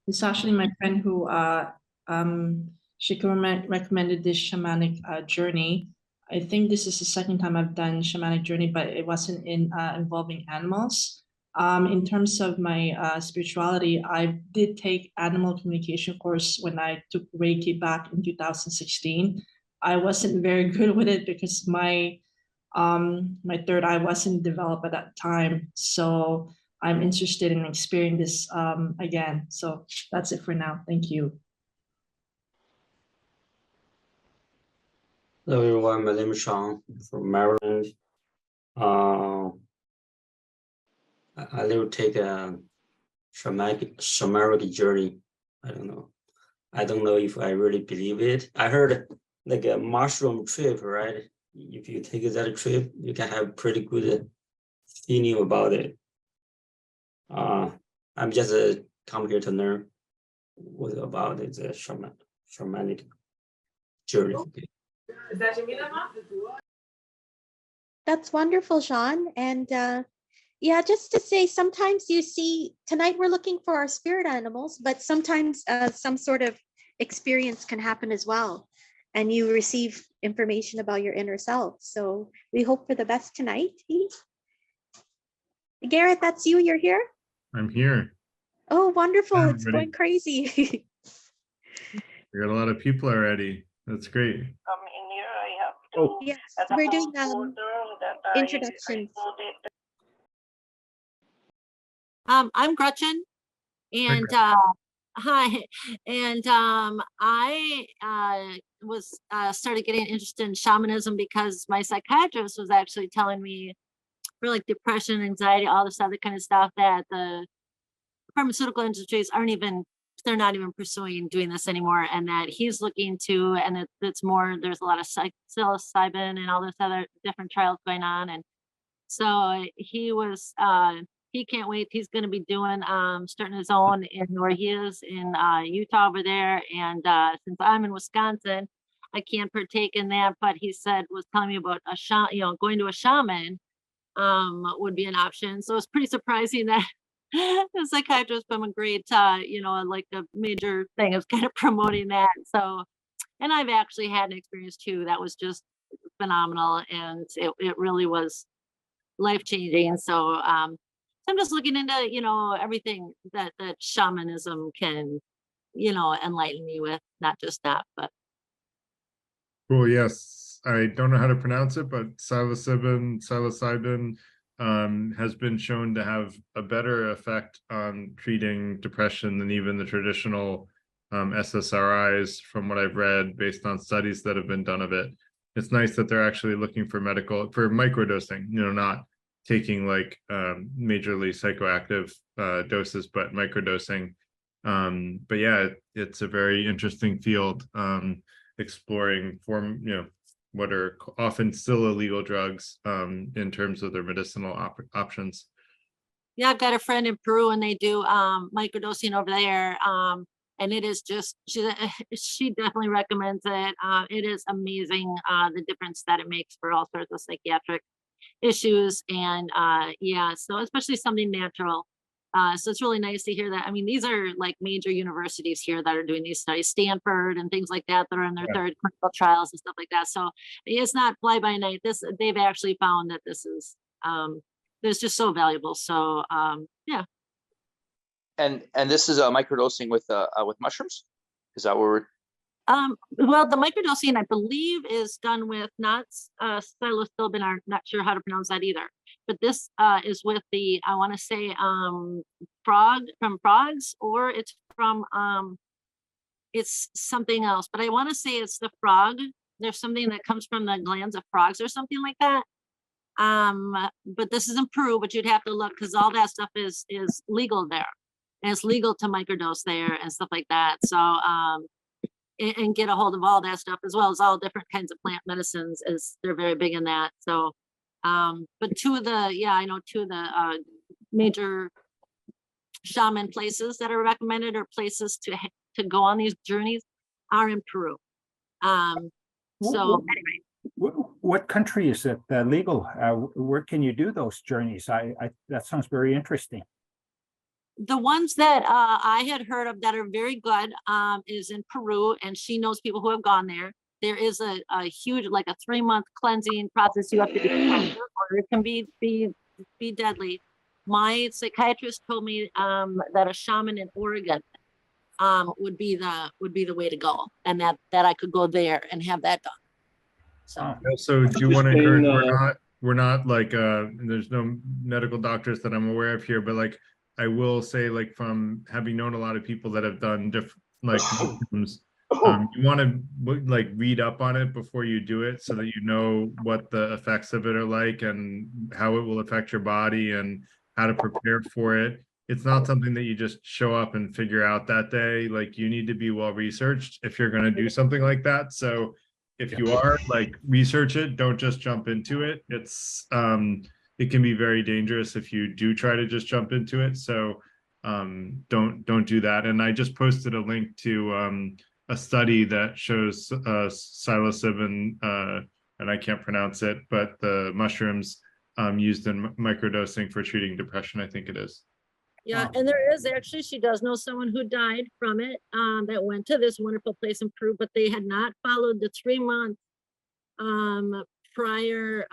It's actually my friend who she recommended this shamanic journey. I think this is the second time I've done shamanic journey, but it wasn't involving animals. In terms of my spirituality, I did take animal communication course when I took Reiki back in 2016. I wasn't very good with it because my third eye wasn't developed at that time. So I'm interested in experiencing this again. So that's it for now. Thank you. Hello everyone, my name is Sean from Maryland. I will take a shamanic journey. I don't know if I really believe it. I heard like a mushroom trip, right? If you take that trip, you can have pretty good feeling about it. I'm just come here to learn what about it, the shamanic journey. That's wonderful, Sean. And yeah, just to say, sometimes you see, tonight we're looking for our spirit animals, but sometimes some sort of experience can happen as well. And you receive information about your inner self. So we hope for the best tonight. Garrett, that's you, you're here? I'm here. Oh, wonderful. Hi, it's everybody. going crazy. We got a lot of people already. That's great. Oh, yes, we're doing introductions. I'm Gretchen, and hi, and I was started getting interested in shamanism because my psychiatrist was actually telling me for like depression, anxiety, all this other kind of stuff that the pharmaceutical industries they're not even pursuing doing this anymore, and that he's looking to, and it's more, there's a lot of psilocybin and all this other different trials going on. And so he was he can't wait. He's going to be doing starting his own in where he is in Utah over there. And since I'm in Wisconsin, I can't partake in that, but he was telling me about going to a shaman would be an option. So it's pretty surprising that the psychiatrist from a great like a major thing is kind of promoting that. So, and I've actually had an experience too that was just phenomenal, and it really was life-changing. So I'm just looking into everything that shamanism can enlighten me with, not just that, but Cool. Yes, I don't know how to pronounce it, but psilocybin has been shown to have a better effect on treating depression than even the traditional SSRIs, from what I've read, based on studies that have been done of it. It's nice that they're actually looking for microdosing, not taking like majorly psychoactive doses, but microdosing. But yeah, it's a very interesting field, exploring what are often still illegal drugs in terms of their medicinal options. Yeah, I've got a friend in Peru, and they do microdosing over there. And it is just, she definitely recommends it. It is amazing, the difference that it makes for all sorts of psychiatric issues. And yeah, so especially something natural. So it's really nice to hear that. I mean, these are like major universities here that are doing these studies, Stanford and things like that are in their third clinical trials and stuff like that. So it's not fly by night. They've actually found that this is it's just so valuable. So yeah. And this is a microdosing with mushrooms. Is that what we're? Well, the microdosing, I believe, is done with not psilocybin. I'm not sure how to pronounce that either. But this is with the, I want to say, frogs, or it's from it's something else. But I want to say it's the frog. There's something that comes from the glands of frogs or something like that. But this is in Peru, but you'd have to look, because all that stuff is legal there, and it's legal to microdose there and stuff like that. So and get a hold of all that stuff, as well as all different kinds of plant medicines, as they're very big in that. So but two of the major shaman places that are recommended, or places to go on these journeys, are in Peru. So anyway, what country is it legal? Where can you do those journeys? That sounds very interesting. The ones that I had heard of that are very good is in Peru, and she knows people who have gone there. There is a huge, like a 3-month cleansing process you have to do, or it can be deadly. My psychiatrist told me that a shaman in Oregon would be the way to go, and that I could go there and have that done. So Also, do you want to Just been, encourage, we're not like, there's no medical doctors that I'm aware of here, but like, I will say, like, from having known a lot of people that have done different, like, mushrooms, you want to like read up on it before you do it so that you know what the effects of it are like and how it will affect your body and how to prepare for it. It's not something that you just show up and figure out that day. Like, you need to be well researched if you're going to do something like that. So if you are, like, research it, don't just jump into it. It's it can be very dangerous if you do try to just jump into it. So don't do that. And I just posted a link to a study that shows psilocybin, and I can't pronounce it, but the mushrooms used in microdosing for treating depression, I think it is. yeah, and there is actually, she does know someone who died from it, that went to this wonderful place in Peru, but they had not followed the 3-month prior,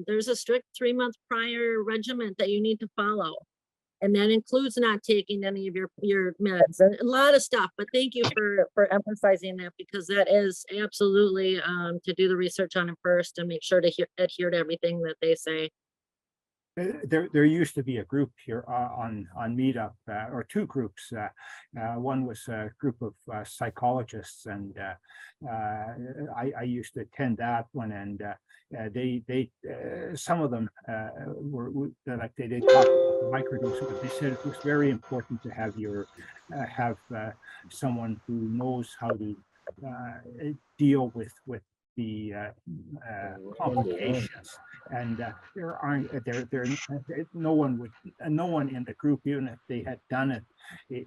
there's a strict 3-month prior regimen that you need to follow. And that includes not taking any of your meds and a lot of stuff. But thank you for emphasizing that, because that is absolutely to do the research on it first and make sure to adhere to everything that they say. There used to be a group here on Meetup, or 2 groups. One was a group of psychologists, and I used to attend that one. And they some of them were like they talked about the microdosing, but they said it was very important to have someone who knows how to deal with the complications. And no one in the group, even if they had done it they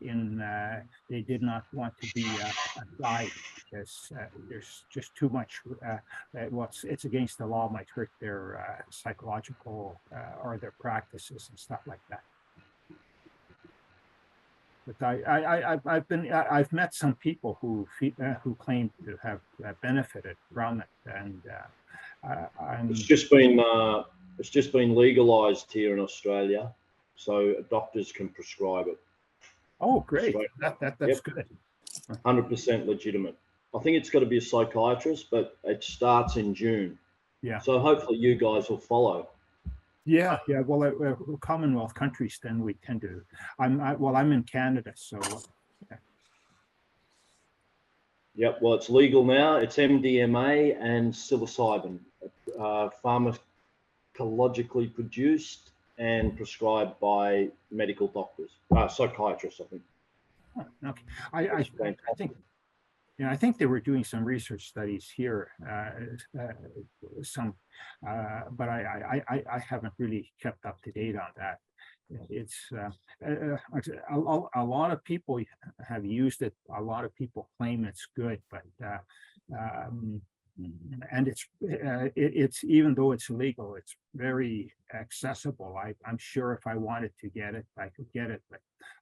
did not want to be a guide, because there's just too much. It's against the law, might hurt their psychological or their practices and stuff like that. But I've met some people who claim to have benefited from it, and it's just been legalized here in Australia, so doctors can prescribe it. Oh, great! That's good. 100% legitimate. I think it's got to be a psychiatrist, but it starts in June. Yeah. So hopefully you guys will follow. Yeah. Well, Commonwealth countries, then we tend to. I'm in Canada, so. Yep. Well, it's legal now. It's MDMA and psilocybin, pharmacologically produced and prescribed by medical doctors, psychiatrists, I think. Oh, okay. I think. Yeah, I think they were doing some research studies here, but I haven't really kept up to date on that. It's a lot of people have used it. A lot of people claim it's good, but and it's even though it's illegal, it's very accessible. I'm sure if I wanted to get it, I could get it. But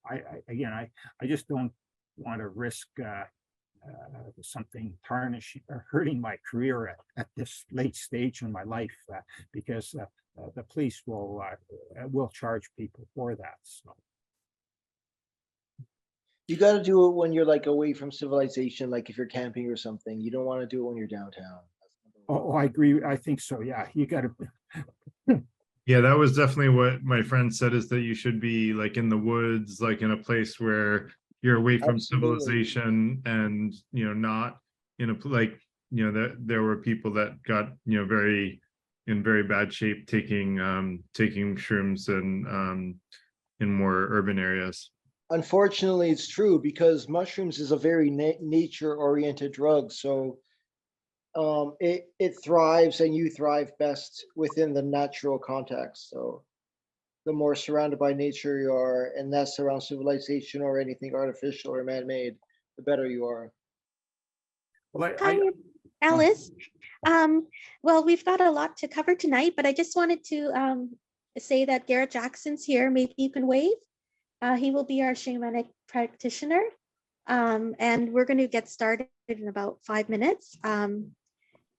I just don't want to risk something tarnishing or hurting my career at this late stage in my life, because the police will charge people for that. So you got to do it when you're like away from civilization, like if you're camping or something. You don't want to do it when you're downtown. oh, I agree. I think so. Yeah, you got to. Yeah, that was definitely what my friend said, is that you should be like in the woods, like in a place where you're away from civilization, and not in a like there were people that got in very bad shape taking shrooms and in more urban areas. Unfortunately, it's true, because mushrooms is a very nature-oriented drug. So it thrives, and you thrive best within the natural context. So the more surrounded by nature you are, and less around civilization or anything artificial or man-made, the better you are. Well, Hi, Alice. Well, we've got a lot to cover tonight, but I just wanted to say that Garrett Jackson's here. Maybe you can wave. He will be our shamanic practitioner. And we're going to get started in about 5 minutes.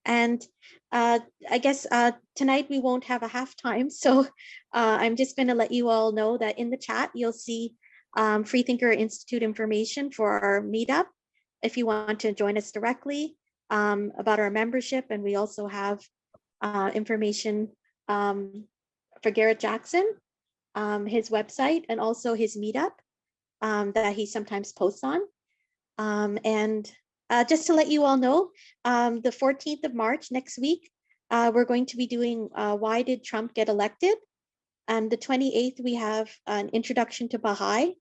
And I guess tonight we won't have a halftime. So I'm just going to let you all know that in the chat, you'll see Freethinker Institute information for our meetup if you want to join us directly, about our membership. And we also have information for Garrett Jackson, his website, and also his meetup that he sometimes posts on. And just to let you all know, the 14th of March next week, we're going to be doing Why Did Trump Get Elected? And the 28th, we have an introduction to Baha'i.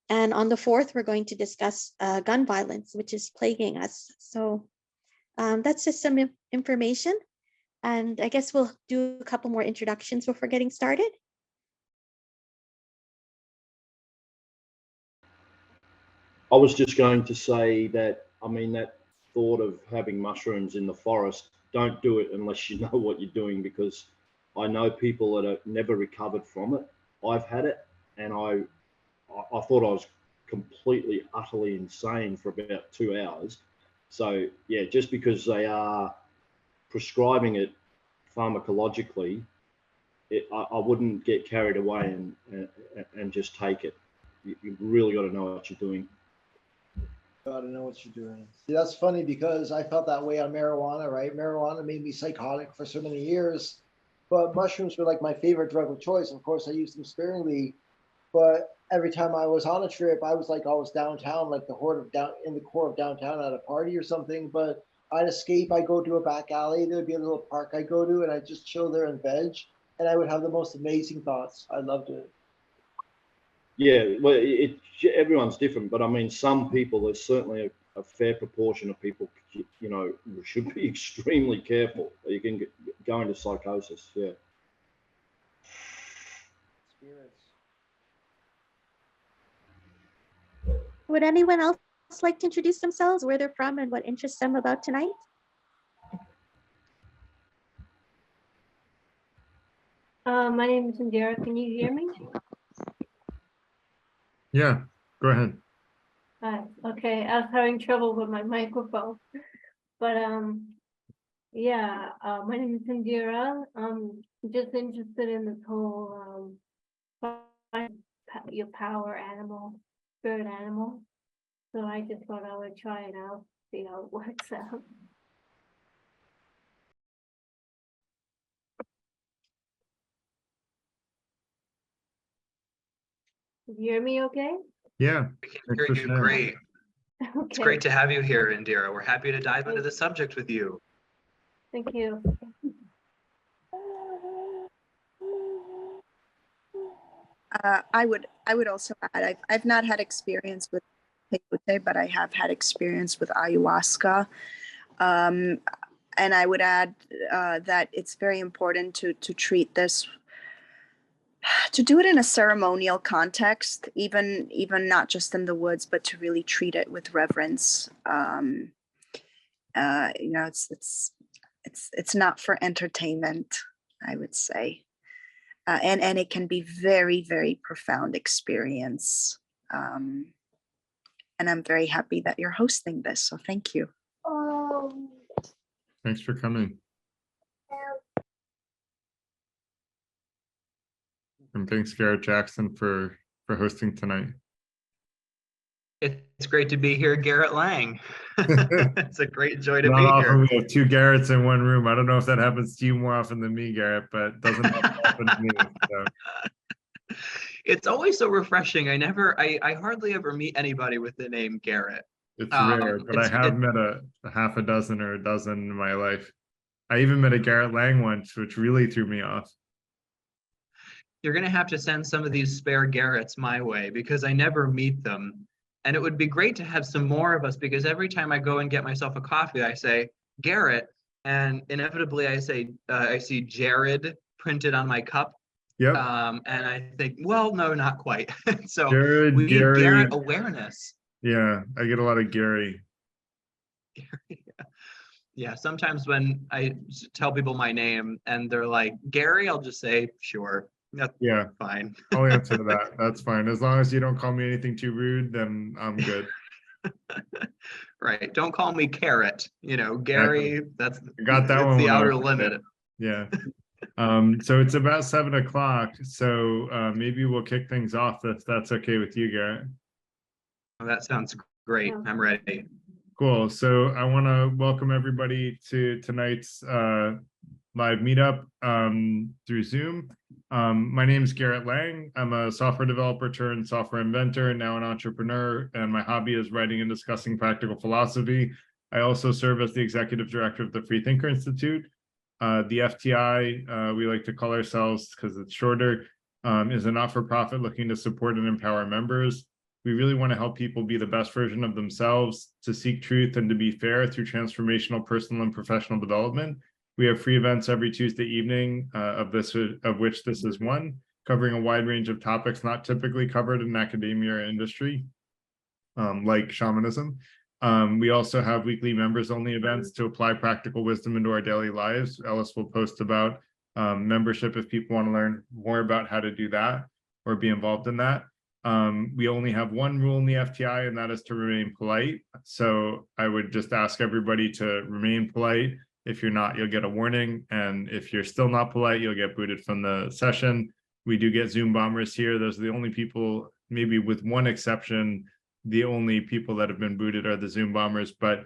And on the 4th, we're going to discuss gun violence, which is plaguing us. So that's just some information. And I guess we'll do a couple more introductions before getting started. I was just going to say that, I mean, that thought of having mushrooms in the forest, don't do it unless you know what you're doing, because I know people that have never recovered from it. I've had it, and I thought I was completely, utterly insane for about 2 hours. So yeah, just because they are prescribing it pharmacologically, I wouldn't get carried away and just take it. You really got to know what you're doing. Gotta know what you're doing. See, that's funny because I felt that way on marijuana, right? Marijuana made me psychotic for so many years, but mushrooms were like my favorite drug of choice. Of course, I used them sparingly, but every time I was on a trip, I was like always downtown, like the core of downtown at a party or something. But I'd escape. I'd go to a back alley. There would be a little park I'd go to, and I'd just chill there and veg, and I would have the most amazing thoughts. I loved it. Yeah, well, everyone's different, but I mean, some people, there's certainly a fair proportion of people, you know, should be extremely careful. You can go into psychosis. Yeah. Would anyone else like to introduce themselves, where they're from, and what interests them about tonight? My name is Indira. Can you hear me? Yeah, go ahead. Okay, I was having trouble with my microphone, but yeah, my name is Indira. I'm just interested in this whole find your power animal, spirit animal. So I just thought I would try it out, see how it works out. You hear me okay? Yeah. We can thanks hear for you sharing. great. It's Okay, great to have you here, Indira. We're happy to dive into the subject with you. thank you. I would also add, I've not had experience with peyote, but I have had experience with ayahuasca. And I would add that it's very important to treat this, to do it in a ceremonial context, even not just in the woods, but to really treat it with reverence. You know, it's not for entertainment, I would say. And it can be very, very profound experience. And I'm very happy that you're hosting this. So thank you. Thanks for coming. And thanks, Garrett Jackson, for hosting tonight. It's great to be here, Garrett Lang. It's a great joy to Not be often here. we have two Garretts in one room. I don't know if that happens to you more often than me, Garrett, but it doesn't happen to me. So. It's always so refreshing. I hardly ever meet anybody with the name Garrett. It's rare, but I have met a half a dozen or a dozen in my life. I even met a Garrett Lang once, which really threw me off. You're going to have to send some of these spare Garretts my way because I never meet them. And it would be great to have some more of us because every time I go and get myself a coffee, I say, Garrett, and inevitably I say, I see Jared printed on my cup. Yep. And I think, well, no, not quite. So Jared, we need Gary, Garrett awareness. Yeah, I get a lot of Gary. Yeah, sometimes when I tell people my name and they're like, Gary, I'll just say, sure. That's Yeah, fine. I'll answer that. That's fine. As long as you don't call me anything too rude, then I'm good. Right. Don't call me Carrot. Gary, that's I got that it's one the when I outer was a limit. kid. Yeah. So it's about 7 o'clock. So maybe we'll kick things off if that's okay with you, Garrett. Well, that sounds great. Yeah. I'm ready. Cool. So I want to welcome everybody to tonight's live meetup through Zoom. My name is Garrett Lang. I'm a software developer turned software inventor and now an entrepreneur, and my hobby is writing and discussing practical philosophy. I also serve as the executive director of the Freethinker Institute. The FTI, we like to call ourselves because it's shorter, is a not-for-profit looking to support and empower members. We really want to help people be the best version of themselves, to seek truth and to be fair through transformational personal and professional development. We have free events every Tuesday evening, of which this is one, covering a wide range of topics not typically covered in academia or industry, like shamanism. We also have weekly members only events to apply practical wisdom into our daily lives. Ellis will post about membership if people want to learn more about how to do that or be involved in that. We only have one rule in the FTI, and that is to remain polite. So I would just ask everybody to remain polite. If you're not, you'll get a warning. And if you're still not polite, you'll get booted from the session. We do get Zoom bombers here. Those are the only people, maybe with one exception, the only people that have been booted are the Zoom bombers, but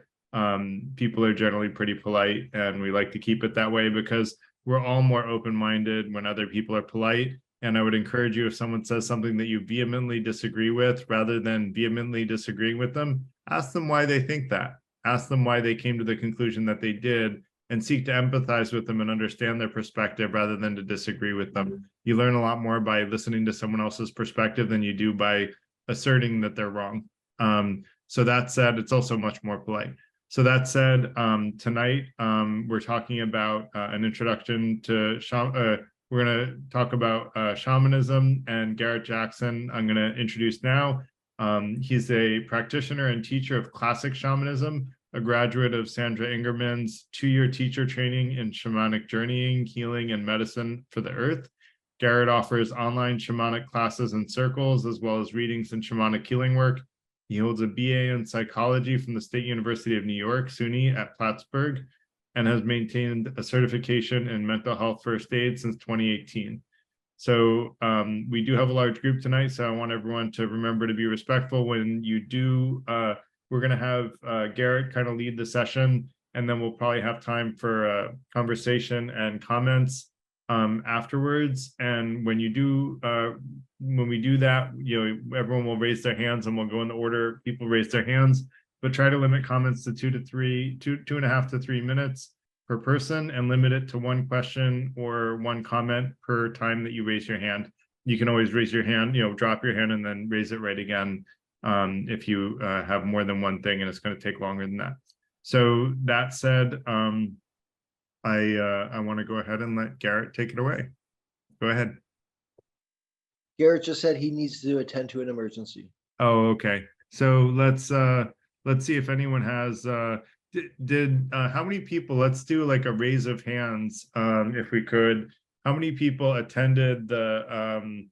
people are generally pretty polite, and we like to keep it that way because we're all more open-minded when other people are polite. And I would encourage you, if someone says something that you vehemently disagree with, rather than vehemently disagreeing with them, ask them why they think that. Ask them why they came to the conclusion that they did, and seek to empathize with them and understand their perspective rather than to disagree with them. You learn a lot more by listening to someone else's perspective than you do by asserting that they're wrong. So that said, it's also much more polite. So that said, tonight we're talking about an introduction to we're going to talk about shamanism, and Garrett Jackson I'm going to introduce now. He's a practitioner and teacher of classic shamanism, a graduate of Sandra Ingerman's 2-year teacher training in shamanic journeying, healing, and medicine for the earth. Garrett offers online shamanic classes and circles, as well as readings and shamanic healing work. He holds a BA in psychology from the State University of New York, SUNY at Plattsburgh, and has maintained a certification in mental health first aid since 2018. So we do have a large group tonight, so I want everyone to remember to be respectful when you do. We're going to have Garrett kind of lead the session, and then we'll probably have time for conversation and comments afterwards. And when you do, when we do that, everyone will raise their hands, and we'll go in the order people raise their hands. But try to limit comments to 2.5 to 3 minutes per person, and limit it to one question or one comment per time that you raise your hand. You can always raise your hand, drop your hand and then raise it right again if you have more than one thing and it's going to take longer than that. So that said, I want to go ahead and let Garrett take it away. Go ahead. Garrett just said he needs to attend to an emergency. Oh, okay. So let's see if anyone has how many people, let's do like a raise of hands if we could. How many people attended the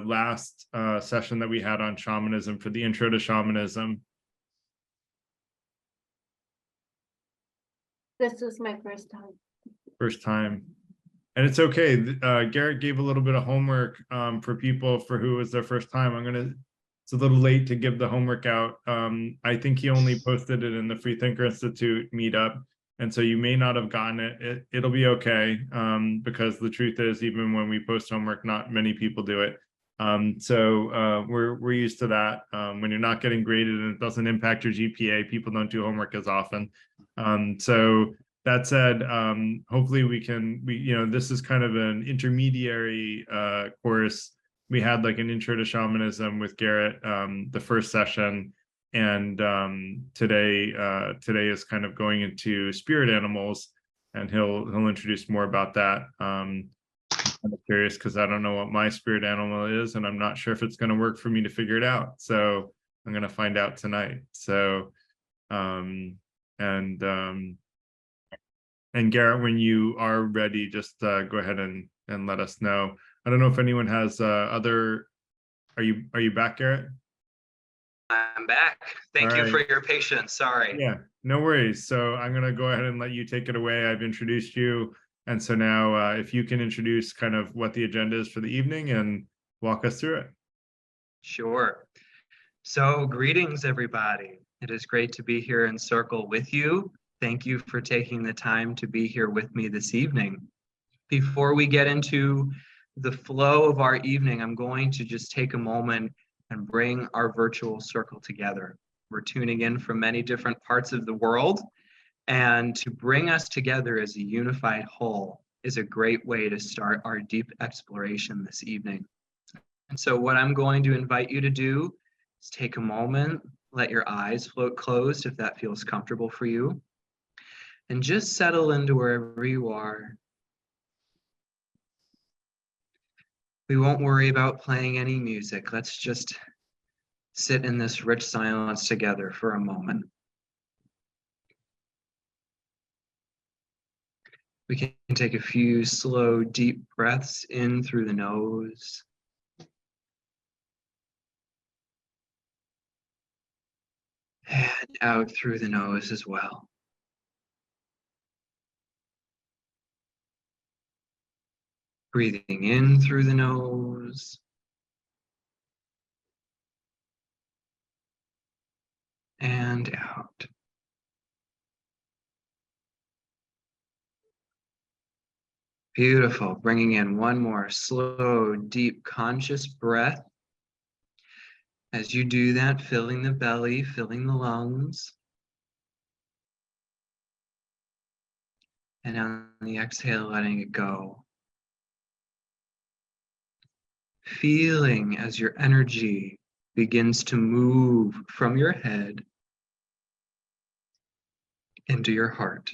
last session that we had on shamanism for the intro to shamanism? This is my first time. First time. And it's okay. Garrett gave a little bit of homework for people for who it was their first time. It's a little late to give the homework out. I think he only posted it in the Freethinker Institute meetup. And so you may not have gotten it. It'll be okay. Because the truth is, even when we post homework, not many people do it. So we're used to that. When you're not getting graded and it doesn't impact your GPA, people don't do homework as often. So that said, hopefully this is kind of an intermediary course. We had like an intro to shamanism with Garrett the first session, and today is kind of going into spirit animals, and he'll introduce more about that. I'm kind of curious because I don't know what my spirit animal is, and I'm not sure if it's going to work for me to figure it out. So I'm going to find out tonight. So and Garrett, when you are ready, just go ahead and let us know. I don't know if anyone has other, are you back, Garrett? I'm back. Thank All you for right. your patience. Sorry. Yeah, no worries. So I'm going to go ahead and let you take it away. I've introduced you. And so now if you can introduce kind of what the agenda is for the evening and walk us through it. Sure. So greetings, everybody. It is great to be here in circle with you. Thank you for taking the time to be here with me this evening. Before we get into the flow of our evening, I'm going to just take a moment and bring our virtual circle together. We're tuning in from many different parts of the world, and to bring us together as a unified whole is a great way to start our deep exploration this evening. And so what I'm going to invite you to do is take a moment, let your eyes float closed if that feels comfortable for you, and just settle into wherever you are. We won't worry about playing any music. Let's just sit in this rich silence together for a moment. We can take a few slow, deep breaths in through the nose. And out through the nose as well. Breathing in through the nose. And out. Beautiful. Bringing in one more slow, deep, conscious breath. As you do that, filling the belly, filling the lungs. And on the exhale, letting it go. Feeling as your energy begins to move from your head into your heart.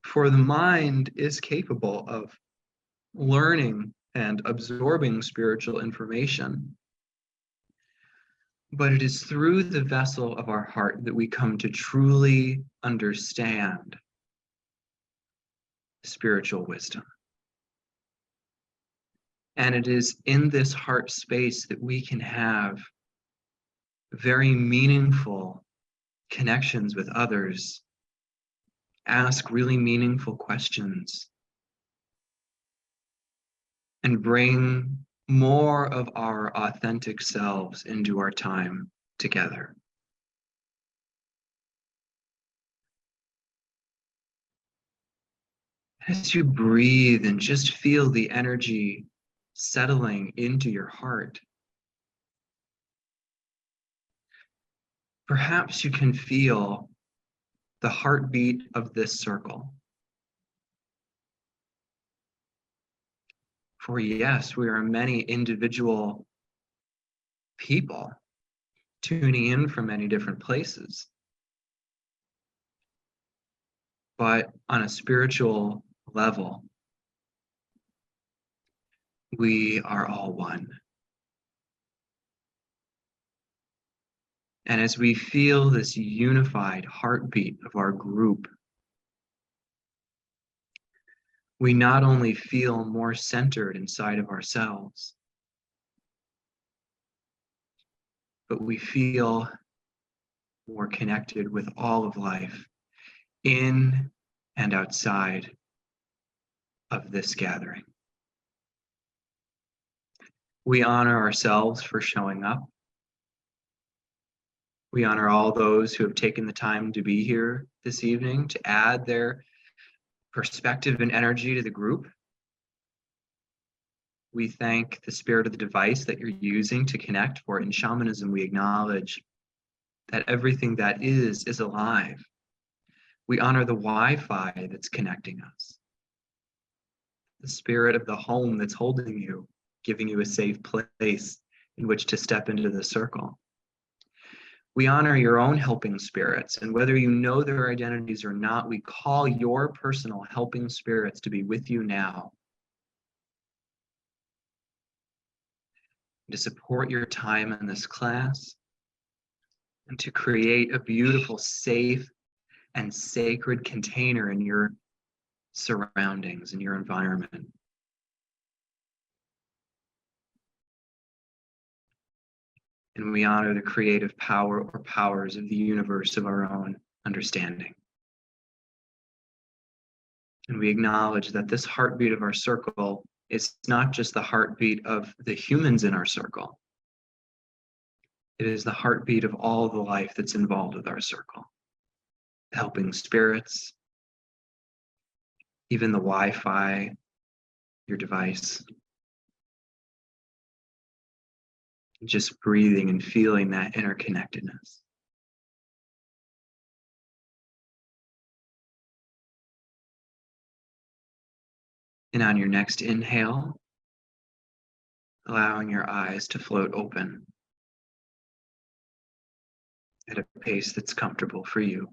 For the mind is capable of learning and absorbing spiritual information. But it is through the vessel of our heart that we come to truly understand spiritual wisdom. And it is in this heart space that we can have very meaningful connections with others, ask really meaningful questions, and bring more of our authentic selves into our time together. As you breathe and just feel the energy settling into your heart, perhaps you can feel the heartbeat of this circle. For yes, we are many individual people tuning in from many different places. But on a spiritual level, we are all one. And as we feel this unified heartbeat of our group, we not only feel more centered inside of ourselves, but we feel more connected with all of life in and outside of this gathering. We honor ourselves for showing up. We honor all those who have taken the time to be here this evening to add their perspective and energy to the group. We thank the spirit of the device that you're using to connect, for in shamanism we acknowledge that everything that is alive. We honor the Wi-Fi that's connecting us, the spirit of the home that's holding you, giving you a safe place in which to step into the circle. We honor your own helping spirits, and whether you know their identities or not, we call your personal helping spirits to be with you now, to support your time in this class, and to create a beautiful, safe, and sacred container in your surroundings, in your environment, and we honor the creative power or powers of the universe of our own understanding. And we acknowledge that this heartbeat of our circle is not just the heartbeat of the humans in our circle. It is the heartbeat of all the life that's involved with our circle. Helping spirits, even the Wi-Fi, your device. Just breathing and feeling that interconnectedness. And on your next inhale, allowing your eyes to float open at a pace that's comfortable for you.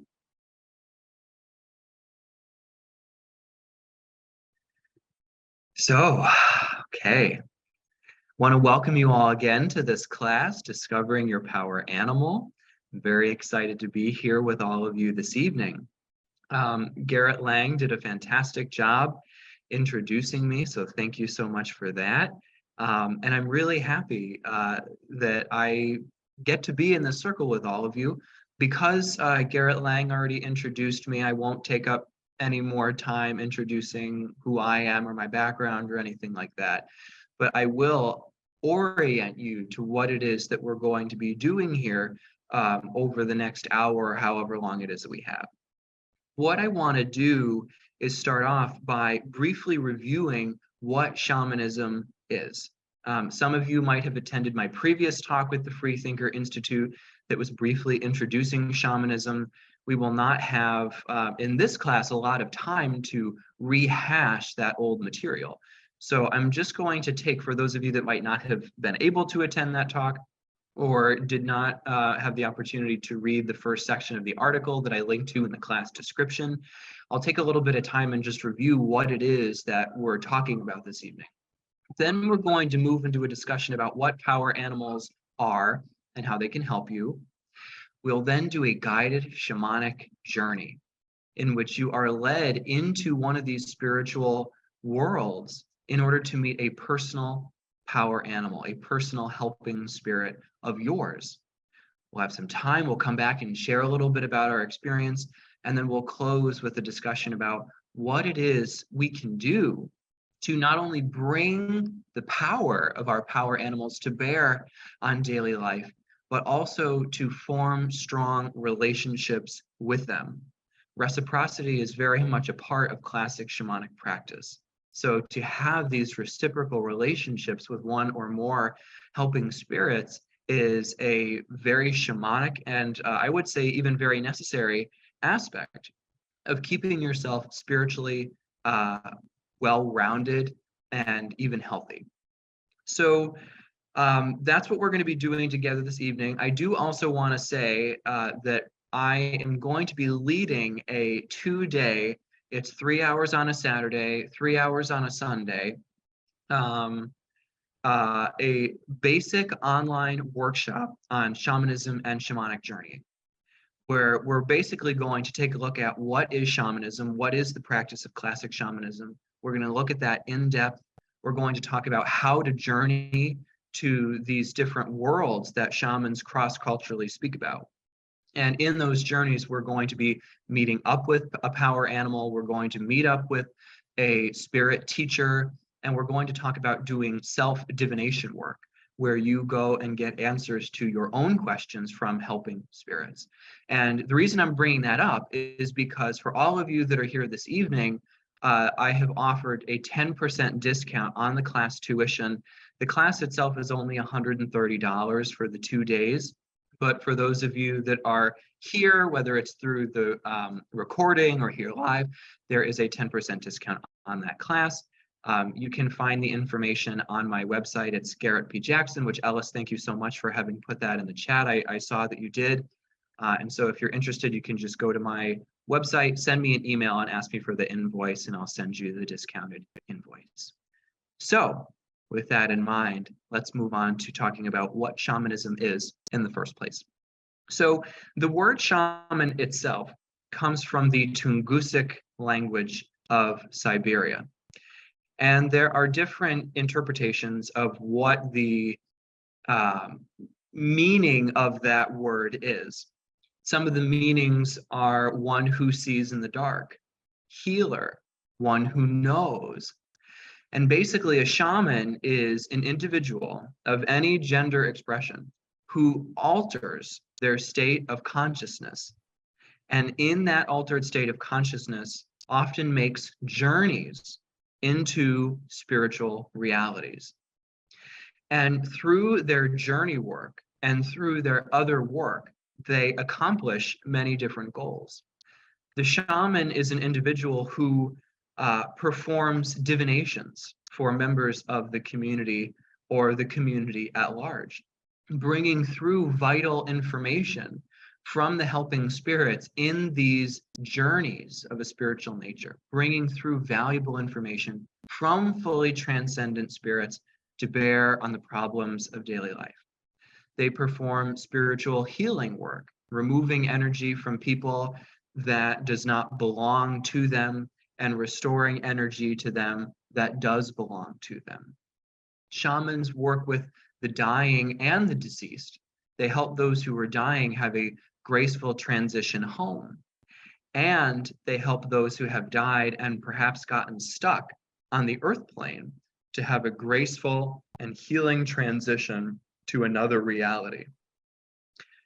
So, okay. Want to welcome you all again to this class, Discovering Your Power Animal. I'm very excited to be here with all of you this evening. Garrett Lang did a fantastic job introducing me, so thank you so much for that. And I'm really happy that I get to be in this circle with all of you. Because Garrett Lang already introduced me, I won't take up any more time introducing who I am or my background or anything like that. But I will orient you to what it is that we're going to be doing here over the next hour or however long it is that we have. What I want to do is start off by briefly reviewing what shamanism is. Some of you might have attended my previous talk with the Freethinker Institute that was briefly introducing shamanism. We will not have, in this class, a lot of time to rehash that old material. So I'm just going to take, for those of you that might not have been able to attend that talk, or did not have the opportunity to read the first section of the article that I linked to in the class description, I'll take a little bit of time and just review what it is that we're talking about this evening. Then we're going to move into a discussion about what power animals are and how they can help you. We'll then do a guided shamanic journey in which you are led into one of these spiritual worlds in order to meet a personal power animal, a personal helping spirit of yours. We'll have some time, we'll come back and share a little bit about our experience, and then we'll close with a discussion about what it is we can do to not only bring the power of our power animals to bear on daily life, but also to form strong relationships with them. Reciprocity is very much a part of classic shamanic practice. So to have these reciprocal relationships with one or more helping spirits is a very shamanic and I would say even very necessary aspect of keeping yourself spiritually well-rounded and even healthy. So that's what we're going to be doing together this evening. I do also want to say that I am going to be leading a 2-day, it's 3 hours on a Saturday, 3 hours on a Sunday, a basic online workshop on shamanism and shamanic journey, where we're basically going to take a look at what is shamanism, what is the practice of classic shamanism. We're going to look at that in depth. We're going to talk about how to journey to these different worlds that shamans cross-culturally speak about. And in those journeys, we're going to be meeting up with a power animal. We're going to meet up with a spirit teacher, and we're going to talk about doing self-divination work, where you go and get answers to your own questions from helping spirits. And the reason I'm bringing that up is because for all of you that are here this evening, I have offered a 10% discount on the class tuition. The class itself is only $130 for the 2 days. But for those of you that are here, whether it's through the recording or here live, there is a 10% discount on that class. You can find the information on my website. It's Garrett P. Jackson, which Ellis, thank you so much for having put that in the chat. I saw that you did. And so if you're interested, you can just go to my website, send me an email and ask me for the invoice, and I'll send you the discounted invoice. So with that in mind, let's move on to talking about what shamanism is in the first place. So the word shaman itself comes from the Tungusic language of Siberia. And there are different interpretations of what the meaning of that word is. Some of the meanings are one who sees in the dark, healer, one who knows. And basically, a shaman is an individual of any gender expression who alters their state of consciousness. And in that altered state of consciousness, often makes journeys into spiritual realities. And through their journey work and through their other work, they accomplish many different goals. The shaman is an individual who performs divinations for members of the community or the community at large, bringing through vital information from the helping spirits in these journeys of a spiritual nature, bringing through valuable information from fully transcendent spirits to bear on the problems of daily life. They perform spiritual healing work, removing energy from people that does not belong to them and restoring energy to them that does belong to them. Shamans work with the dying and the deceased. They help those who are dying have a graceful transition home. And they help those who have died and perhaps gotten stuck on the earth plane to have a graceful and healing transition to another reality.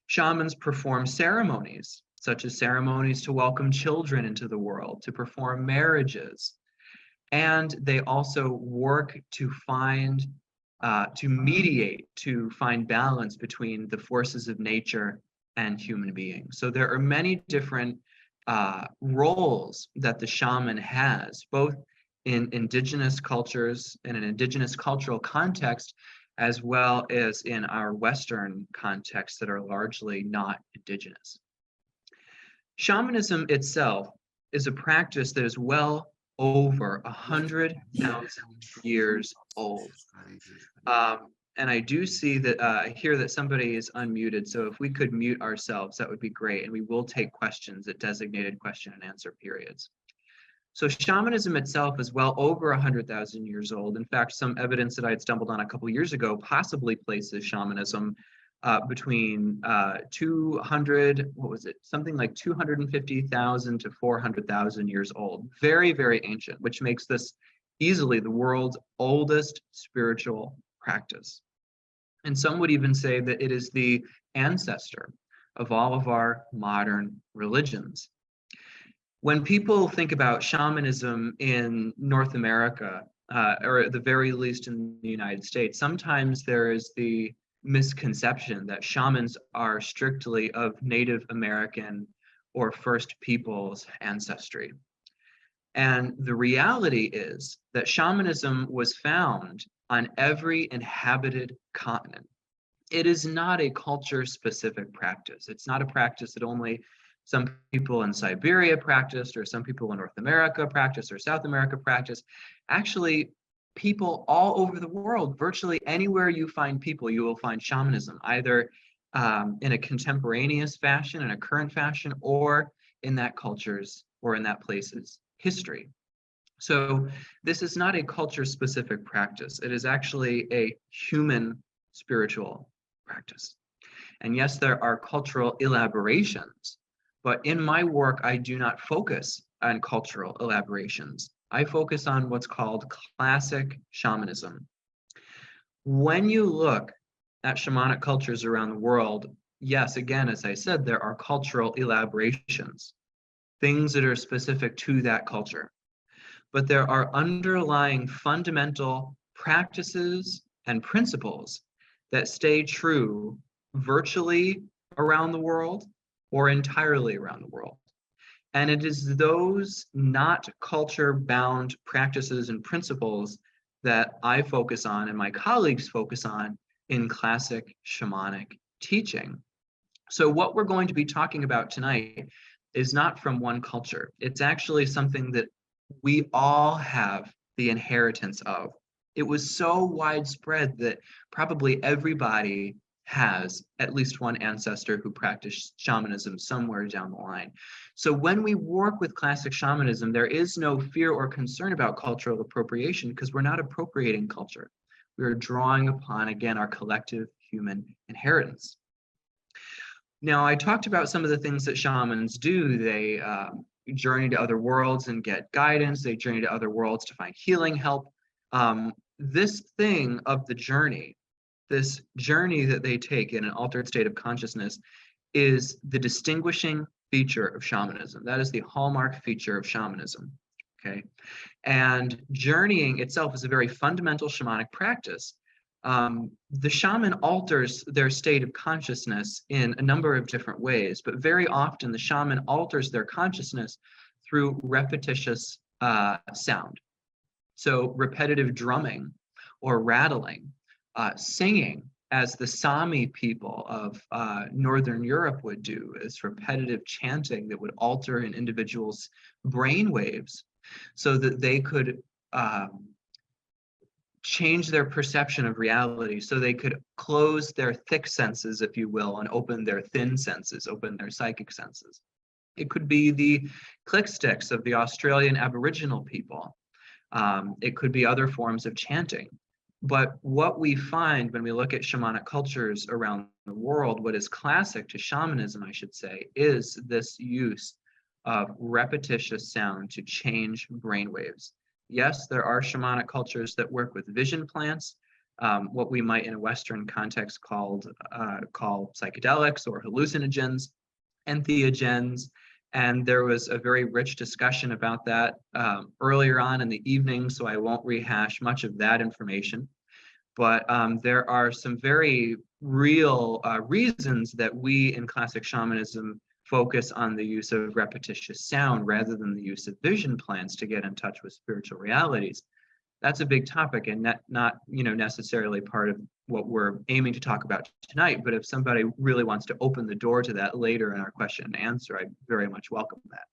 Shamans perform ceremonies, such as ceremonies to welcome children into the world, to perform marriages. And they also work to find, to mediate, to find balance between the forces of nature and human beings. So there are many different roles that the shaman has, both in indigenous cultures, in an indigenous cultural context, as well as in our Western contexts that are largely not indigenous. Shamanism itself is a practice that is well over 100,000 years old. And I do see that, I hear that somebody is unmuted, so if we could mute ourselves, that would be great, and we will take questions at designated question and answer periods. So shamanism itself is well over 100,000 years old. In fact, some evidence that I had stumbled on a couple years ago possibly places shamanism between 200, what was it? Something like 250,000 to 400,000 years old. Very, very ancient, which makes this easily the world's oldest spiritual practice. And some would even say that it is the ancestor of all of our modern religions. When people think about shamanism in North America, or at the very least in the United States, sometimes there is the misconception that shamans are strictly of Native American or First Peoples ancestry. And the reality is that shamanism was found on every inhabited continent. It is not a culture-specific practice. It's not a practice that only some people in Siberia practiced, or some people in North America practice, or South America practice. Actually, people all over the world, virtually anywhere you find people, you will find shamanism, either in a contemporaneous fashion, in a current fashion, or in that culture's or in that place's history. So this is not a culture-specific practice. It is actually a human spiritual practice. And yes, there are cultural elaborations, but in my work, I do not focus on cultural elaborations. I focus on what's called classic shamanism. When you look at shamanic cultures around the world, yes, again, as I said, there are cultural elaborations, things that are specific to that culture. But there are underlying fundamental practices and principles that stay true virtually around the world or entirely around the world. And it is those not culture-bound practices and principles that I focus on and my colleagues focus on in classic shamanic teaching. So what we're going to be talking about tonight is not from one culture. It's actually something that we all have the inheritance of. It was so widespread that probably everybody has at least one ancestor who practiced shamanism somewhere down the line. So when we work with classic shamanism, there is no fear or concern about cultural appropriation because we're not appropriating culture. We are drawing upon, again, our collective human inheritance. Now, I talked about some of the things that shamans do. They journey to other worlds and get guidance. They journey to other worlds to find healing help. This thing of the journey, this journey that they take in an altered state of consciousness, is the distinguishing feature of shamanism. That is the hallmark feature of shamanism. Okay, and journeying itself is a very fundamental shamanic practice. The shaman alters their state of consciousness in a number of different ways, but very often the shaman alters their consciousness through repetitious sound. So repetitive drumming or rattling, singing, as the Sami people of Northern Europe would do, is repetitive chanting that would alter an individual's brain waves so that they could change their perception of reality, so they could close their thick senses, if you will, and open their thin senses, open their psychic senses. It could be the click sticks of the Australian Aboriginal people. It could be other forms of chanting. But what we find when we look at shamanic cultures around the world, what is classic to shamanism, I should say, is this use of repetitious sound to change brainwaves. Yes, there are shamanic cultures that work with vision plants, what we might in a Western context call psychedelics or hallucinogens, entheogens. And there was a very rich discussion about that earlier on in the evening, so I won't rehash much of that information. But there are some very real reasons that we in classic shamanism focus on the use of repetitious sound rather than the use of vision plants to get in touch with spiritual realities. That's a big topic and not necessarily part of what we're aiming to talk about tonight. But if somebody really wants to open the door to that later in our question and answer, I very much welcome that.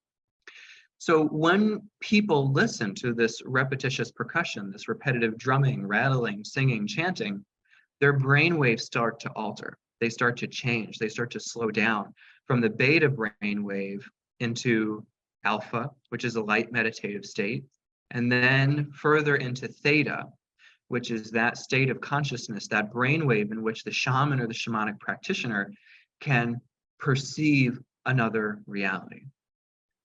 So when people listen to this repetitious percussion, this repetitive drumming, rattling, singing, chanting, their brainwaves start to alter. They start to change. They start to slow down from the beta brainwave into alpha, which is a light meditative state, and then further into theta, which is that state of consciousness, that brainwave in which the shaman or the shamanic practitioner can perceive another reality.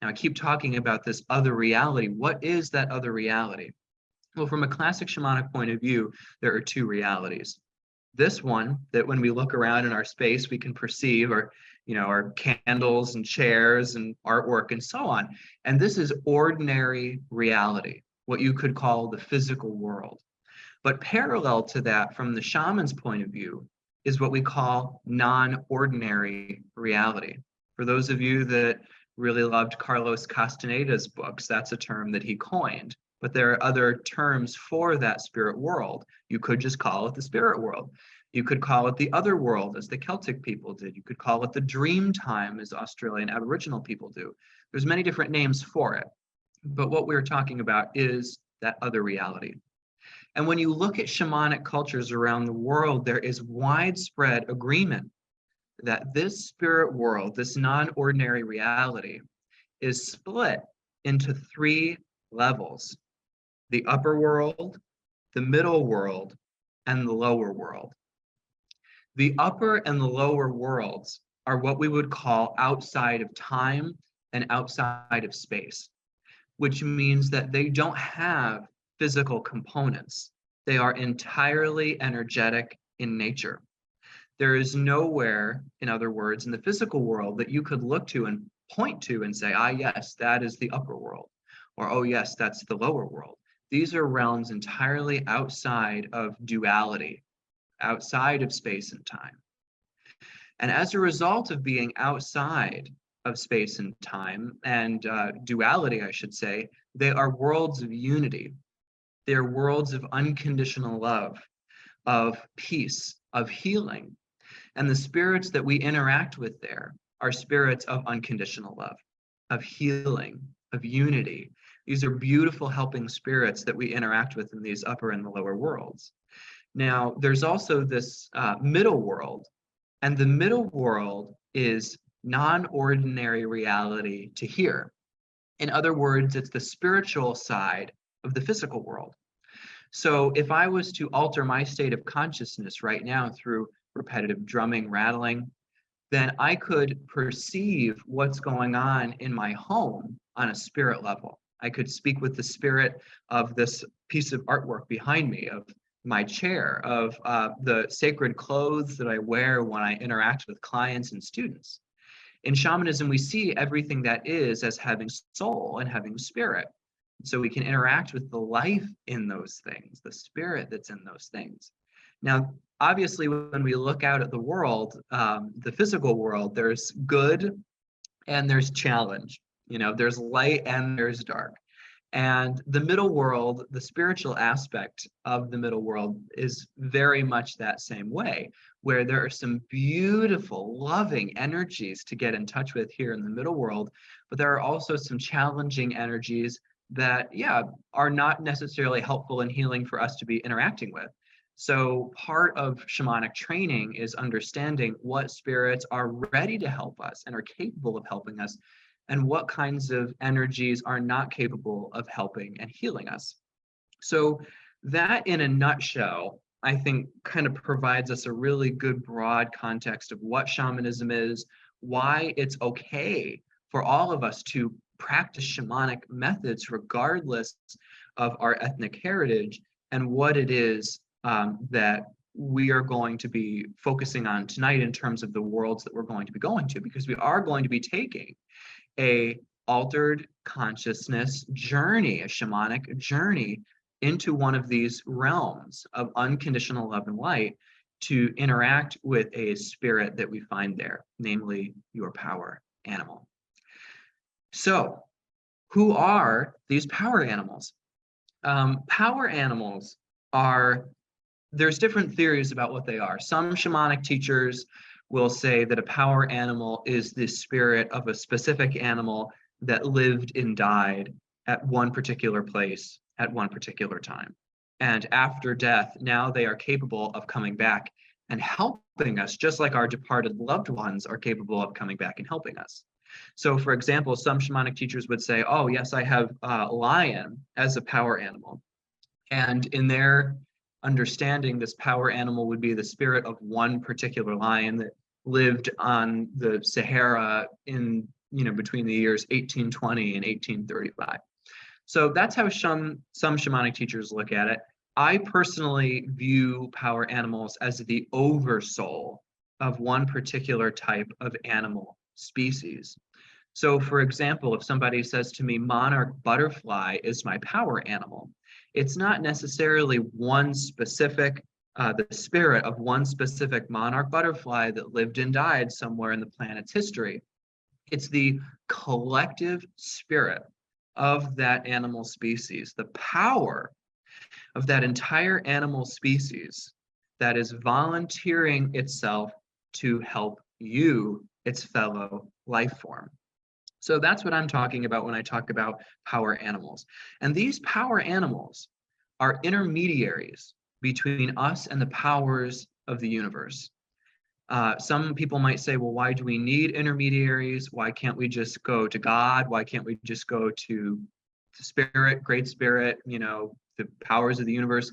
Now, I keep talking about this other reality. What is that other reality? Well, from a classic shamanic point of view, there are two realities. This one, that when we look around in our space, we can perceive our candles and chairs and artwork and so on. And this is ordinary reality, what you could call the physical world. But parallel to that, from the shaman's point of view, is what we call non-ordinary reality. For those of you that really loved Carlos Castaneda's books, that's a term that he coined. But there are other terms for that spirit world. You could just call it the spirit world. You could call it the other world, as the Celtic people did. You could call it the dream time, as Australian Aboriginal people do. There's many different names for it. But what we're talking about is that other reality. And when you look at shamanic cultures around the world, there is widespread agreement that this spirit world, this non-ordinary reality, is split into three levels: the upper world, the middle world, and the lower world. The upper and the lower worlds are what we would call outside of time and outside of space, which means that they don't have physical components. They are entirely energetic in nature. There is nowhere, in other words, in the physical world that you could look to and point to and say, ah, yes, that is the upper world, or, oh, yes, that's the lower world. These are realms entirely outside of duality, outside of space and time. And as a result of being outside of space and time and duality, I should say, they are worlds of unity. They are worlds of unconditional love, of peace, of healing. And the spirits that we interact with there are spirits of unconditional love, of healing, of unity. These are beautiful helping spirits that we interact with in these upper and the lower worlds. Now, there's also this middle world, and the middle world is non-ordinary reality to hear. In other words, it's the spiritual side of the physical world. So if I was to alter my state of consciousness right now through repetitive drumming, rattling, then I could perceive what's going on in my home on a spirit level. I could speak with the spirit of this piece of artwork behind me, of my chair, of the sacred clothes that I wear when I interact with clients and students. In shamanism, we see everything that is as having soul and having spirit. So we can interact with the life in those things, the spirit that's in those things. Now, obviously, when we look out at the world, the physical world, there's good and there's challenge. You know, there's light and there's dark. And the middle world, the spiritual aspect of the middle world is very much that same way, where there are some beautiful, loving energies to get in touch with here in the middle world, but there are also some challenging energies that, yeah, are not necessarily helpful and healing for us to be interacting with. So part of shamanic training is understanding what spirits are ready to help us and are capable of helping us, and what kinds of energies are not capable of helping and healing us. So that, in a nutshell, I think kind of provides us a really good broad context of what shamanism is, why it's okay for all of us to practice shamanic methods regardless of our ethnic heritage, and what it is that we are going to be focusing on tonight in terms of the worlds that we're going to be going to, because we are going to be taking a altered consciousness journey, a shamanic journey into one of these realms of unconditional love and light to interact with a spirit that we find there, namely your power animal. So, who are these power animals? Power animals are, there's different theories about what they are. Some shamanic teachers will say that a power animal is the spirit of a specific animal that lived and died at one particular place at one particular time. And after death, now they are capable of coming back and helping us, just like our departed loved ones are capable of coming back and helping us. So, for example, some shamanic teachers would say, oh, yes, I have a lion as a power animal. And in their understanding, this power animal would be the spirit of one particular lion that lived on the Sahara in, between the years 1820 and 1835. So that's how some shamanic teachers look at it. I personally view power animals as the oversoul of one particular type of animal species. So, for example, if somebody says to me, monarch butterfly is my power animal, it's not necessarily one specific, the spirit of one specific monarch butterfly that lived and died somewhere in the planet's history. It's the collective spirit of that animal species, the power of that entire animal species that is volunteering itself to help you, its fellow life form. So that's what I'm talking about when I talk about power animals. And these power animals are intermediaries between us and the powers of the universe. Some people might say, well, why do we need intermediaries? Why can't we just go to God? Why can't we just go to Spirit, Great Spirit, the powers of the universe?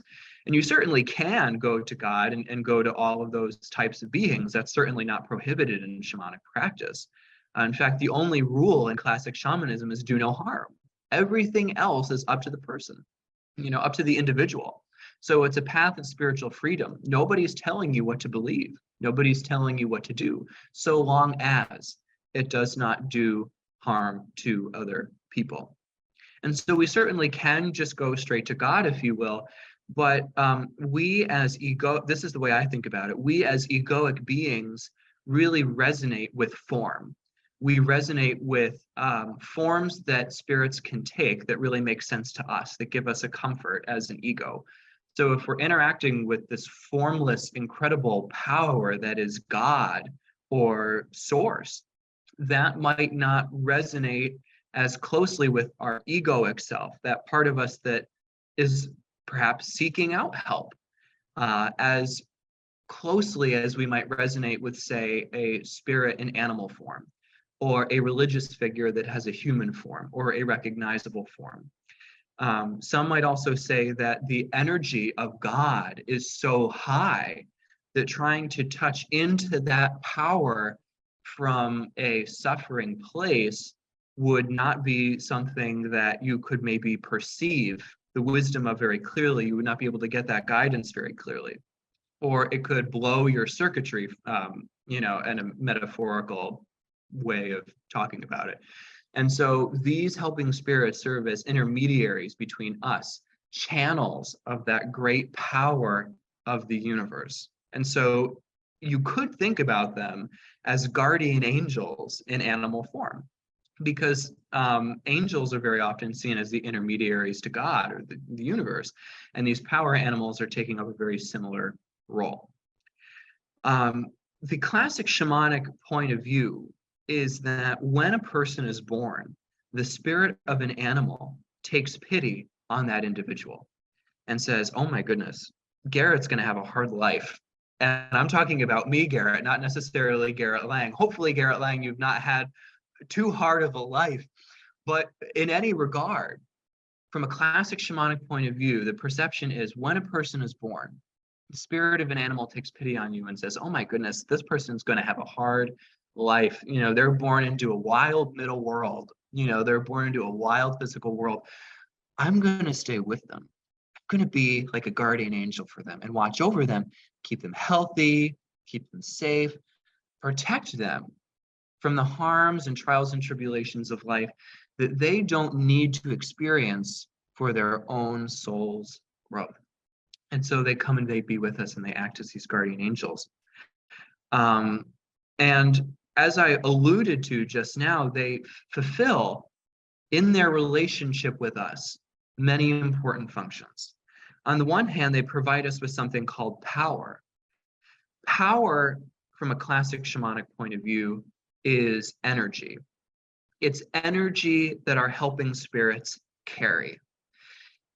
And you certainly can go to God and go to all of those types of beings. That's certainly not prohibited in shamanic practice. In fact, the only rule in classic shamanism is do no harm. Everything else is up to the person, up to the individual. So it's a path of spiritual freedom. Nobody's telling you what to believe. Nobody's telling you what to do, so long as it does not do harm to other people. And so we certainly can just go straight to God, if you will, but we as this is the way I think about it, we as egoic beings really resonate with form. We resonate with forms that spirits can take that really make sense to us, that give us a comfort as an ego. So if we're interacting with this formless, incredible power that is God or source, that might not resonate as closely with our egoic self, that part of us that is perhaps seeking out help, as closely as we might resonate with, say, a spirit in animal form, or a religious figure that has a human form or a recognizable form. Some might also say that the energy of God is so high that trying to touch into that power from a suffering place would not be something that you could maybe perceive the wisdom of very clearly. You would not be able to get that guidance very clearly. Or it could blow your circuitry, in a metaphorical way of talking about it. And so these helping spirits serve as intermediaries between us, channels of that great power of the universe. And so you could think about them as guardian angels in animal form, because angels are very often seen as the intermediaries to God or the universe. And these power animals are taking up a very similar role. The classic shamanic point of view is that when a person is born, the spirit of an animal takes pity on that individual and says, oh my goodness, Garrett's going to have a hard life. And I'm talking about me, Garrett, not necessarily Garrett Lang. Hopefully, Garrett Lang, you've not had too hard of a life. But in any regard, from a classic shamanic point of view, the perception is when a person is born, the spirit of an animal takes pity on you and says, oh my goodness, this person's going to have a hard life. They're born into a wild middle world. They're born into a wild physical world. I'm going to stay with them. I'm going to be like a guardian angel for them and watch over them, keep them healthy, keep them safe, protect them from the harms and trials and tribulations of life that they don't need to experience for their own soul's growth. And so they come and they be with us and they act as these guardian angels. And as I alluded to just now, they fulfill in their relationship with us many important functions. On the one hand, they provide us with something called power. Power, from a classic shamanic point of view, is energy. It's energy that our helping spirits carry.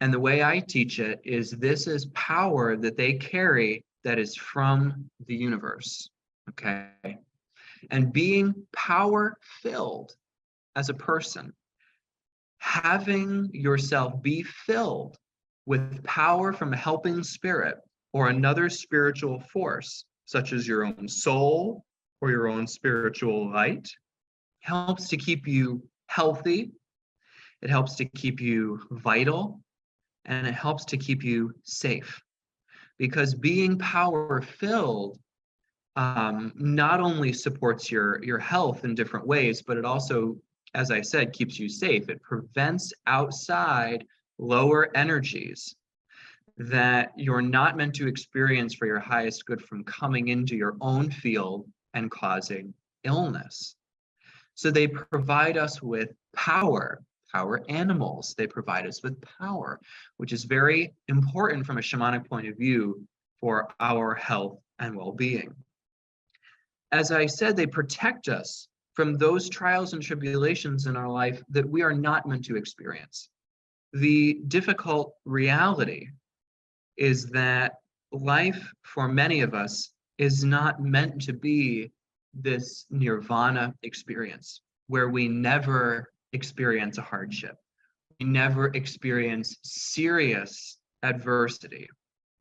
And the way I teach it is this is power that they carry that is from the universe, okay? And being power-filled as a person, having yourself be filled with power from a helping spirit or another spiritual force, such as your own soul or your own spiritual light, helps to keep you healthy, it helps to keep you vital, and it helps to keep you safe. Because being power-filled not only supports your health in different ways, but it also, as I said, keeps you safe. It prevents outside lower energies that you're not meant to experience for your highest good from coming into your own field and causing illness. So they provide us with power animals. They provide us with power, which is very important from a shamanic point of view for our health and well-being. As I said, they protect us from those trials and tribulations in our life that we are not meant to experience. The difficult reality is that life for many of us is not meant to be this nirvana experience where we never experience a hardship. We never experience serious adversity.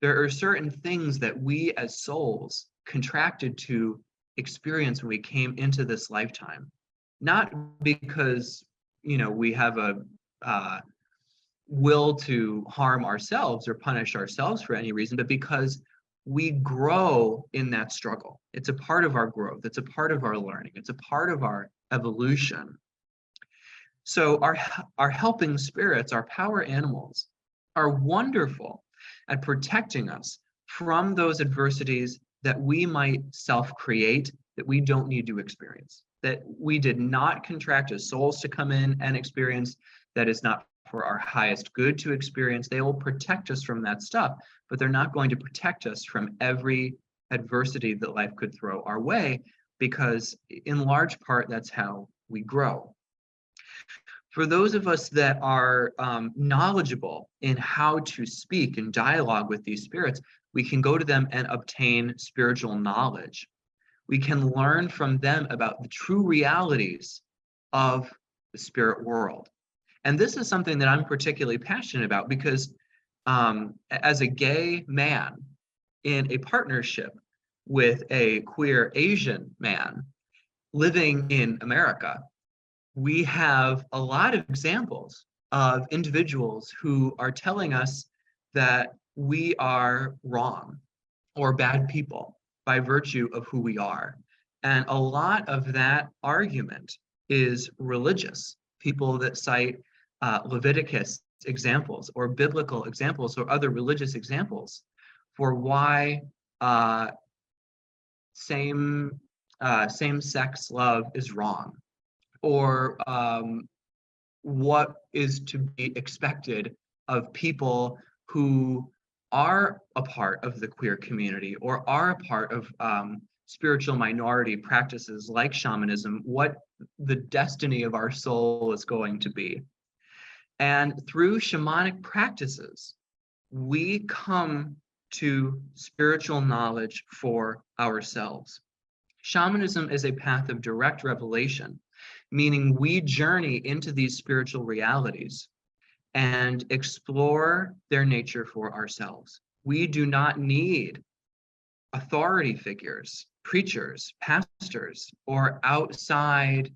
There are certain things that we as souls contracted to experience when we came into this lifetime, not because we have a will to harm ourselves or punish ourselves for any reason, but because we grow in that struggle. It's a part of our growth. It's a part of our learning. It's a part of our evolution. So our helping spirits, our power animals, are wonderful at protecting us from those adversities that we might self-create, that we don't need to experience, that we did not contract as souls to come in and experience, that is not for our highest good to experience. They will protect us from that stuff, but they're not going to protect us from every adversity that life could throw our way, because in large part, that's how we grow. For those of us that are knowledgeable in how to speak and dialogue with these spirits, we can go to them and obtain spiritual knowledge. We can learn from them about the true realities of the spirit world. And this is something that I'm particularly passionate about because as a gay man in a partnership, with a queer Asian man living in America, we have a lot of examples of individuals who are telling us that we are wrong or bad people by virtue of who we are. And a lot of that argument is religious. People that cite Leviticus examples or biblical examples or other religious examples for why same-sex love is wrong, or what is to be expected of people who are a part of the queer community or are a part of spiritual minority practices like shamanism, what the destiny of our soul is going to be. And through shamanic practices, we come to spiritual knowledge for ourselves. Shamanism is a path of direct revelation, meaning we journey into these spiritual realities and explore their nature for ourselves. We do not need authority figures, preachers, pastors, or outside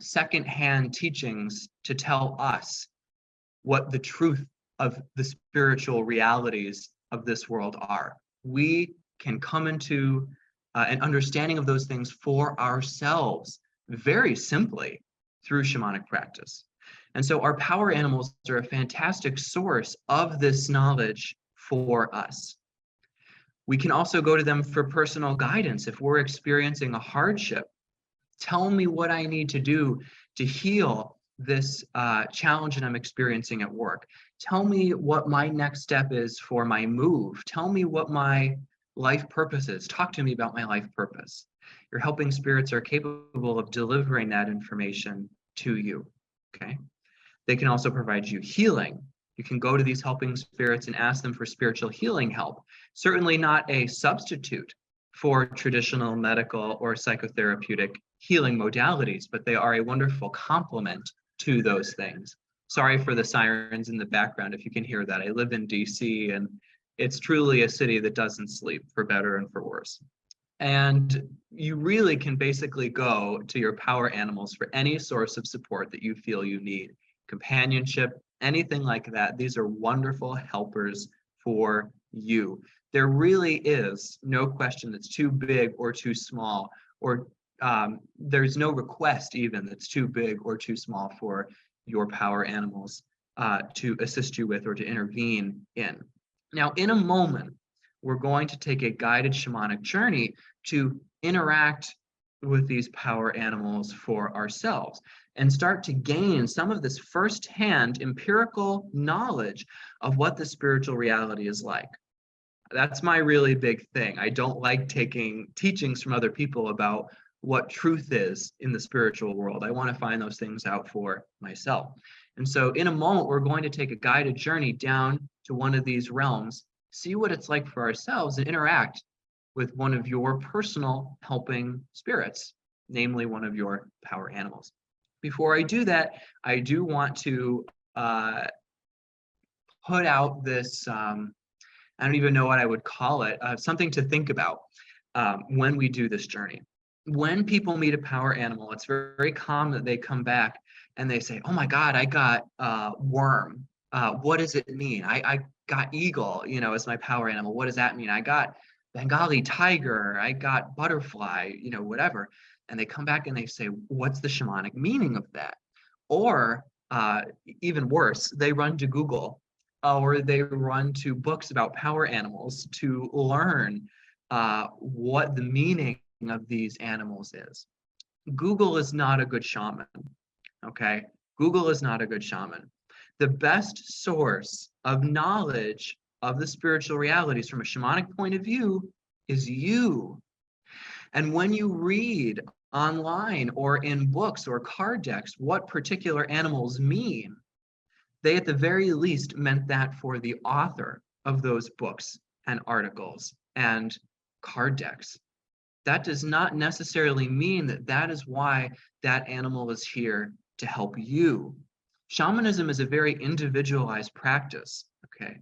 secondhand teachings to tell us what the truth of the spiritual realities of this world are. We can come into an understanding of those things for ourselves very simply through shamanic practice. And so our power animals are a fantastic source of this knowledge for us. We can also go to them for personal guidance. If we're experiencing a hardship, tell me what I need to do to heal this challenge that I'm experiencing at work. Tell me what my next step is for my move. Tell me what my life purpose is. Talk to me about my life purpose. Your helping spirits are capable of delivering that information to you, okay? They can also provide you healing. You can go to these helping spirits and ask them for spiritual healing help. Certainly not a substitute for traditional medical or psychotherapeutic healing modalities, but they are a wonderful complement to those things. Sorry for the sirens in the background if you can hear that. I live in DC, and it's truly a city that doesn't sleep, for better and for worse. And you really can basically go to your power animals for any source of support that you feel you need. Companionship, anything like that. These are wonderful helpers for you. There really is no question that's too big or too small, or there's no request even that's too big or too small for your power animals to assist you with or to intervene in. Now, in a moment, we're going to take a guided shamanic journey to interact with these power animals for ourselves and start to gain some of this firsthand empirical knowledge of what the spiritual reality is like. That's my really big thing. I don't like taking teachings from other people about what truth is in the spiritual world. I want to find those things out for myself. And so in a moment, we're going to take a guided journey down to one of these realms, see what it's like for ourselves, and interact with one of your personal helping spirits, namely one of your power animals. Before I do that, I do want to put out this, I don't even know what I would call it, something to think about when we do this journey. When people meet a power animal, it's very, very common that they come back and they say, oh my God, I got worm. What does it mean? I got eagle, you know, as my power animal. What does that mean? I got Bengali tiger, I got butterfly, you know, whatever. And they come back and they say, what's the shamanic meaning of that? Or even worse, they run to Google or they run to books about power animals to learn what the meaning of these animals is. Google is not a good shaman, okay? Google is not a good shaman. The best source of knowledge of the spiritual realities from a shamanic point of view is you. And when you read online or in books or card decks what particular animals mean, they at the very least meant that for the author of those books and articles and card decks. That does not necessarily mean that that is why that animal is here to help you. Shamanism is a very individualized practice, okay?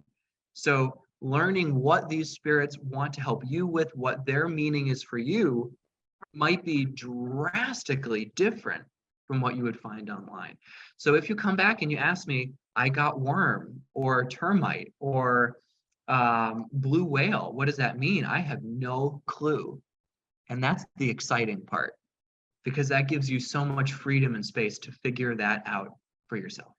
So learning what these spirits want to help you with, what their meaning is for you, might be drastically different from what you would find online. So if you come back and you ask me, I got worm or termite or blue whale, what does that mean? I have no clue. And that's the exciting part, because that gives you so much freedom and space to figure that out for yourself.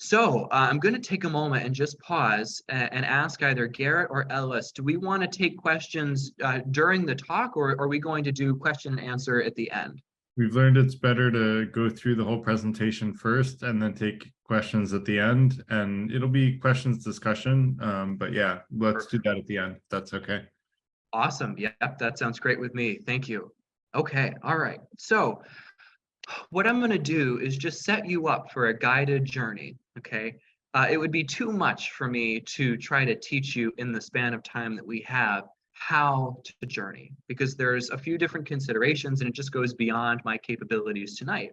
So I'm going to take a moment and just pause and ask either Garrett or Ellis, do we want to take questions during the talk, or are we going to do question and answer at the end? We've learned it's better to go through the whole presentation first and then take questions at the end, and it'll be questions discussion. But yeah, let's do that at the end. If that's okay. Awesome. Yep, that sounds great with me. Thank you. Okay. All right. So what I'm going to do is just set you up for a guided journey. Okay. It would be too much for me to try to teach you in the span of time that we have how to journey, because there's a few different considerations and it just goes beyond my capabilities tonight.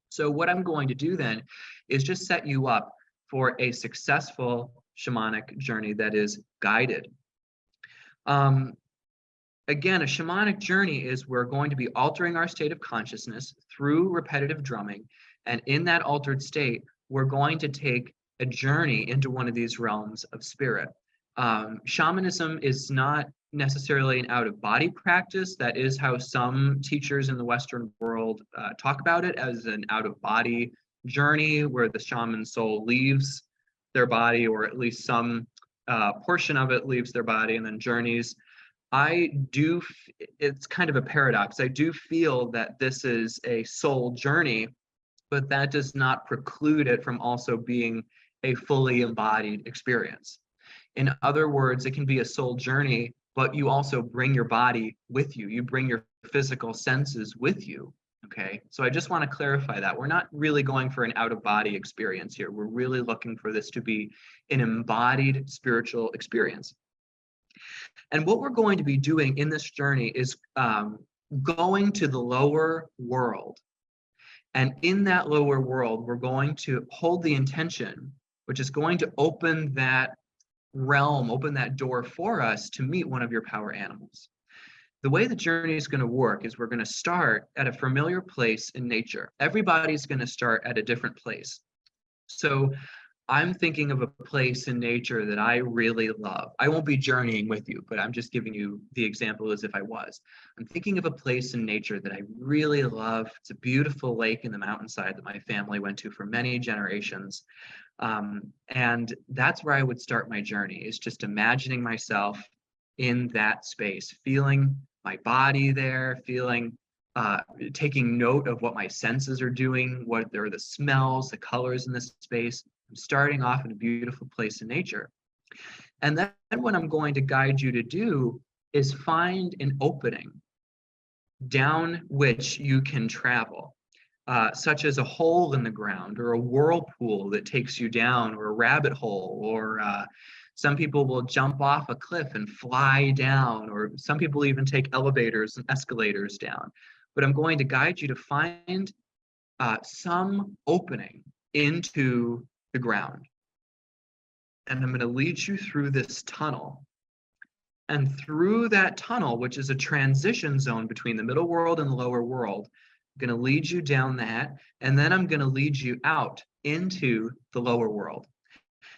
So what I'm going to do then is just set you up for a successful shamanic journey that is guided. Again, a shamanic journey is we're going to be altering our state of consciousness through repetitive drumming. And in that altered state, we're going to take a journey into one of these realms of spirit. Shamanism is not necessarily an out-of-body practice. That is how some teachers in the Western world talk about it, as an out-of-body journey where the shaman's soul leaves their body, or at least some portion of it leaves their body and then journeys. It's kind of a paradox. I do feel that this is a soul journey, but that does not preclude it from also being a fully embodied experience. In other words, it can be a soul journey, but you also bring your body with you. You bring your physical senses with you, okay? So I just want to clarify that. We're not really going for an out-of-body experience here. We're really looking for this to be an embodied spiritual experience. And what we're going to be doing in this journey is going to the lower world. And in that lower world, we're going to hold the intention, which is going to open that realm, open that door for us to meet one of your power animals. The way the journey is going to work is we're going to start at a familiar place in nature. Everybody's going to start at a different place. So I'm thinking of a place in nature that I really love. I won't be journeying with you, but I'm just giving you the example as if I was. I'm thinking of a place in nature that I really love. It's a beautiful lake in the mountainside that my family went to for many generations. And that's where I would start my journey, is just imagining myself in that space, feeling my body there, feeling, taking note of what my senses are doing, what are the smells, the colors in this space. I'm starting off in a beautiful place in nature. And then what I'm going to guide you to do is find an opening down which you can travel, such as a hole in the ground or a whirlpool that takes you down, or a rabbit hole, or some people will jump off a cliff and fly down, or some people even take elevators and escalators down. But I'm going to guide you to find some opening into the ground. And I'm going to lead you through this tunnel. And through that tunnel, which is a transition zone between the middle world and the lower world, I'm going to lead you down that. And then I'm going to lead you out into the lower world.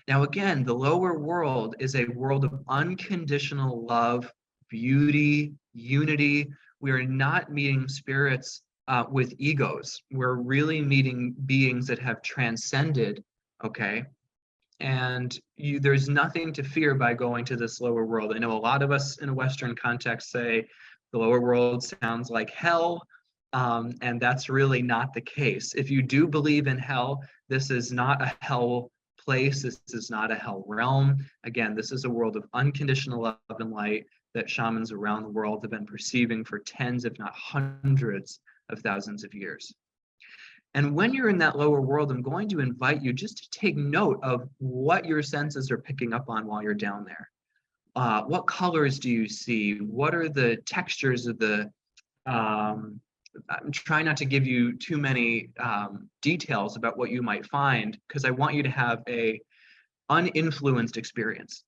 Now, again, the lower world is a world of unconditional love, beauty, unity. We are not meeting spirits with egos. We're really meeting beings that have transcended, okay? And there's nothing to fear by going to this lower world. I know a lot of us in a Western context say the lower world sounds like hell, and that's really not the case. If you do believe in hell, this is not a hell place. This is not a hell realm. Again, this is a world of unconditional love and light that shamans around the world have been perceiving for tens, if not hundreds of thousands of years. And when you're in that lower world, I'm going to invite you just to take note of what your senses are picking up on while you're down there. What colors do you see? What are the textures of the, I'm trying not to give you too many details about what you might find, because I want you to have a uninfluenced experience.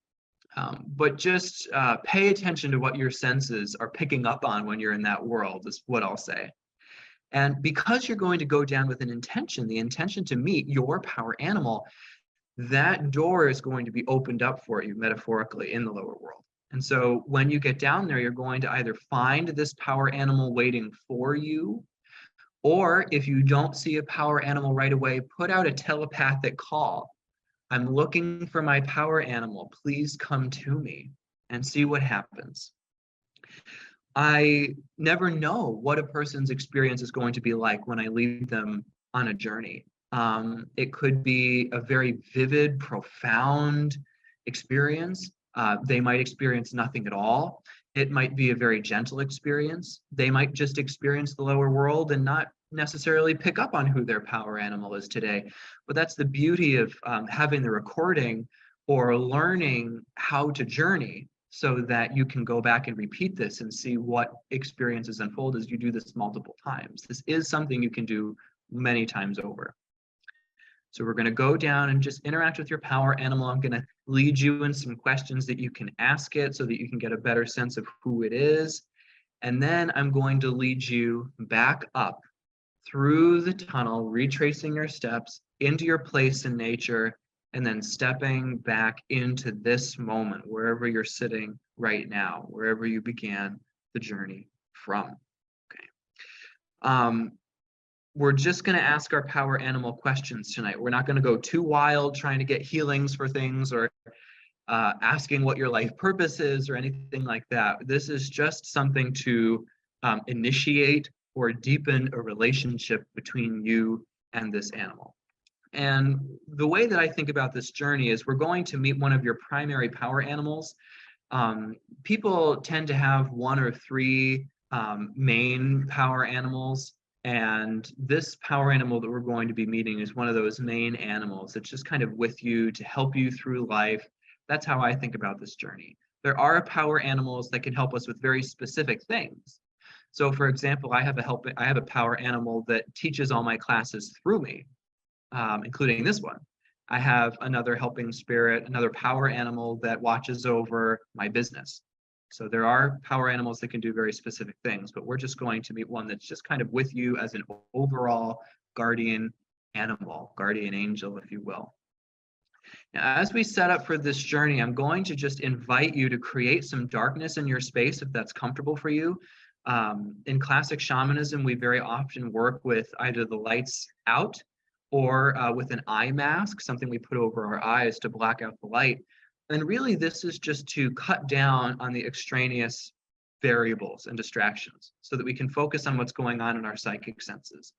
But just pay attention to what your senses are picking up on when you're in that world, is what I'll say. And because you're going to go down with an intention, the intention to meet your power animal, that door is going to be opened up for you metaphorically in the lower world. And so when you get down there, you're going to either find this power animal waiting for you, or if you don't see a power animal right away, put out a telepathic call. I'm looking for my power animal. Please come to me, and see what happens. I never know what a person's experience is going to be like when I lead them on a journey. It could be a very vivid, profound experience. They might experience nothing at all. It might be a very gentle experience. They might just experience the lower world and not necessarily pick up on who their power animal is today. But that's the beauty of having the recording or learning how to journey, so that you can go back and repeat this and see what experiences unfold as you do this multiple times. This is something you can do many times over. So we're going to go down and just interact with your power animal. I'm going to lead you in some questions that you can ask it so that you can get a better sense of who it is. And then I'm going to lead you back up through the tunnel, retracing your steps into your place in nature, and then stepping back into this moment, wherever you're sitting right now, wherever you began the journey from. Okay. We're just going to ask our power animal questions tonight. We're not going to go too wild trying to get healings for things, or asking what your life purpose is or anything like that. This is just something to initiate or deepen a relationship between you and this animal. And the way that I think about this journey is we're going to meet one of your primary power animals. People tend to have one or three main power animals, and this power animal that we're going to be meeting is one of those main animals that's just kind of with you to help you through life. That's how I think about this journey. There are power animals that can help us with very specific things. So for example, I have a power animal that teaches all my classes through me, including this one. I have another helping spirit, another power animal that watches over my business. So there are power animals that can do very specific things, but we're just going to meet one that's just kind of with you as an overall guardian animal, guardian angel, if you will. Now, as we set up for this journey, I'm going to just invite you to create some darkness in your space if that's comfortable for you. In classic shamanism, we very often work with either the lights out or with an eye mask, something we put over our eyes to block out the light. And really, this is just to cut down on the extraneous variables and distractions so that we can focus on what's going on in our psychic senses.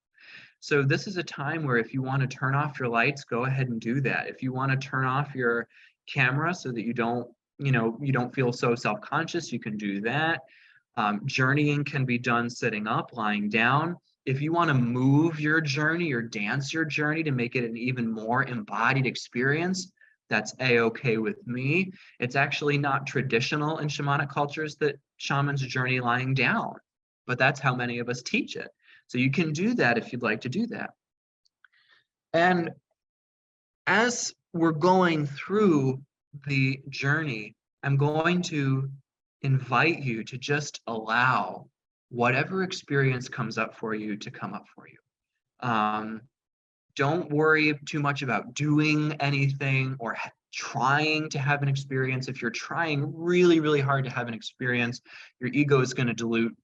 So this is a time where if you want to turn off your lights, go ahead and do that. If you want to turn off your camera so that you don't feel so self-conscious, you can do that. Journeying can be done sitting up, lying down. If you want to move your journey or dance your journey to make it an even more embodied experience, that's a-okay with me. It's actually not traditional in shamanic cultures that shamans journey lying down, but that's how many of us teach it. So you can do that if you'd like to do that. And as we're going through the journey, I'm going to invite you to just allow whatever experience comes up for you to come up for you. Don't worry too much about doing anything or trying to have an experience. If you're trying really, really hard to have an experience, your ego is going to dilute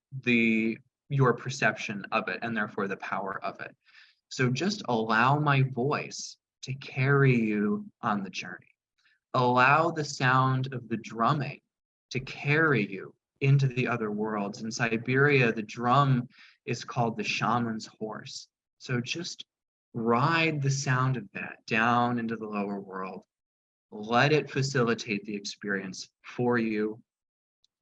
your perception of it and therefore the power of it. So just allow my voice to carry you on the journey. Allow the sound of the drumming to carry you into the other worlds. In Siberia, the drum is called the shaman's horse. So just ride the sound of that down into the lower world. Let it facilitate the experience for you.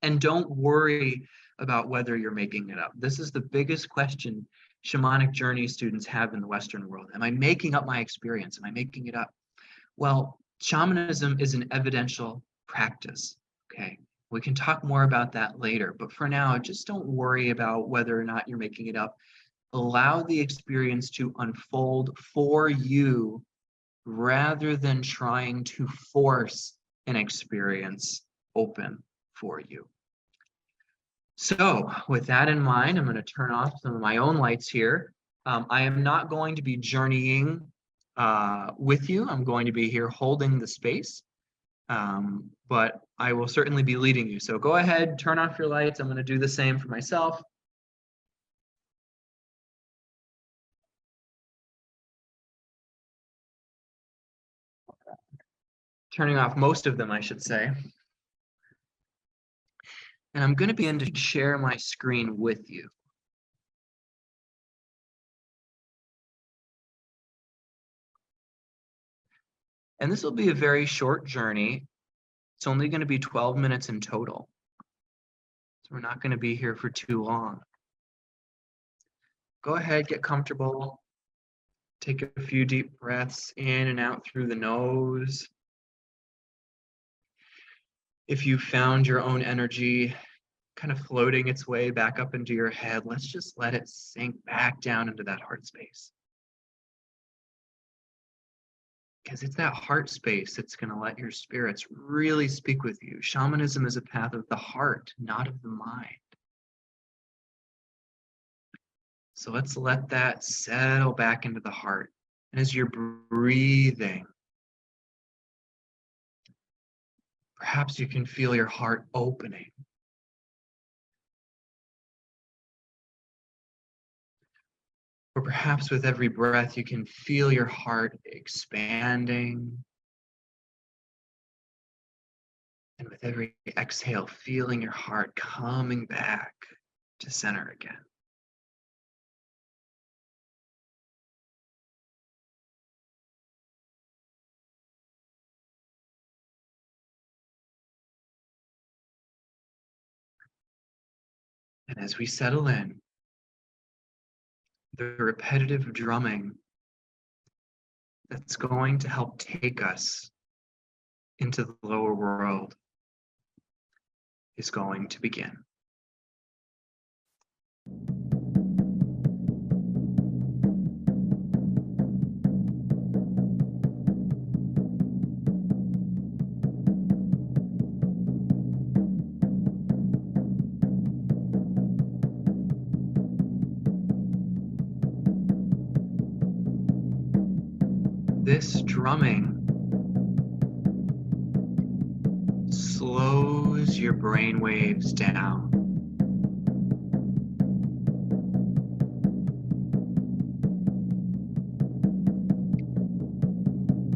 And don't worry about whether you're making it up. This is the biggest question shamanic journey students have in the Western world. Am I making up my experience? Am I making it up? Well, shamanism is an evidential practice, okay? We can talk more about that later, but for now, just don't worry about whether or not you're making it up. Allow the experience to unfold for you rather than trying to force an experience open for you. So with that in mind, I'm going to turn off some of my own lights here. I am not going to be journeying with you. I'm going to be here holding the space, but I will certainly be leading you. So go ahead, turn off your lights. I'm going to do the same for myself. Turning off most of them, I should say. And I'm going to begin to share my screen with you. And this will be a very short journey. It's only going to be 12 minutes in total. So we're not going to be here for too long. Go ahead, get comfortable. Take a few deep breaths in and out through the nose. If you found your own energy kind of floating its way back up into your head, let's just let it sink back down into that heart space. Because it's that heart space that's going to let your spirits really speak with you. Shamanism is a path of the heart, not of the mind. So let's let that settle back into the heart. And as you're breathing, perhaps you can feel your heart opening. Or perhaps with every breath, you can feel your heart expanding. And with every exhale, feeling your heart coming back to center again. And as we settle in, the repetitive drumming that's going to help take us into the lower world is going to begin. This drumming slows your brain waves down.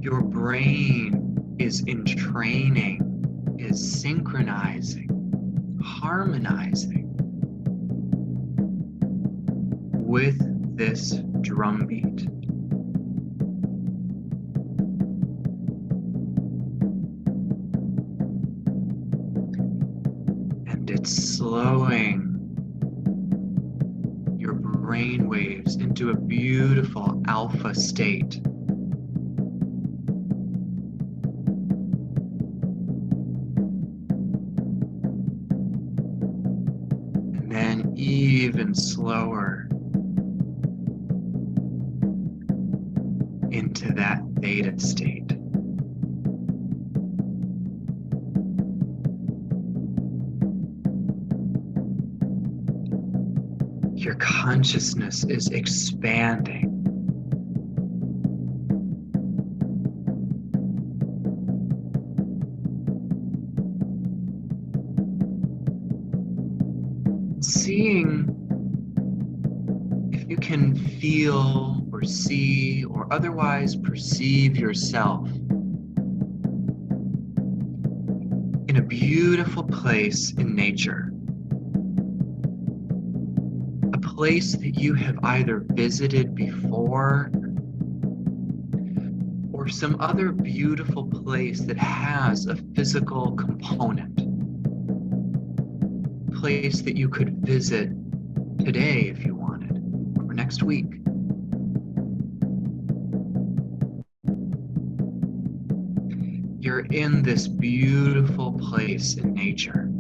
Your brain is entraining, is synchronizing, harmonizing with this drum beat. It's slowing your brain waves into a beautiful alpha state. And then even slower into that theta state. Your consciousness is expanding. Seeing if you can feel or see or otherwise perceive yourself in a beautiful place in nature. Place that you have either visited before or some other beautiful place that has a physical component. A place that you could visit today if you wanted, or next week. You're in this beautiful place in nature.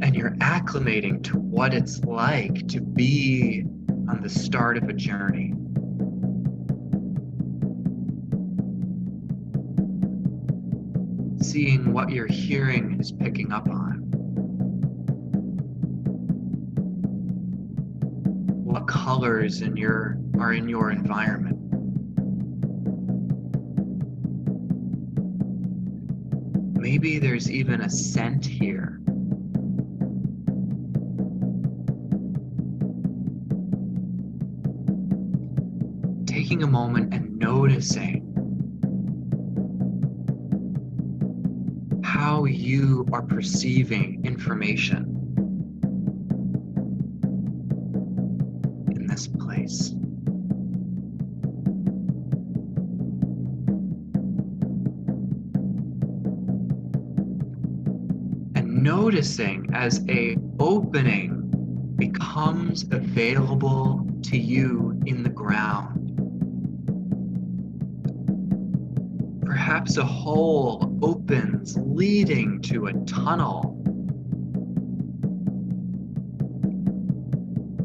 And you're acclimating to what it's like to be on the start of a journey. seeing what your hearing is picking up on. What colors are in your environment. Maybe there's even a scent here. Taking a moment and noticing how you are perceiving information in this place. And noticing as a opening becomes available to you in the ground. Perhaps a hole opens leading to a tunnel,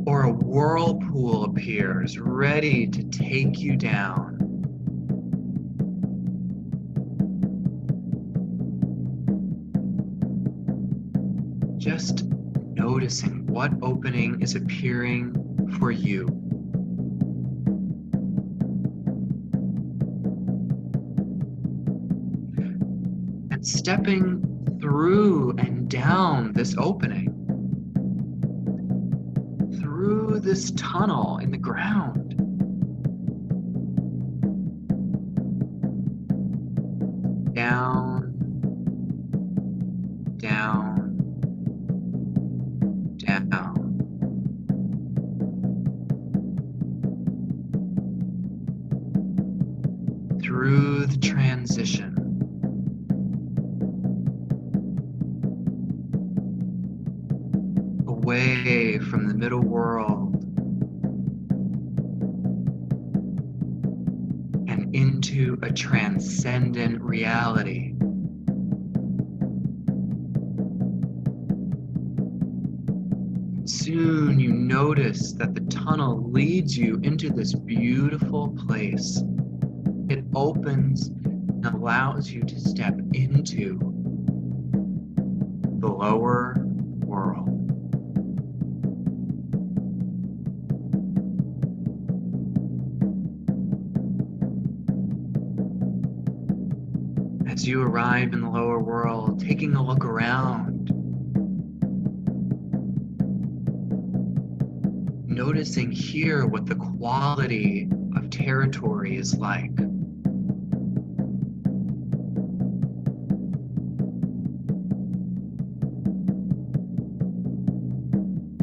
or a whirlpool appears ready to take you down. Just noticing what opening is appearing for you. And stepping through and down this opening, through this tunnel in the ground, down, down, down. Through the transition. Away from the middle world and into a transcendent reality. Soon you notice that the tunnel leads you into this beautiful place. It opens and allows you to step into the lower world. As you arrive in the lower world, taking a look around, noticing here what the quality of territory is like.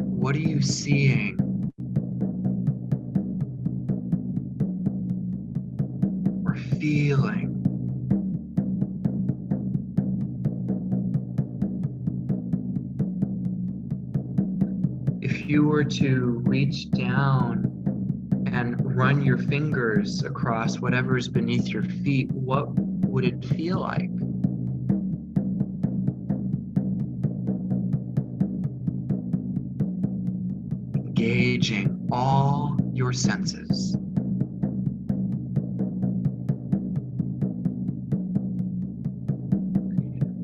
What are you seeing? Or feeling? If you were to reach down and run your fingers across whatever's beneath your feet, what would it feel like? Engaging all your senses.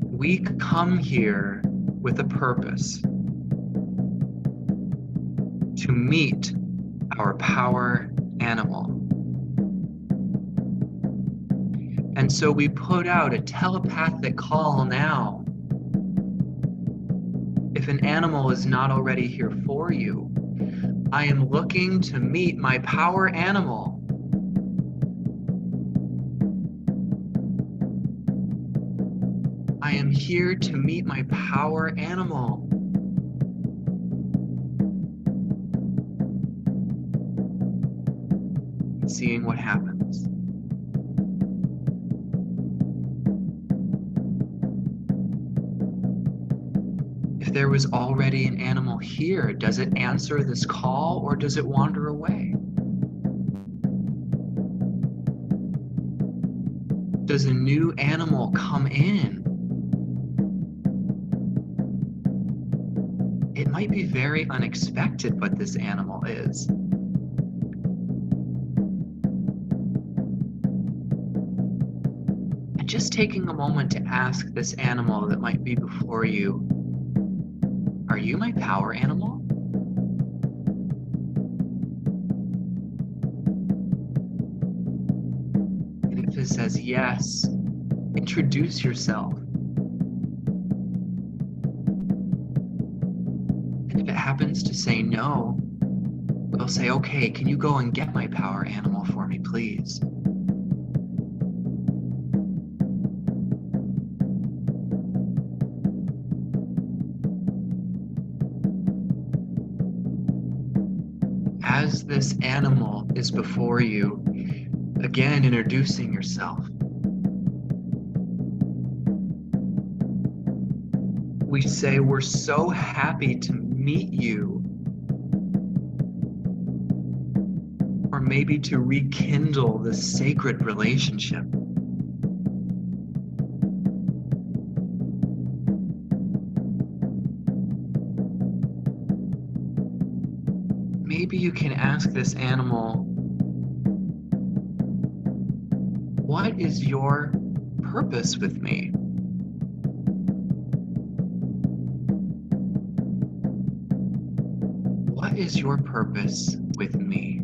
We come here with a purpose: to meet our power animal. And so we put out a telepathic call now. If an animal is not already here for you, I am looking to meet my power animal. I am here to meet my power animal. Seeing what happens. If there was already an animal here, does it answer this call or does it wander away? Does a new animal come in? It might be very unexpected what this animal is. And just taking a moment to ask this animal that might be before you, are you my power animal? And if it says yes, introduce yourself. And if it happens to say no, we'll say, okay, can you go and get my power animal for me, please? As this animal is before you, again, introducing yourself. We say, we're so happy to meet you. Or maybe to rekindle this sacred relationship. Maybe you can ask this animal, what is your purpose with me? What is your purpose with me?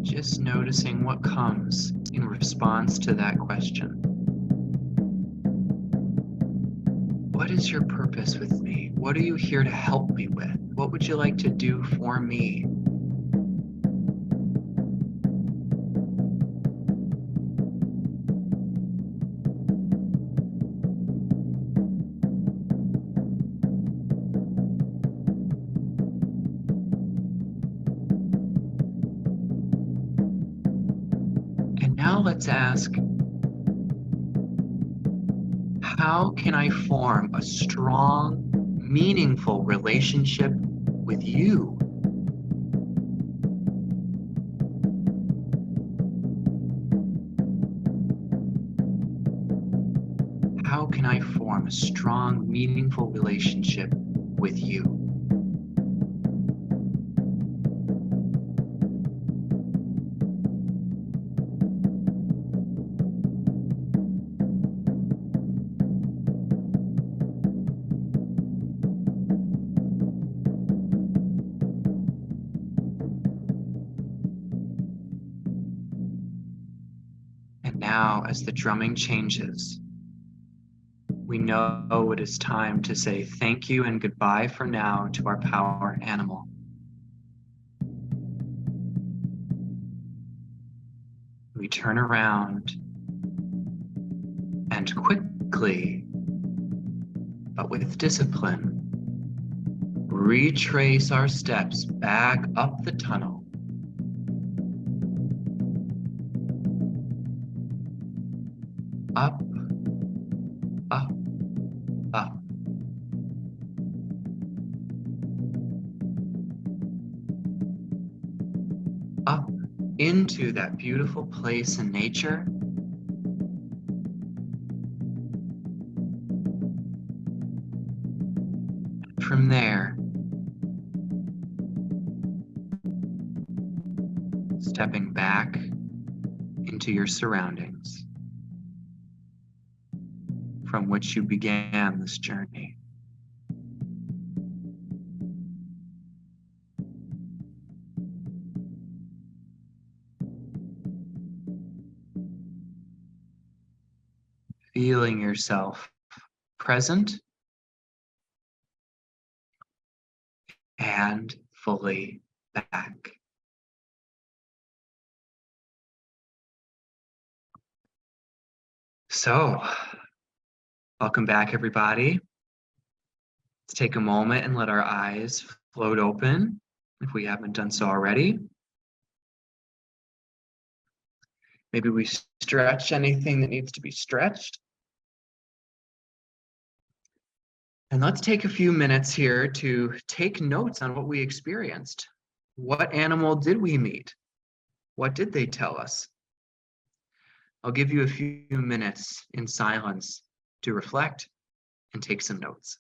Just noticing what comes in response to that question. What is your purpose with me? What are you here to help me with? What would you like to do for me? And now let's ask, how can I form a strong, meaningful relationship with you? How can I form a strong, meaningful relationship with you? And now, as the drumming changes, we know it is time to say thank you and goodbye for now to our power animal. We turn around and quickly, but with discipline, retrace our steps back up the tunnel. Up, up, up. Up into that beautiful place in nature. From there, stepping back into your surroundings from which you began this journey. Feeling yourself present and fully back. So, welcome back, everybody. Let's take a moment and let our eyes float open if we haven't done so already. Maybe we stretch anything that needs to be stretched. And let's take a few minutes here to take notes on what we experienced. What animal did we meet? What did they tell us? I'll give you a few minutes in silence to reflect and take some notes.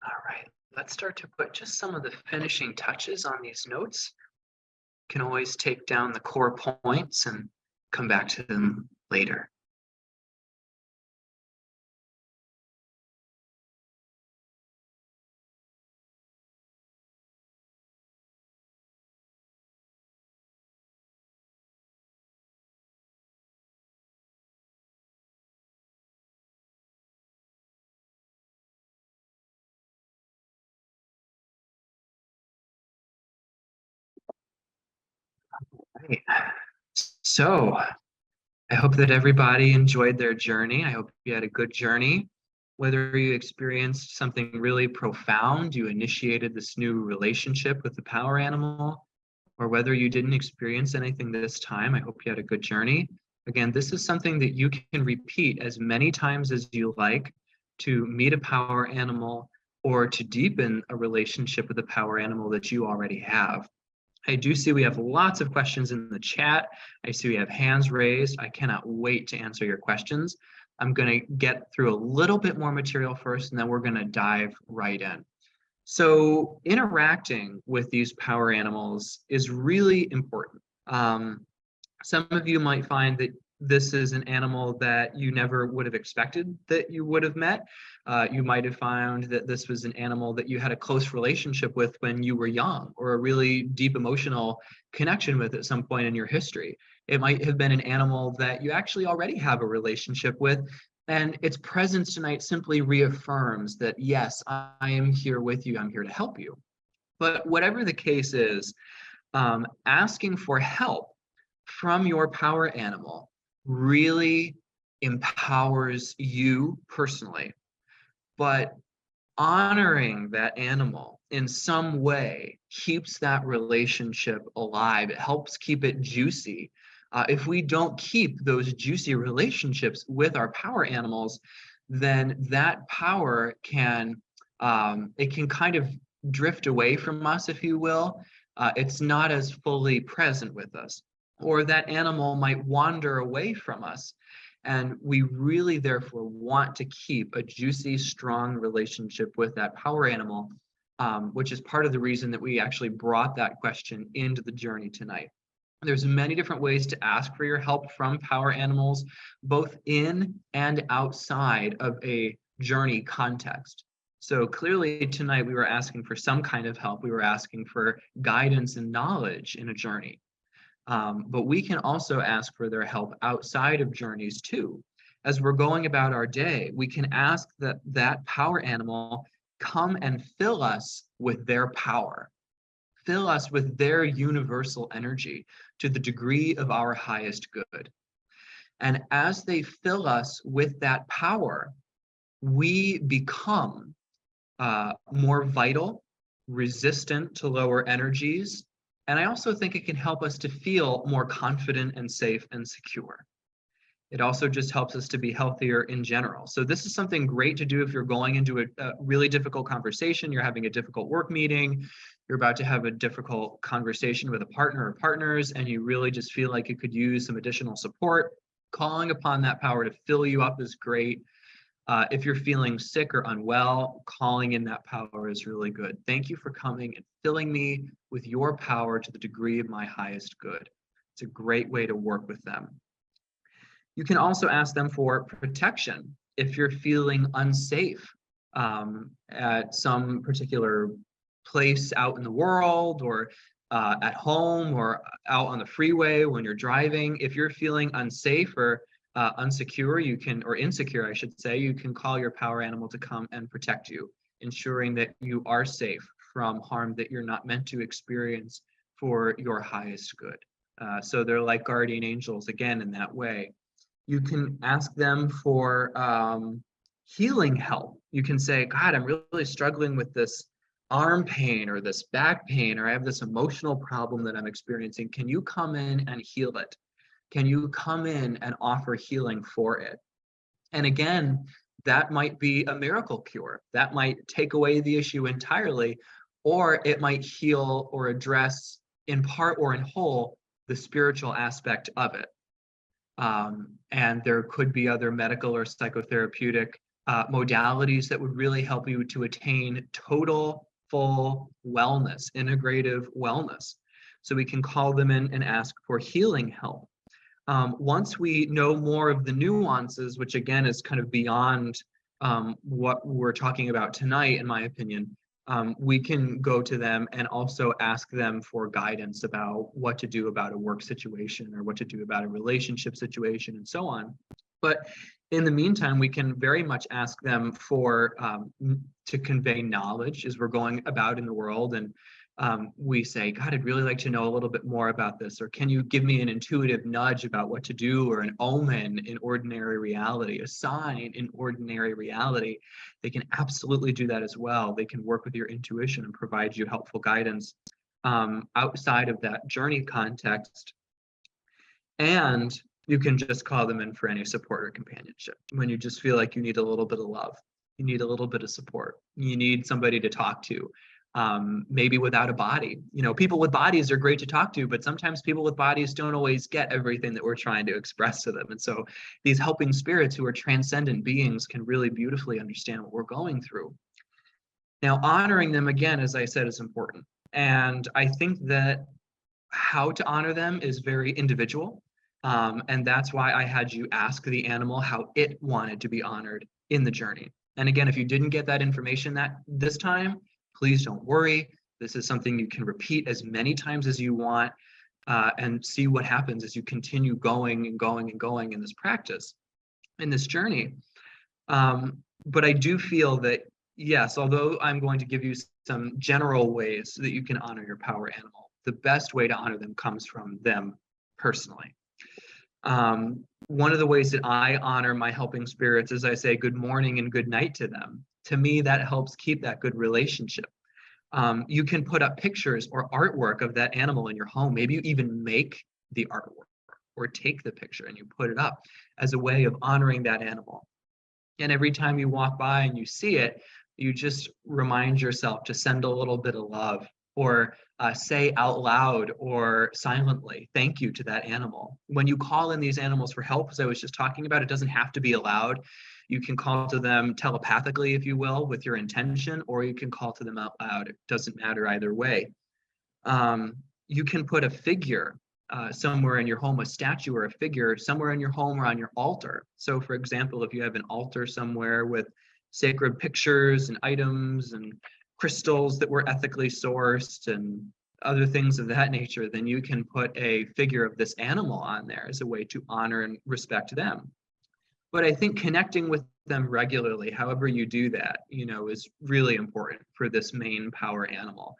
All right, let's start to put just some of the finishing touches on these notes. Can always take down the core points and come back to them later. Right. So I hope that everybody enjoyed their journey. I hope you had a good journey. Whether you experienced something really profound, you initiated this new relationship with the power animal, or whether you didn't experience anything this time, I hope you had a good journey. Again, this is something that you can repeat as many times as you like to meet a power animal or to deepen a relationship with a power animal that you already have. I do see we have lots of questions in the chat. I see we have hands raised. I cannot wait to answer your questions. I'm going to get through a little bit more material first, and then we're going to dive right in. So interacting with these power animals is really important. Some of you might find that this is an animal that you never would have expected that you would have met. You might have found that this was an animal that you had a close relationship with when you were young, or a really deep emotional connection with at some point in your history. It might have been an animal that you actually already have a relationship with, and its presence tonight simply reaffirms that, yes, I am here with you, I'm here to help you. But whatever the case is, asking for help from your power animal really empowers you personally. But honoring that animal in some way keeps that relationship alive. It helps keep it juicy. If we don't keep those juicy relationships with our power animals, then that power can it can kind of drift away from us, if you will. It's not as fully present with us, or that animal might wander away from us. And we really therefore want to keep a juicy, strong relationship with that power animal, which is part of the reason that we actually brought that question into the journey tonight. There's many different ways to ask for your help from power animals, both in and outside of a journey context. So clearly tonight we were asking for some kind of help. We were asking for guidance and knowledge in a journey. But we can also ask for their help outside of journeys too. As we're going about our day, we can ask that power animal come and fill us with their power. Fill us with their universal energy to the degree of our highest good. And as they fill us with that power, we become more vital, resistant to lower energies. And I also think it can help us to feel more confident and safe and secure. It also just helps us to be healthier in general. So this is something great to do if you're going into a really difficult conversation, you're having a difficult work meeting, you're about to have a difficult conversation with a partner or partners, and you really just feel like you could use some additional support. Calling upon that power to fill you up is great. If you're feeling sick or unwell, calling in that power is really good. Thank you for coming and filling me with your power to the degree of my highest good. It's a great way to work with them. You can also ask them for protection if you're feeling unsafe at some particular place out in the world, or at home, or out on the freeway when you're driving. If you're feeling unsafe or unsecure, you can, or insecure, I should say, you can call your power animal to come and protect you, ensuring that you are safe from harm that you're not meant to experience for your highest good. So they're like guardian angels, again, in that way. You can ask them for healing help. You can say, God, I'm really struggling with this arm pain or this back pain, or I have this emotional problem that I'm experiencing. Can you come in and heal it? Can you come in and offer healing for it? And again, that might be a miracle cure. That might take away the issue entirely, or it might heal or address in part or in whole the spiritual aspect of it. And there could be other medical or psychotherapeutic modalities that would really help you to attain total, full wellness, integrative wellness. So we can call them in and ask for healing help. Once we know more of the nuances, which again is kind of beyond what we're talking about tonight, in my opinion, we can go to them and also ask them for guidance about what to do about a work situation, or what to do about a relationship situation, and so on. But in the meantime, we can very much ask them for to convey knowledge as we're going about in the world. And we say, God, I'd really like to know a little bit more about this, or can you give me an intuitive nudge about what to do, or an omen in ordinary reality, a sign in ordinary reality. They can absolutely do that as well. They can work with your intuition and provide you helpful guidance outside of that journey context. And you can just call them in for any support or companionship when you just feel like you need a little bit of love, you need a little bit of support, you need somebody to talk to. Maybe without a body. You know, people with bodies are great to talk to, but sometimes people with bodies don't always get everything that we're trying to express to them. And so these helping spirits who are transcendent beings can really beautifully understand what we're going through. Now, honoring them, again, as I said, is important. And I think that how to honor them is very individual. And that's why I had you ask the animal how it wanted to be honored in the journey. And again, if you didn't get that information this time, please don't worry. This is something you can repeat as many times as you want, and see what happens as you continue going and going and going in this practice, in this journey. But I do feel that, yes, although I'm going to give you some general ways that you can honor your power animal, the best way to honor them comes from them personally. One of the ways that I honor my helping spirits is I say good morning and good night to them. To me, that helps keep that good relationship. You can put up pictures or artwork of that animal in your home. Maybe you even make the artwork or take the picture and you put it up as a way of honoring that animal. And every time you walk by and you see it, you just remind yourself to send a little bit of love or say out loud or silently thank you to that animal. When you call in these animals for help, as I was just talking about, it doesn't have to be aloud. You can call to them telepathically, if you will, with your intention, or you can call to them out loud. It doesn't matter either way. You can put a figure somewhere in your home, a statue or a figure somewhere in your home or on your altar. So for example, if you have an altar somewhere with sacred pictures and items and crystals that were ethically sourced and other things of that nature, then you can put a figure of this animal on there as a way to honor and respect them. But I think connecting with them regularly, however you do that, is really important for this main power animal.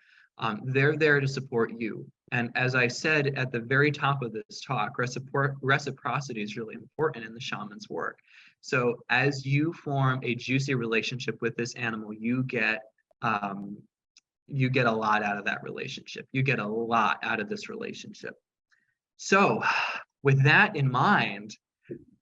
They're there to support you. And as I said at the very top of this talk, reciprocity is really important in the shaman's work. So as you form a juicy relationship with this animal, you get a lot out of that relationship. You get a lot out of this relationship. So with that in mind,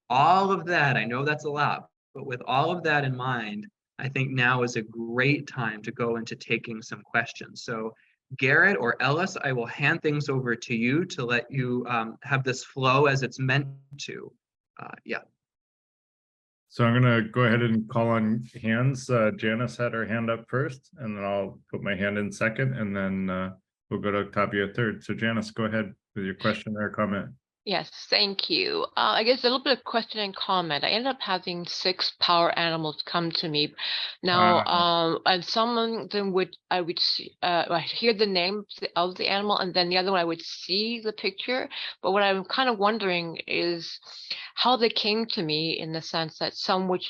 all of that, I know that's a lot, but with all of that in mind, I think now is a great time to go into taking some questions. So Garrett or Ellis, I will hand things over to you to let you have this flow as it's meant to. Yeah. So I'm gonna go ahead and call on hands. Janice had her hand up first, and then I'll put my hand in second, and then we'll go to Octavia third. So Janice, go ahead with your question or comment. Yes, thank you. I guess a little bit of question and comment. I ended up having 6 power animals come to me. Now, and some of them I would see, I hear the name of the animal, and then the other one I would see the picture. But what I'm kind of wondering is how they came to me, in the sense that some would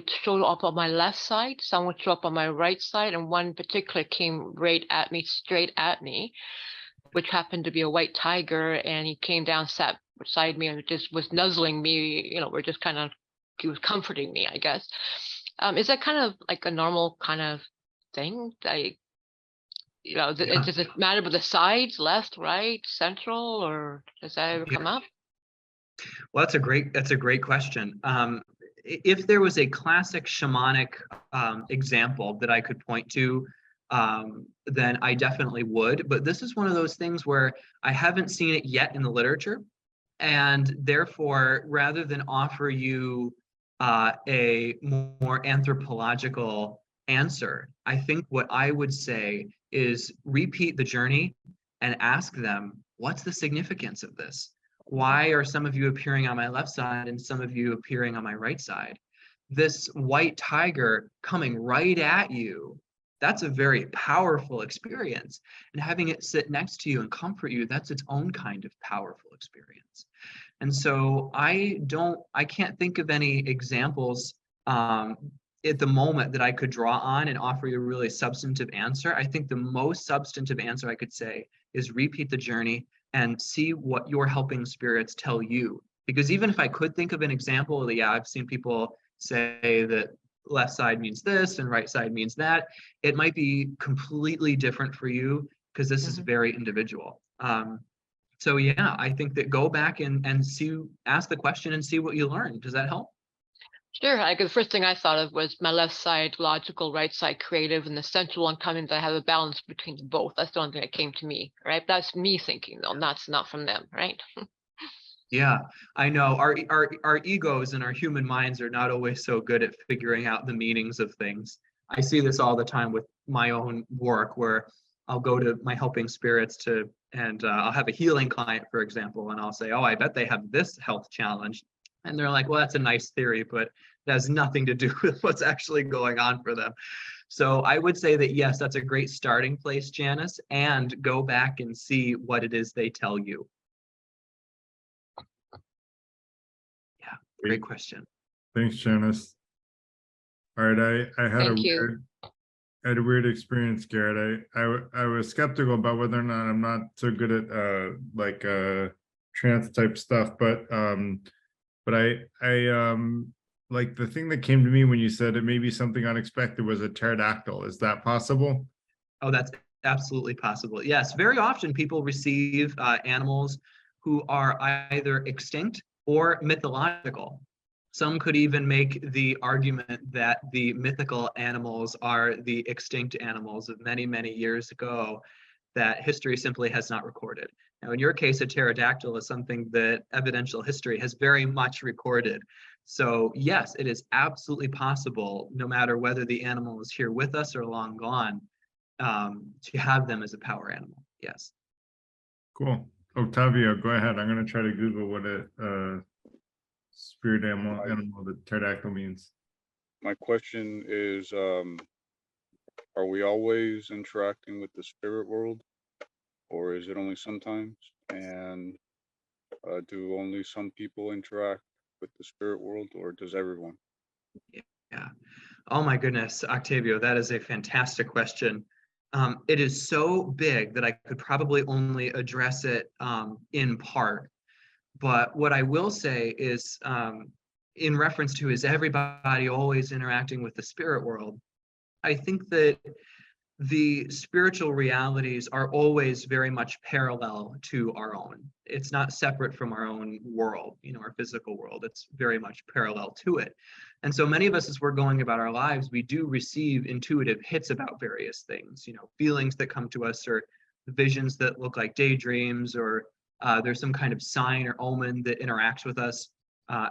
show up on my left side, some would show up on my right side, and one particular came right at me, straight at me, which happened to be a white tiger, and he came down, sat beside me, and just was nuzzling me. We're just kind of, he was comforting me, I guess. Is that kind of like a normal kind of thing? Does it matter with the sides, left, right, central, or does that ever come up? Well, that's a great question. If there was a classic shamanic example that I could point to, then I definitely would. But this is one of those things where I haven't seen it yet in the literature. And therefore, rather than offer you a more anthropological answer, I think what I would say is repeat the journey and ask them, what's the significance of this? Why are some of you appearing on my left side and some of you appearing on my right side? This white tiger coming right at you, that's a very powerful experience. And having it sit next to you and comfort you, that's its own kind of powerful experience. And so I can't think of any examples at the moment that I could draw on and offer you a really substantive answer. I think the most substantive answer I could say is repeat the journey and see what your helping spirits tell you. Because even if I could think of an example, I've seen people say that left side means this and right side means that. It might be completely different for you because this is very individual. So yeah, I think that go back and ask the question and see what you learn. Does that help? Sure. The first thing I thought of was my left side logical, right side creative, and the central one coming that I have a balance between both. That's the only thing that came to me, right? That's me thinking, though. That's not from them, right? Yeah, I know our egos and our human minds are not always so good at figuring out the meanings of things. I see this all the time with my own work, where I'll go to my helping spirits and I'll have a healing client, for example, and I'll say, oh, I bet they have this health challenge. And they're like, well, that's a nice theory, but it has nothing to do with what's actually going on for them. So I would say that, yes, that's a great starting place, Janice, and go back and see what it is they tell you. Yeah, great question. Thanks, Janice. All right, I had a weird experience, Garrett. I was skeptical about whether or not, I'm not so good at trance type stuff, but I like the thing that came to me when you said it may be something unexpected was a pterodactyl. Is that possible? Oh, that's absolutely possible. Yes, very often people receive animals who are either extinct or mythological. Some could even make the argument that the mythical animals are the extinct animals of many, many years ago. that history simply has not recorded. Now, in your case, a pterodactyl is something that evidential history has very much recorded. So yes, it is absolutely possible, no matter whether the animal is here with us or long gone, to have them as a power animal. Yes. Cool. Octavio, go ahead. I'm going to try to Google what a spirit animal the pterodactyl means. My question is, are we always interacting with the spirit world, or is it only sometimes? And do only some people interact with the spirit world, or does everyone? Yeah. Oh my goodness, Octavio, that is a fantastic question. It is so big that I could probably only address it in part. But what I will say is, in reference to is everybody always interacting with the spirit world, I think that the spiritual realities are always very much parallel to our own. It's not separate from our own world, our physical world. It's very much parallel to it. And so many of us, as we're going about our lives, we do receive intuitive hits about various things, feelings that come to us, or visions that look like daydreams, or there's some kind of sign or omen that interacts with us.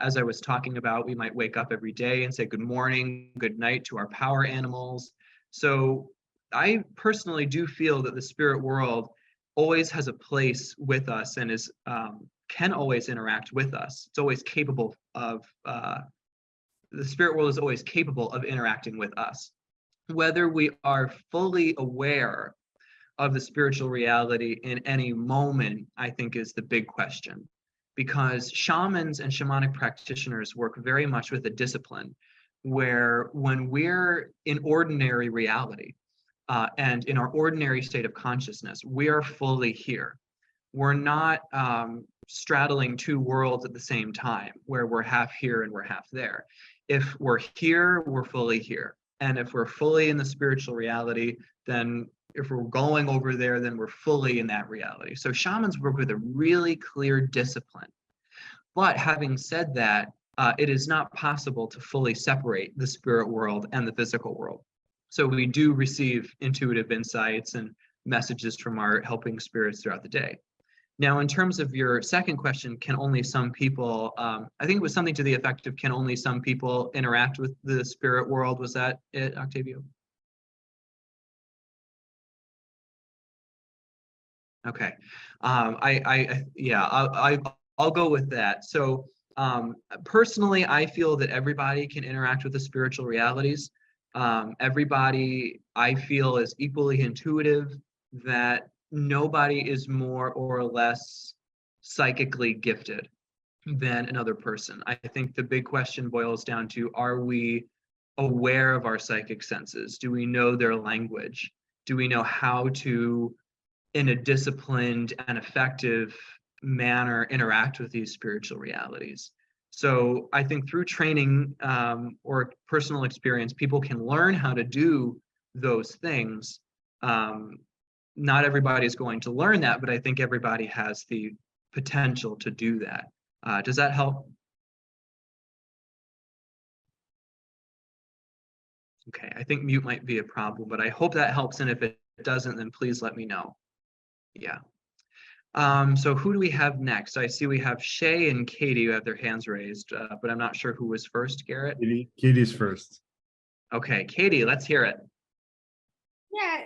As I was talking about, we might wake up every day and say good morning, good night to our power animals. So I personally do feel that the spirit world always has a place with us and is can always interact with us. It's always capable of, the spirit world is always capable of interacting with us. Whether we are fully aware of the spiritual reality in any moment, I think, is the big question. Because shamans and shamanic practitioners work very much with a discipline where when we're in ordinary reality, and in our ordinary state of consciousness, we are fully here. We're not straddling two worlds at the same time, where we're half here and we're half there. If we're here, we're fully here. And if we're fully in the spiritual reality, then if we're going over there, then we're fully in that reality. So shamans work with a really clear discipline. But having said that, it is not possible to fully separate the spirit world and the physical world. So we do receive intuitive insights and messages from our helping spirits throughout the day. Now, in terms of your second question, can only some people, I think it was something to the effect of, can only some people interact with the spirit world? Was that it, Octavio? Okay. I'll go with that. So personally, I feel that everybody can interact with the spiritual realities. Everybody, I feel, is equally intuitive, that nobody is more or less psychically gifted than another person. I think the big question boils down to, are we aware of our psychic senses? Do we know their language? Do we know how to, in a disciplined and effective manner, interact with these spiritual realities? So I think through training or personal experience, people can learn how to do those things. Not everybody is going to learn that, but I think everybody has the potential to do that. Does that help? Okay, I think mute might be a problem, but I hope that helps. And if it doesn't, then please let me know. Yeah. So who do we have next? I see we have Shay and Katie who have their hands raised, but I'm not sure who was first, Garrett. Katie's first. Okay, Katie, let's hear it. Yeah,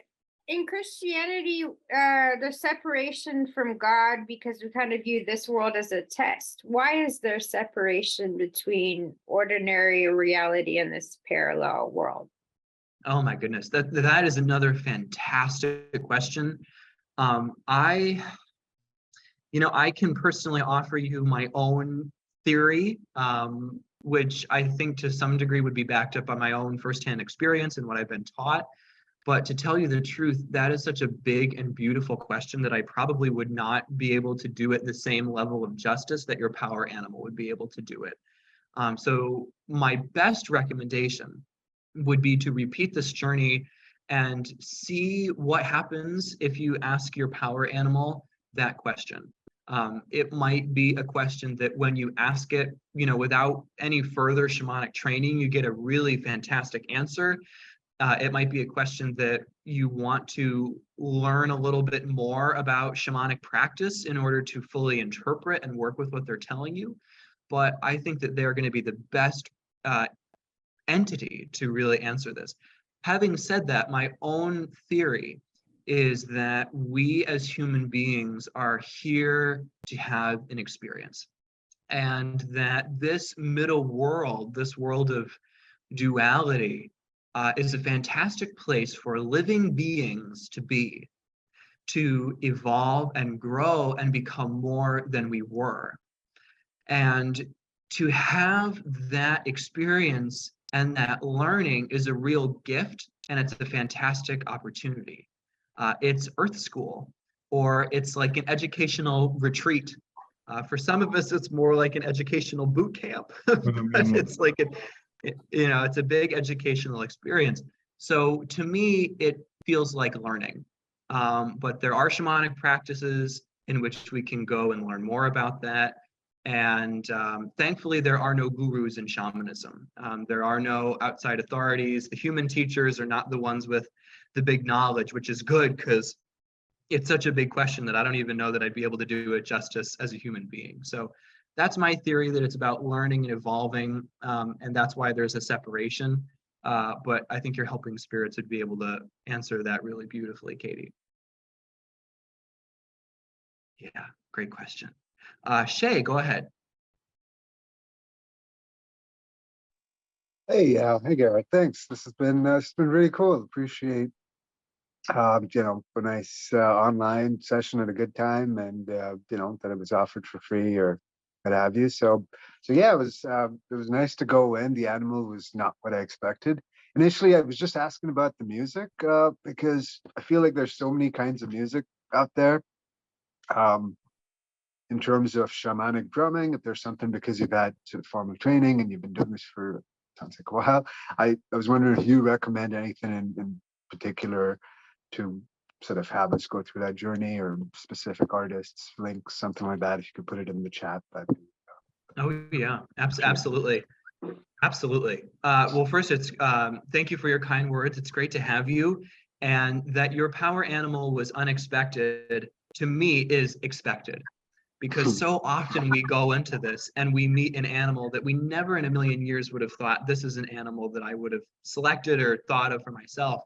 in Christianity, the separation from God, because we kind of view this world as a test. Why is there separation between ordinary reality and this parallel world? Oh my goodness, that is another fantastic question. I can personally offer you my own theory, which I think to some degree would be backed up by my own firsthand experience and what I've been taught. But to tell you the truth, that is such a big and beautiful question that I probably would not be able to do it the same level of justice that your power animal would be able to do it. So my best recommendation would be to repeat this journey and see what happens if you ask your power animal that question. It might be a question that when you ask it, without any further shamanic training, you get a really fantastic answer. It might be a question that you want to learn a little bit more about shamanic practice in order to fully interpret and work with what they're telling you. But I think that they're going to be the best entity to really answer this. Having said that, my own theory is that we as human beings are here to have an experience, and that this middle world, this world of duality, is a fantastic place for living beings to be, to evolve and grow and become more than we were. And to have that experience and that learning is a real gift, and it's a fantastic opportunity. It's Earth School, or it's like an educational retreat. For some of us, it's more like an educational boot camp, but it's like, it's a big educational experience. So to me, it feels like learning. But there are shamanic practices in which we can go and learn more about that. And thankfully, there are no gurus in shamanism. There are no outside authorities. The human teachers are not the ones with the big knowledge, which is good, because it's such a big question that I don't even know that I'd be able to do it justice as a human being. So that's my theory, that it's about learning and evolving, and that's why there's a separation. But I think your helping spirits would be able to answer that really beautifully, Katie. Yeah, great question. Shay, go ahead. Hey, hey Garrett, thanks. This has been it's been really cool. Appreciate a nice online session at a good time, and that it was offered for free or what have you. So yeah, it was nice to go in. The animal was not what I expected. Initially, I was just asking about the music because I feel like there's so many kinds of music out there. In terms of shamanic drumming, if there's something, because you've had sort of formal training and you've been doing this for sounds like a while, I was wondering if you recommend anything in particular to sort of have us go through that journey, or specific artists, links, something like that. If you could put it in the chat. Oh yeah, absolutely. Absolutely. Well, first, it's thank you for your kind words. It's great to have you, and that your power animal was unexpected, to me, is expected. Because so often we go into this and we meet an animal that we never in a million years would have thought, this is an animal that I would have selected or thought of for myself.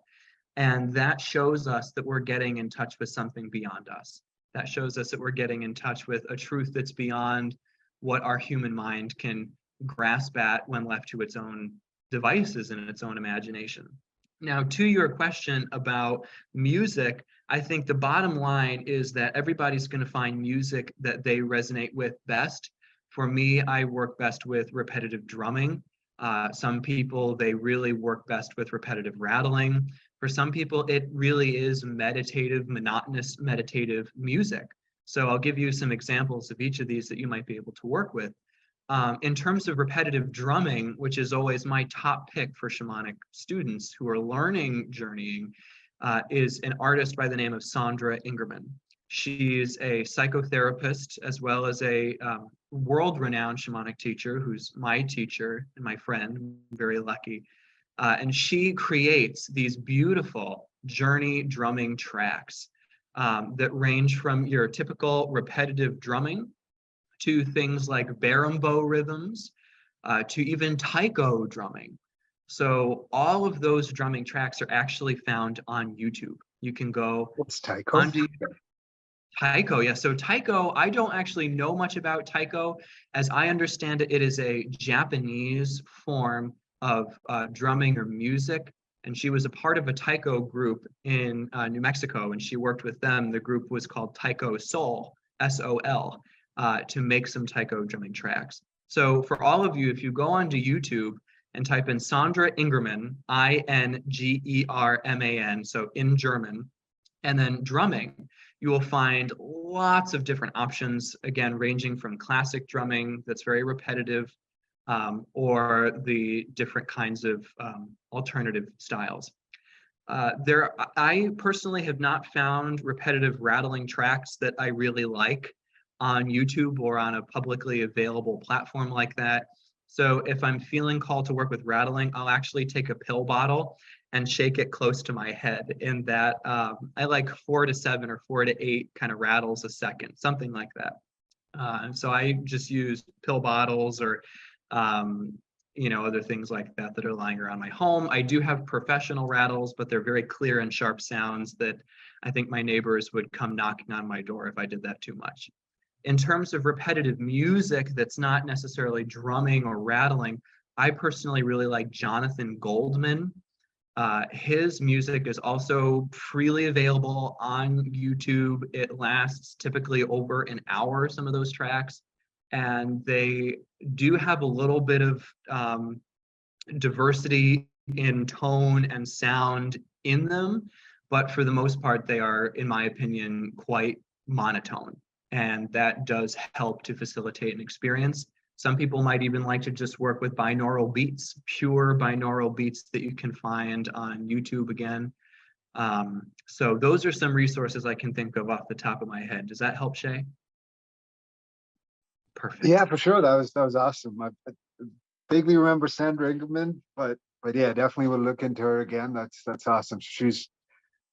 And that shows us that we're getting in touch with something beyond us. That shows us that we're getting in touch with a truth that's beyond what our human mind can grasp at when left to its own devices and its own imagination. Now, to your question about music, I think the bottom line is that everybody's going to find music that they resonate with best. For me, I work best with repetitive drumming. Some people, they really work best with repetitive rattling. For some people, it really is meditative, monotonous meditative music. So I'll give you some examples of each of these that you might be able to work with. In terms of repetitive drumming, which is always my top pick for shamanic students who are learning journeying, is an artist by the name of Sandra Ingerman. She's a psychotherapist as well as a world-renowned shamanic teacher who's my teacher and my friend. I'm very lucky. And she creates these beautiful journey drumming tracks that range from your typical repetitive drumming to things like berimbau rhythms, to even taiko drumming. So all of those drumming tracks are actually found on YouTube. You can go. What's taiko? Taiko, yeah. So taiko, I don't actually know much about taiko. As I understand it, it is a Japanese form of drumming or music. And she was a part of a taiko group in New Mexico, and she worked with them. The group was called Taiko Soul, S-O-L, to make some taiko drumming tracks. So for all of you, if you go onto YouTube and type in Sandra Ingerman, I-N-G-E-R-M-A-N, so in German, and then drumming, you will find lots of different options, again, ranging from classic drumming that's very repetitive, or the different kinds of alternative styles. I personally have not found repetitive rattling tracks that I really like on YouTube or on a publicly available platform like that. So if I'm feeling called to work with rattling, I'll actually take a pill bottle and shake it close to my head. In that I like 4 to 7 or 4 to 8 kind of rattles a second, something like that. And so I just use pill bottles or other things like that that are lying around my home. I do have professional rattles, but they're very clear and sharp sounds that I think my neighbors would come knocking on my door if I did that too much. In terms of repetitive music that's not necessarily drumming or rattling, I personally really like Jonathan Goldman. His music is also freely available on YouTube. It lasts typically over an hour, some of those tracks, and they do have a little bit of diversity in tone and sound in them, but for the most part, they are, in my opinion, quite monotone, and that does help to facilitate an experience. Some people might even like to just work with binaural beats, pure binaural beats that you can find on YouTube again. So those are some resources I can think of off the top of my head. Does that help, Shay? Perfect. Yeah, for sure. That was awesome. I vaguely remember Sandra Engelman, but yeah, definitely will look into her again. That's awesome. She's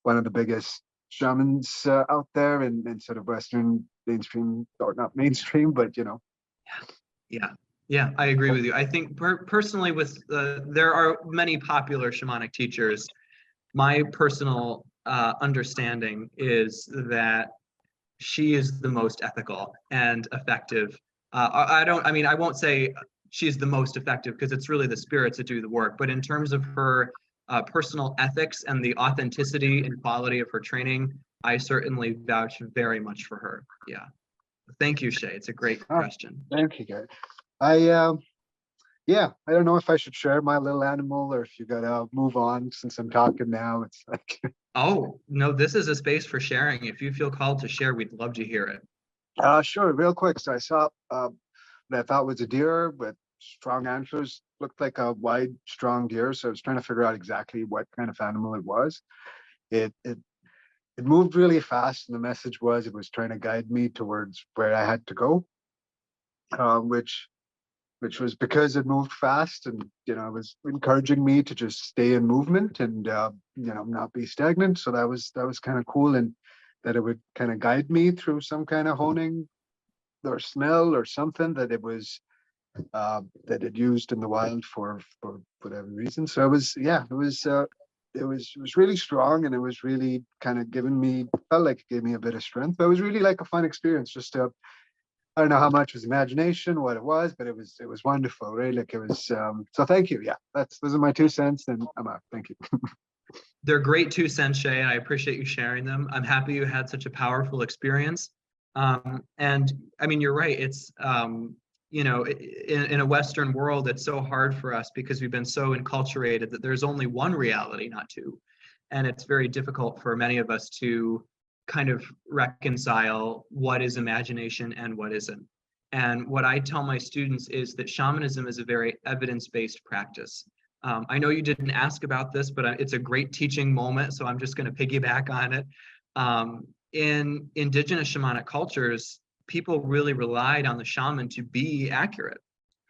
one of the biggest shamans out there in sort of Western mainstream, or not mainstream, but Yeah, I agree with you. I think personally with there are many popular shamanic teachers. My personal understanding is that she is the most ethical and effective. I won't say she's the most effective because it's really the spirits that do the work, but in terms of her personal ethics and the authenticity and quality of her training, I certainly vouch very much for her. Yeah. Thank you, Shay. It's a great question. Thank you, guys. I don't know if I should share my little animal or if you gotta move on since I'm talking now. It's like Oh, no, this is a space for sharing. If you feel called to share, we'd love to hear it. Sure, real quick. So I saw what I thought was a deer with strong antlers, looked like a wide, strong deer. So I was trying to figure out exactly what kind of animal it was. It moved really fast, and the message was it was trying to guide me towards where I had to go, which was because it moved fast, and it was encouraging me to just stay in movement and not be stagnant. So that was kind of cool, and that it would kind of guide me through some kind of honing or smell or something that it was that it used in the wild for whatever reason. So it was really strong, and it was really kind of felt like it gave me a bit of strength. But it was really like a fun experience. Just I don't know how much was imagination, what it was, but it was wonderful, right? Like it was. So thank you. Yeah, those are my 2 cents, and I'm out. Thank you. They're great 2 cents, Shay, and I appreciate you sharing them. I'm happy you had such a powerful experience. And I mean, you're right. It's in a Western world, it's so hard for us because we've been so enculturated that there's only one reality, not two. And it's very difficult for many of us to kind of reconcile what is imagination and what isn't. And what I tell my students is that shamanism is a very evidence-based practice. I know you didn't ask about this, but it's a great teaching moment, so I'm just going to piggyback on it. In indigenous shamanic cultures, people really relied on the shaman to be accurate.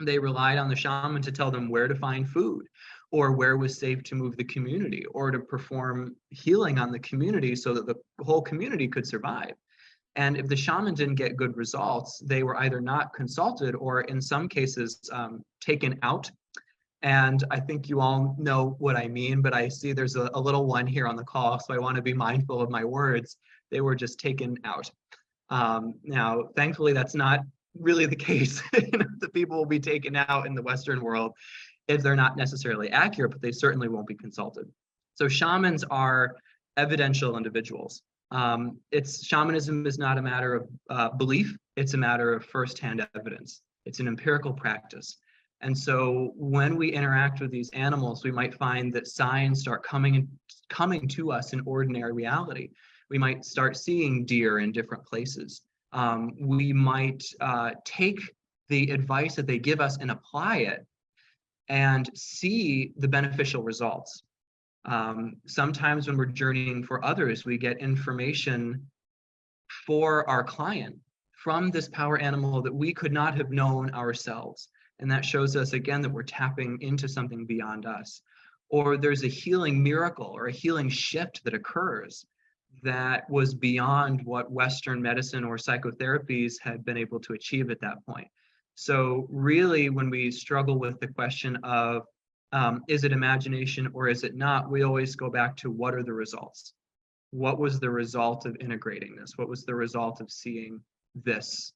They relied on the shaman to tell them where to find food, or where was safe to move the community, or to perform healing on the community so that the whole community could survive. And if the shaman didn't get good results, they were either not consulted or in some cases taken out. And I think you all know what I mean, but I see there's a little one here on the call, so I want to be mindful of my words. They were just taken out. Now, thankfully, that's not really the case. The people will be taken out in the Western world if they're not necessarily accurate, but they certainly won't be consulted. So shamans are evidential individuals. Shamanism is not a matter of belief, it's a matter of firsthand evidence. It's an empirical practice. And so when we interact with these animals, we might find that signs start coming to us in ordinary reality. We might start seeing deer in different places. We might take the advice that they give us and apply it and see the beneficial results. Sometimes when we're journeying for others, we get information for our client from this power animal that we could not have known ourselves. And that shows us again that we're tapping into something beyond us. or there's a healing miracle or a healing shift that occurs that was beyond what Western medicine or psychotherapies had been able to achieve at that point. So really, when we struggle with the question of is it imagination or is it not, we always go back to what are the results? What was the result of integrating this? What was the result of seeing this?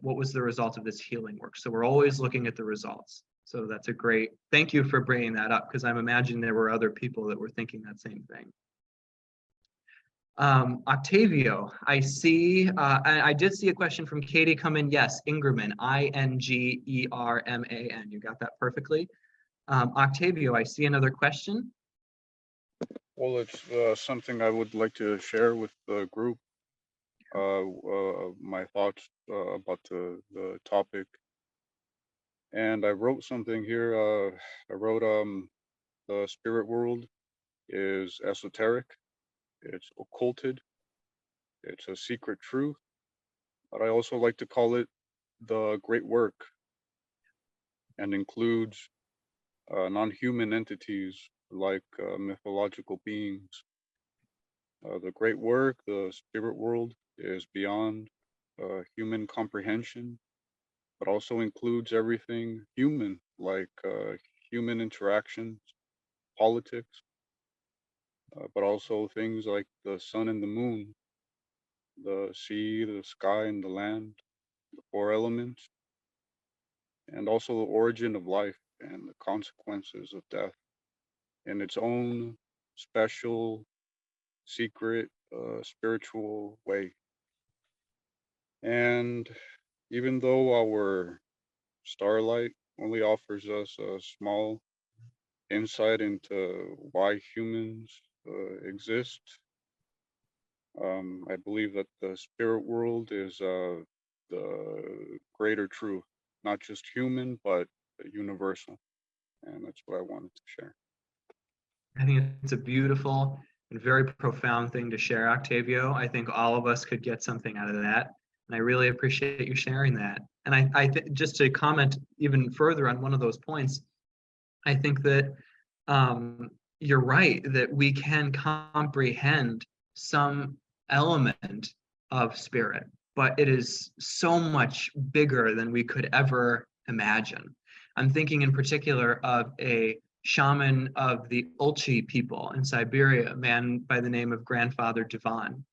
What was the result of this healing work? So we're always looking at the results. So that's a great, thank you for bringing that up, because I'm imagining there were other people that were thinking that same thing. Octavio, I see, I did see a question from Katie come in. Yes, Ingerman, Ingerman. You got that perfectly. Octavio, I see another question. Well, it's something I would like to share with the group. My thoughts about the topic. And I wrote something here. I wrote the spirit world is esoteric. It's occulted. It's a secret truth. But I also like to call it the great work, and includes non-human entities like mythological beings. The great work, the spirit world, is beyond human comprehension, but also includes everything human, like human interactions, politics, but also things like the sun and the moon, the sea, the sky, and the land, the four elements, and also the origin of life and the consequences of death in its own special, secret, spiritual way. And even though our starlight only offers us a small insight into why humans exist, I believe that the spirit world is the greater truth, not just human, but universal. And that's what I wanted to share. I think it's a beautiful and very profound thing to share, Octavio. I think all of us could get something out of that. And I really appreciate you sharing that. And I just to comment even further on one of those points, I think that you're right, that we can comprehend some element of spirit, but it is so much bigger than we could ever imagine. I'm thinking in particular of a shaman of the Ulchi people in Siberia, a man by the name of Grandfather Divan.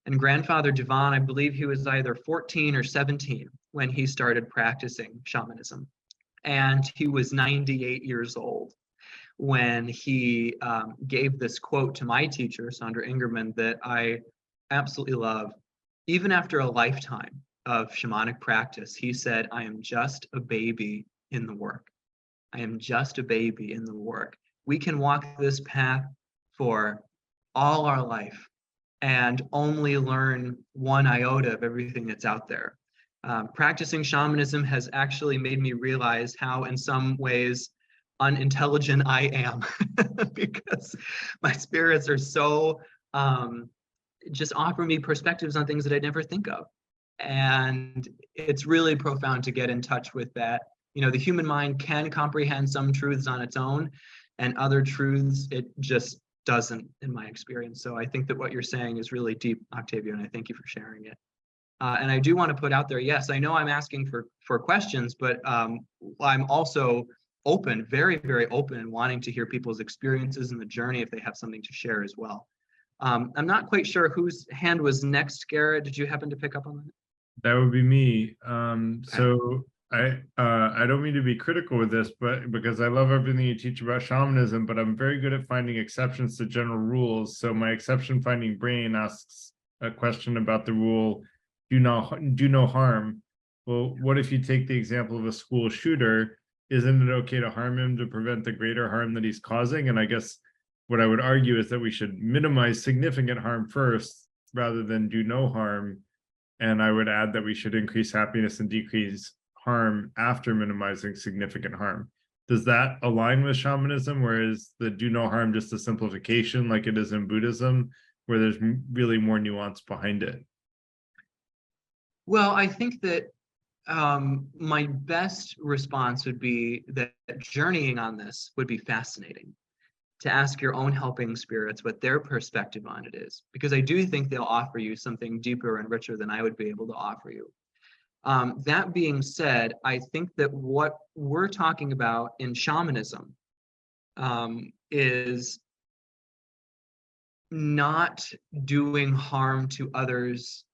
And Grandfather Divan, I believe he was either 14 or 17 when he started practicing shamanism. And he was 98 years old when he gave this quote to my teacher, Sandra Ingerman, that I absolutely love. Even after a lifetime of shamanic practice, he said, I am just a baby in the work. I am just a baby in the work. We can walk this path for all our life and only learn one iota of everything that's out there. Practicing shamanism has actually made me realize how, in some ways, unintelligent I am because my spirits are so just offer me perspectives on things that I never think of. And it's really profound to get in touch with that. You know, the human mind can comprehend some truths on its own, and other truths it just doesn't, in my experience. So I think that what you're saying is really deep, Octavio, and I thank you for sharing it. And I do want to put out there, yes, I know I'm asking for questions, but I'm also open, very, very open, and wanting to hear people's experiences in the journey if they have something to share as well. I'm not quite sure whose hand was next, Garrett. Did you happen to pick up on that? That would be me. So I don't mean to be critical with this, but because I love everything you teach about shamanism, but I'm very good at finding exceptions to general rules. So my exception finding brain asks a question about the rule, do no harm. Well, what if you take the example of a school shooter? Isn't it okay to harm him to prevent the greater harm that he's causing? And I guess what I would argue is that we should minimize significant harm first rather than do no harm. And I would add that we should increase happiness and decrease harm after minimizing significant harm. Does that align with shamanism, or is the do no harm just a simplification like it is in Buddhism, where there's really more nuance behind it? Well, I think that my best response would be that journeying on this would be fascinating. to ask your own helping spirits what their perspective on it is, because I do think they'll offer you something deeper and richer than I would be able to offer you. That being said, I think that what we're talking about in shamanism is not doing harm to others.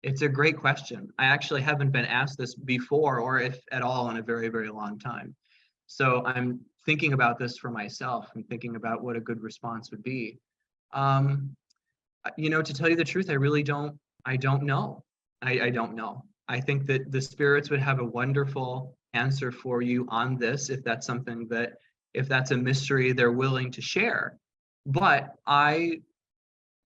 It's a great question. I actually haven't been asked this before, or if at all, in a very, very long time. So I'm thinking about this for myself and thinking about what a good response would be. You know, to tell you the truth, I really don't, I don't know. I don't know. I think that the spirits would have a wonderful answer for you on this, if that's something that, if that's a mystery they're willing to share. But I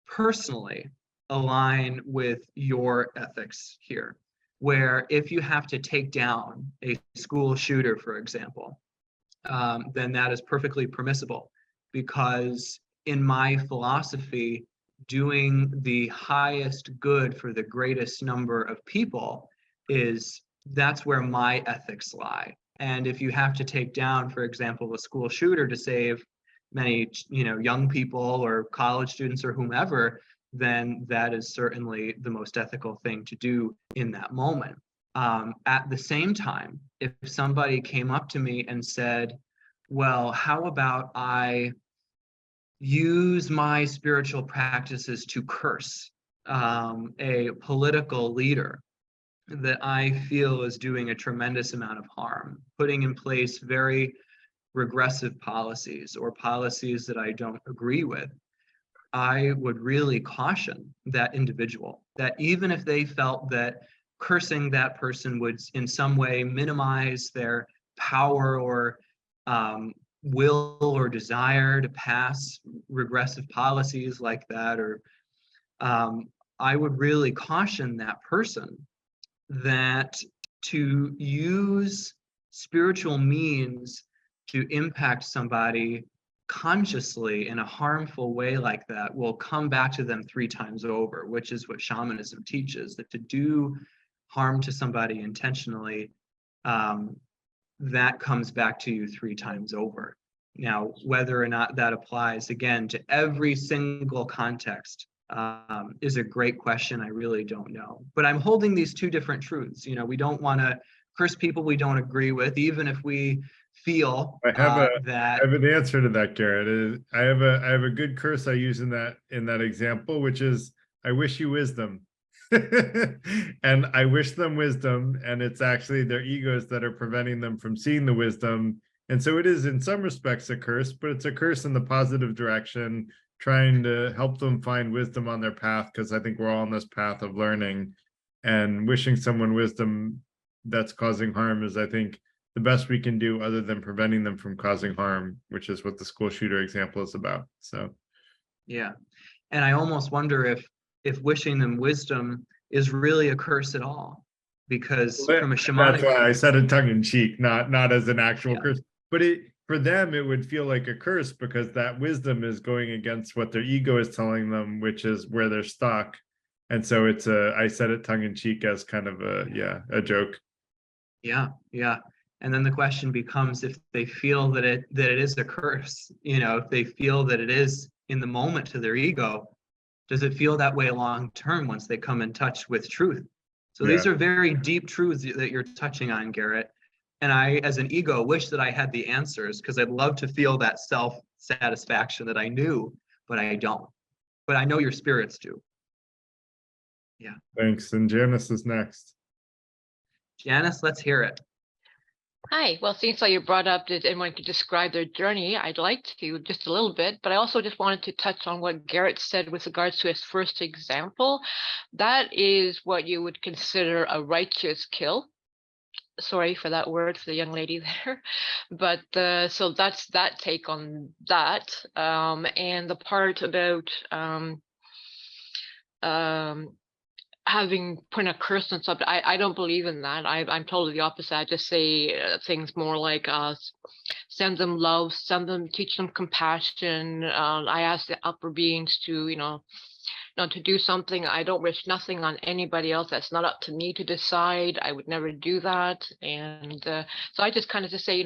personally align with your ethics here, where if you have to take down a school shooter, for example, then that is perfectly permissible, because in my philosophy, doing the highest good for the greatest number of people that's where my ethics lie. And if you have to take down, for example, a school shooter to save many, you know, young people or college students or whomever, then that is certainly the most ethical thing to do in that moment. At the same time, if somebody came up to me and said, well, how about I use my spiritual practices to curse a political leader that I feel is doing a tremendous amount of harm, putting in place very regressive policies or policies that I don't agree with, I would really caution that individual that even if they felt that cursing that person would in some way minimize their power or will or desire to pass regressive policies like that, or I would really caution that person that to use spiritual means to impact somebody consciously in a harmful way like that will come back to them 3 times over, which is what shamanism teaches, that to do harm to somebody intentionally, that comes back to you 3 times over. Now, whether or not that applies, again, to every single context is a great question. I really don't know. But I'm holding these 2 different truths. You know, we don't want to curse people we don't agree with, even if we feel I have that. I have an answer to that, Garrett. I have a good curse I use in that example, which is I wish you wisdom. And I wish them wisdom, and it's actually their egos that are preventing them from seeing the wisdom. And so it is in some respects a curse, but it's a curse in the positive direction, trying to help them find wisdom on their path, because I think we're all on this path of learning, and wishing someone wisdom that's causing harm is, I think, the best we can do other than preventing them from causing harm, which is what the school shooter example is about. So yeah, and I almost wonder if wishing them wisdom is really a curse at all, because from a shamanic, that's why I said it tongue in cheek, not as an actual curse, but for them it would feel like a curse, because that wisdom is going against what their ego is telling them, which is where they're stuck. And so it's I said it tongue in cheek as kind of a joke. Yeah. And then the question becomes, if they feel that it is a curse, you know, if they feel that it is in the moment to their ego, does it feel that way long term once they come in touch with truth? So these are very deep truths that you're touching on, Garrett. And I, as an ego, wish that I had the answers, because I'd love to feel that self-satisfaction that I knew, but I don't. But I know your spirits do. Yeah. Thanks. And Janice is next. Janice, let's hear it. Hi. Well, since you brought up that anyone could describe their journey, I'd like to just a little bit, but I also just wanted to touch on what Garrett said with regards to his first example. That is what you would consider a righteous kill. Sorry for that word for the young lady there, but so that's that take on that, and the part about having put a curse on something, I don't believe in that. I'm totally the opposite. I just say things more like send them love, teach them compassion. I ask the upper beings to, to do something. I don't wish nothing on anybody else. That's not up to me to decide. I would never do that. And so I just kind of just say,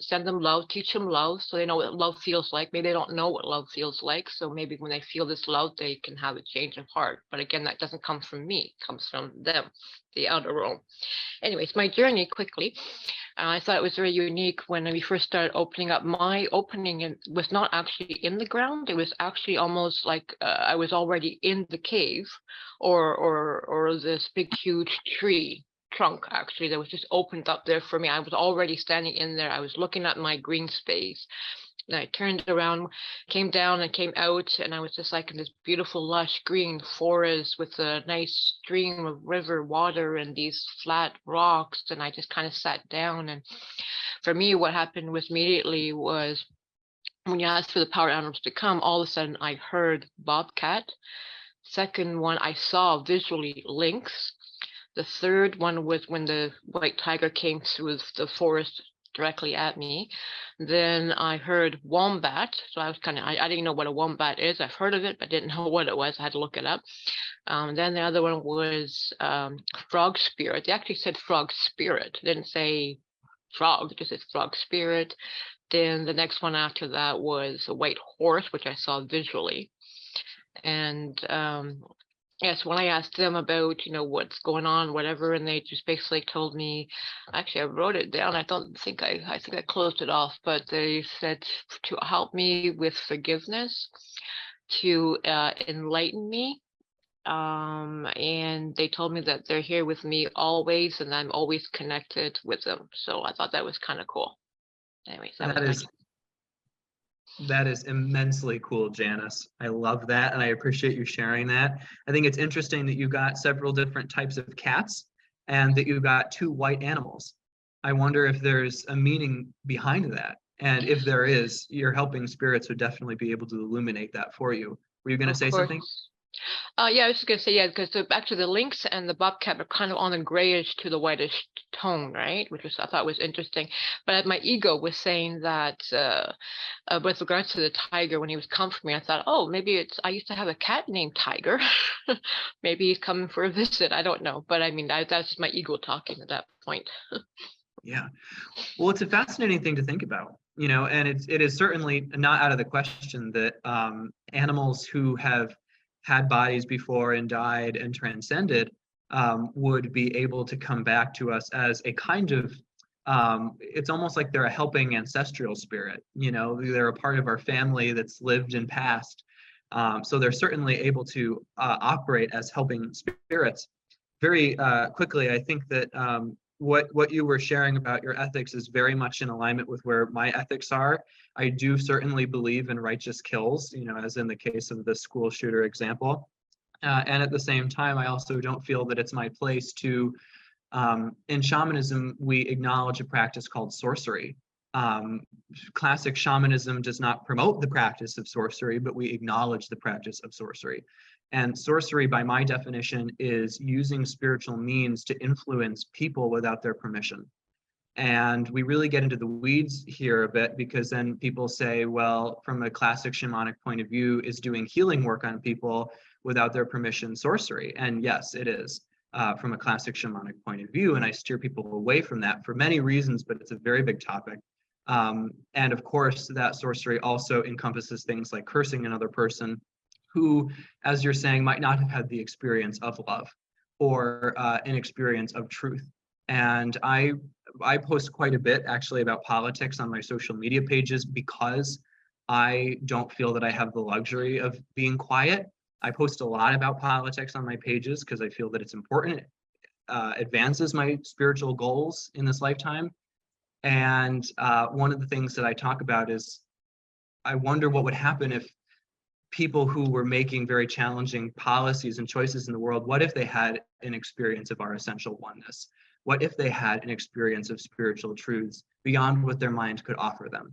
send them love, teach them love, so they know what love feels like. Maybe they don't know what love feels like. So maybe when they feel this love, they can have a change of heart. But again, that doesn't come from me. It comes from them, the outer world. Anyways, my journey quickly. I thought it was very unique when we first started opening up. My opening was not actually in the ground. It was actually almost like I was already in the cave, or this big huge tree trunk actually that was just opened up there for me. I was already standing in there. I was looking at my green space. And I turned around, came down and came out, and I was just like in this beautiful lush green forest with a nice stream of river water and these flat rocks. And I just kind of sat down. And for me, what happened was immediately was when you asked for the power animals to come, all of a sudden I heard bobcat. Second one, I saw visually lynx. The third one was when the white tiger came through the forest directly at me. Then I heard wombat. So I was I didn't know what a wombat is. I've heard of it, but didn't know what it was. I had to look it up. Then the other one was frog spirit. They actually said frog spirit. They didn't say frog, it just said frog spirit. Then the next one after that was a white horse, which I saw visually. And yes, when I asked them about, what's going on, whatever, and they just basically told me, actually, I wrote it down. I think I closed it off, but they said to help me with forgiveness, to enlighten me. And they told me that they're here with me always, and I'm always connected with them. So I thought that was kind of cool. Anyways, that is immensely cool, Janice. I love that, and I appreciate you sharing that. I think it's interesting that you got several different types of cats and that you got 2 white animals. I wonder if there's a meaning behind that. And if there is, your helping spirits would definitely be able to illuminate that for you. Were you going to say something? Yeah, I was just gonna say, yeah, because actually the lynx and the bobcat are kind of on the grayish to the whitish tone, right? Which I thought was interesting. But my ego was saying that with regards to the tiger, when he was coming for me, I thought, oh, maybe I used to have a cat named Tiger. Maybe he's coming for a visit. I don't know. But I mean, that's just my ego talking at that point. Yeah. Well, it's a fascinating thing to think about, and it is certainly not out of the question that animals who have had bodies before and died and transcended would be able to come back to us as a kind of, it's almost like they're a helping ancestral spirit. They're a part of our family that's lived and passed. So they're certainly able to operate as helping spirits. Very quickly, I think that what you were sharing about your ethics is very much in alignment with where my ethics are. I do certainly believe in righteous kills, as in the case of the school shooter example. And at the same time, I also don't feel that it's my place to, in shamanism, we acknowledge a practice called sorcery. Classic shamanism does not promote the practice of sorcery, but we acknowledge the practice of sorcery. And sorcery, by my definition, is using spiritual means to influence people without their permission. And we really get into the weeds here a bit, because then people say, well, from a classic shamanic point of view, is doing healing work on people without their permission sorcery? And yes, it is from a classic shamanic point of view. And I steer people away from that for many reasons, but it's a very big topic. And of course, that sorcery also encompasses things like cursing another person who, as you're saying, might not have had the experience of love or an experience of truth. And I post quite a bit actually about politics on my social media pages because I don't feel that I have the luxury of being quiet. I post a lot about politics on my pages because I feel that it's important. It advances my spiritual goals in this lifetime. And one of the things that I talk about is I wonder what would happen if people who were making very challenging policies and choices in the world, what if they had an experience of our essential oneness? What if they had an experience of spiritual truths beyond what their mind could offer them?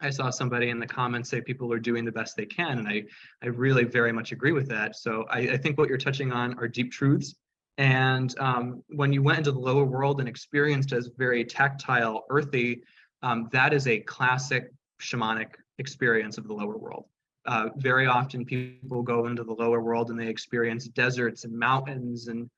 I saw somebody in the comments say people are doing the best they can, and I really very much agree with that. So I think what you're touching on are deep truths. And when you went into the lower world and experienced as very tactile, earthy, that is a classic shamanic experience of the lower world. Very often people go into the lower world and they experience deserts and mountains and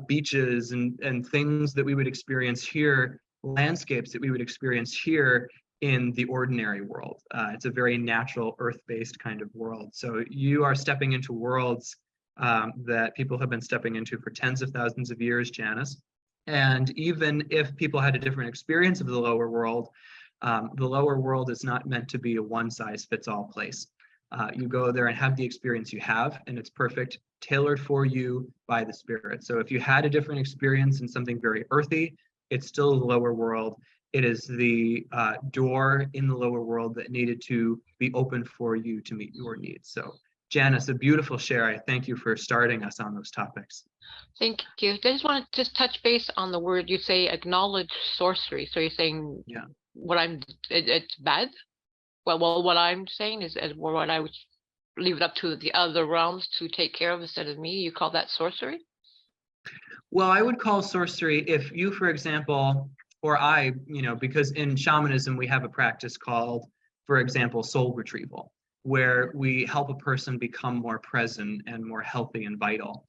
beaches and things that we would experience here, landscapes that we would experience here in the ordinary world. It's a very natural, earth-based kind of world. So you are stepping into worlds that people have been stepping into for tens of thousands of years, Janice. And even if people had a different experience of the lower world is not meant to be a one-size-fits-all place. You go there and have the experience you have, and it's perfect, tailored for you by the spirit. So if you had a different experience in something very earthy, it's still the lower world. It is the door in the lower world that needed to be open for you to meet your needs. So Janice, a beautiful share. I thank you for starting us on those topics. Thank you. I just want to just touch base on the word you say, acknowledge sorcery. So you're saying it's bad? Well, what I'm saying is what I would leave it up to the other realms to take care of instead of me. You call that sorcery? Well, I would call sorcery if you, for example, or I, because in shamanism, we have a practice called, for example, soul retrieval, where we help a person become more present and more healthy and vital.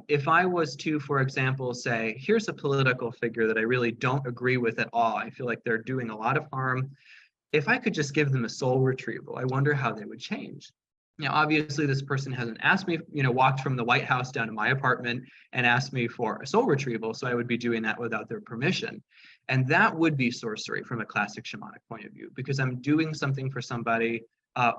If I was to, for example, say, here's a political figure that I really don't agree with at all, I feel like they're doing a lot of harm. If I could just give them a soul retrieval, I wonder how they would change. Now, obviously, this person hasn't asked me, walked from the White House down to my apartment and asked me for a soul retrieval, so I would be doing that without their permission. And that would be sorcery from a classic shamanic point of view, because I'm doing something for somebody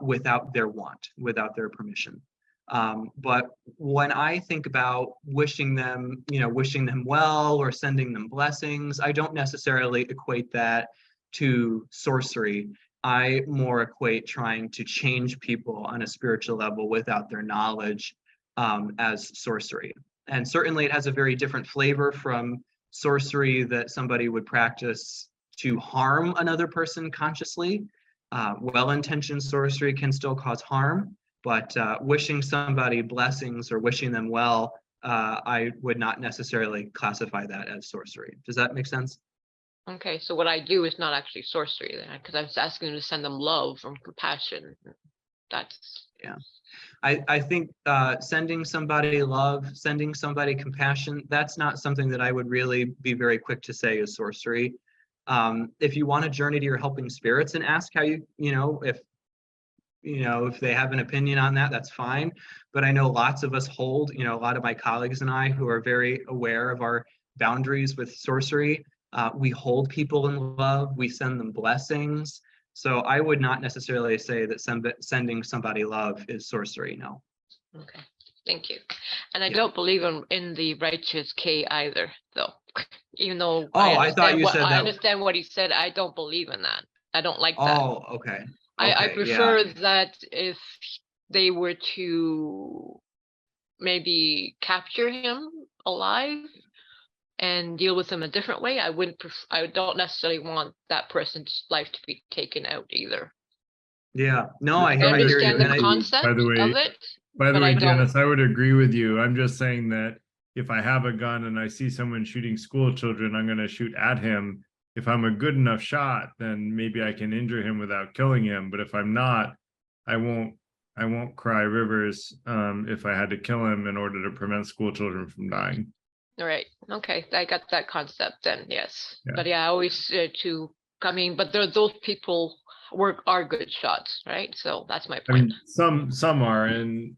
without their want, without their permission. But when I think about wishing them well or sending them blessings, I don't necessarily equate that to sorcery. I more equate trying to change people on a spiritual level without their knowledge as sorcery. And certainly it has a very different flavor from sorcery that somebody would practice to harm another person consciously. Well-intentioned sorcery can still cause harm, but wishing somebody blessings or wishing them well, I would not necessarily classify that as sorcery. Does that make sense? Okay, so what I do is not actually sorcery then, because I was asking them to send them love and compassion. That's I think sending somebody love, sending somebody compassion, that's not something that I would really be very quick to say is sorcery. If you want to journey to your helping spirits and ask how if they have an opinion on that, that's fine. But I know lots of us hold, a lot of my colleagues and I who are very aware of our boundaries with sorcery. We hold people in love, we send them blessings. So I would not necessarily say that sending somebody love is sorcery, no. okay. Thank you. And I don't believe in the righteous K either, though. Even though I thought you said that. I understand what he said, I don't believe in that. I don't like that. Oh, okay. I prefer that if they were to maybe capture him alive and deal with him a different way, I don't necessarily want that person's life to be taken out either. Yeah, no, I understand hear you. the concept By the way, of it. By the but way, I don't- Janice, I would agree with you. I'm just saying that if I have a gun and I see someone shooting school children, I'm going to shoot at him. If I'm a good enough shot, then maybe I can injure him without killing him. But if I'm not, I won't cry rivers if I had to kill him in order to prevent school children from dying. All right. Okay. I got that concept then. Yes. Yeah. But yeah, I always but those people are good shots, right? So that's my point. I mean, some are, and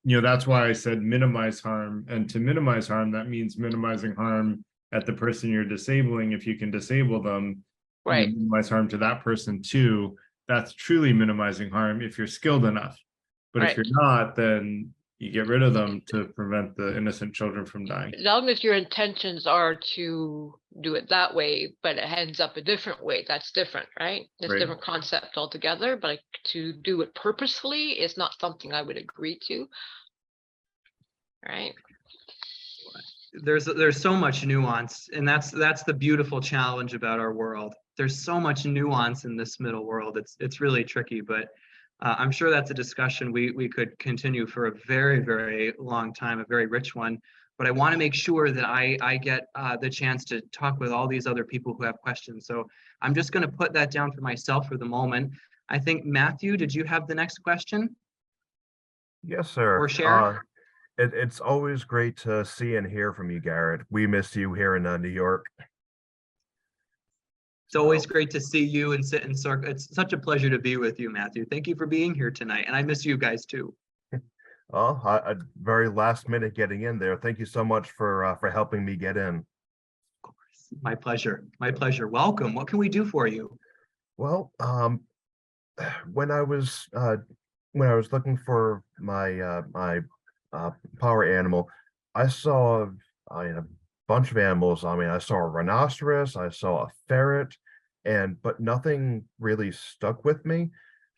that's why I said minimize harm. And to minimize harm, that means minimizing harm at the person you're disabling. If you can disable them, right, minimize harm to that person too. That's truly minimizing harm if you're skilled enough. But if you're not, then you get rid of them to prevent the innocent children from dying. As long as your intentions are to do it that way, but it ends up a different way, that's different, right? It's a different concept altogether, but to do it purposefully is not something I would agree to, right? There's so much nuance, and that's the beautiful challenge about our world. There's so much nuance in this middle world. It's really tricky, but I'm sure that's a discussion we could continue for a very, very long time, a very rich one. But I want to make sure that I get the chance to talk with all these other people who have questions. So I'm just going to put that down for myself for the moment. I think Matthew, did you have the next question Yes, sir. or share? It's always great to see and hear from you, Garrett. We miss you here in New York. It's always great to see you and sit in circle. It's such a pleasure to be with you, Matthew. Thank you for being here tonight. And I miss you guys too. Oh, a very last minute getting in there. Thank you so much for helping me get in. Of course. My pleasure. My pleasure. Welcome. What can we do for you? Well, when I was looking for my power animal, I saw a bunch of animals. I mean, I saw a rhinoceros, I saw a ferret, but nothing really stuck with me.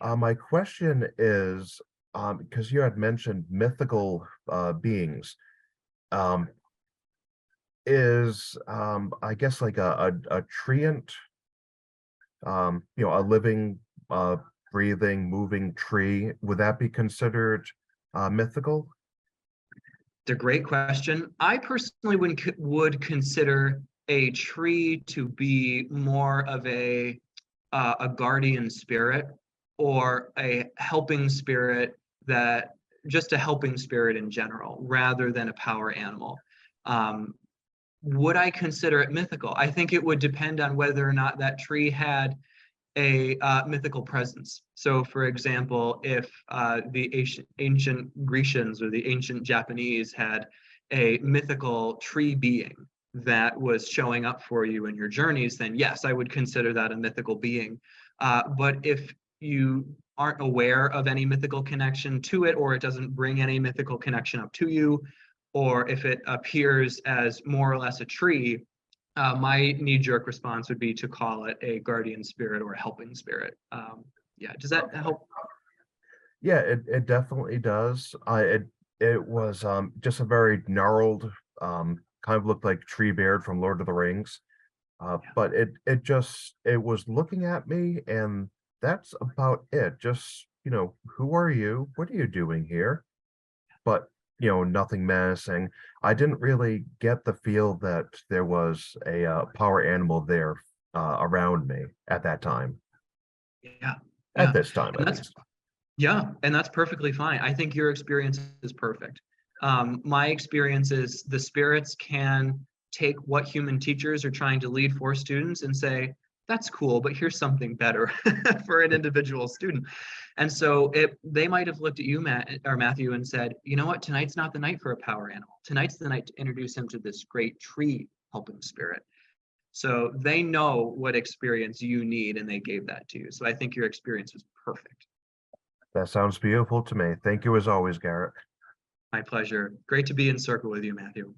My question is, because you had mentioned mythical beings, is I guess like a treant, a living, breathing, moving tree, would that be considered mythical? It's a great question. I personally would consider a tree to be more of a guardian spirit or a helping spirit, that just a helping spirit in general, rather than a power animal. Would I consider it mythical? I think it would depend on whether or not that tree had a mythical presence. So for example, if the ancient Grecians or the ancient Japanese had a mythical tree being that was showing up for you in your journeys, then yes, I would consider that a mythical being. But if you aren't aware of any mythical connection to it, or it doesn't bring any mythical connection up to you, or if it appears as more or less a tree, my knee-jerk response would be to call it a guardian spirit or a helping spirit. Yeah, does that help? Yeah, it definitely does. It was just a very gnarled, kind of looked like Treebeard from Lord of the Rings. But it was looking at me, and that's about it. Just, who are you? What are you doing here? But nothing menacing. I didn't really get the feel that there was a power animal there around me at that time. Yeah. At this time, And at least. yeah, and that's perfectly fine. I think your experience is perfect. My experience is the spirits can take what human teachers are trying to lead for students and say, that's cool, but here's something better for an individual student. And so they might have looked at you, Matthew, and said, you know what, tonight's not the night for a power animal. Tonight's the night to introduce him to this great tree helping spirit. So they know what experience you need, and they gave that to you. So I think your experience was perfect. That sounds beautiful to me. Thank you as always, Garrett. My pleasure. Great to be in circle with you, Matthew.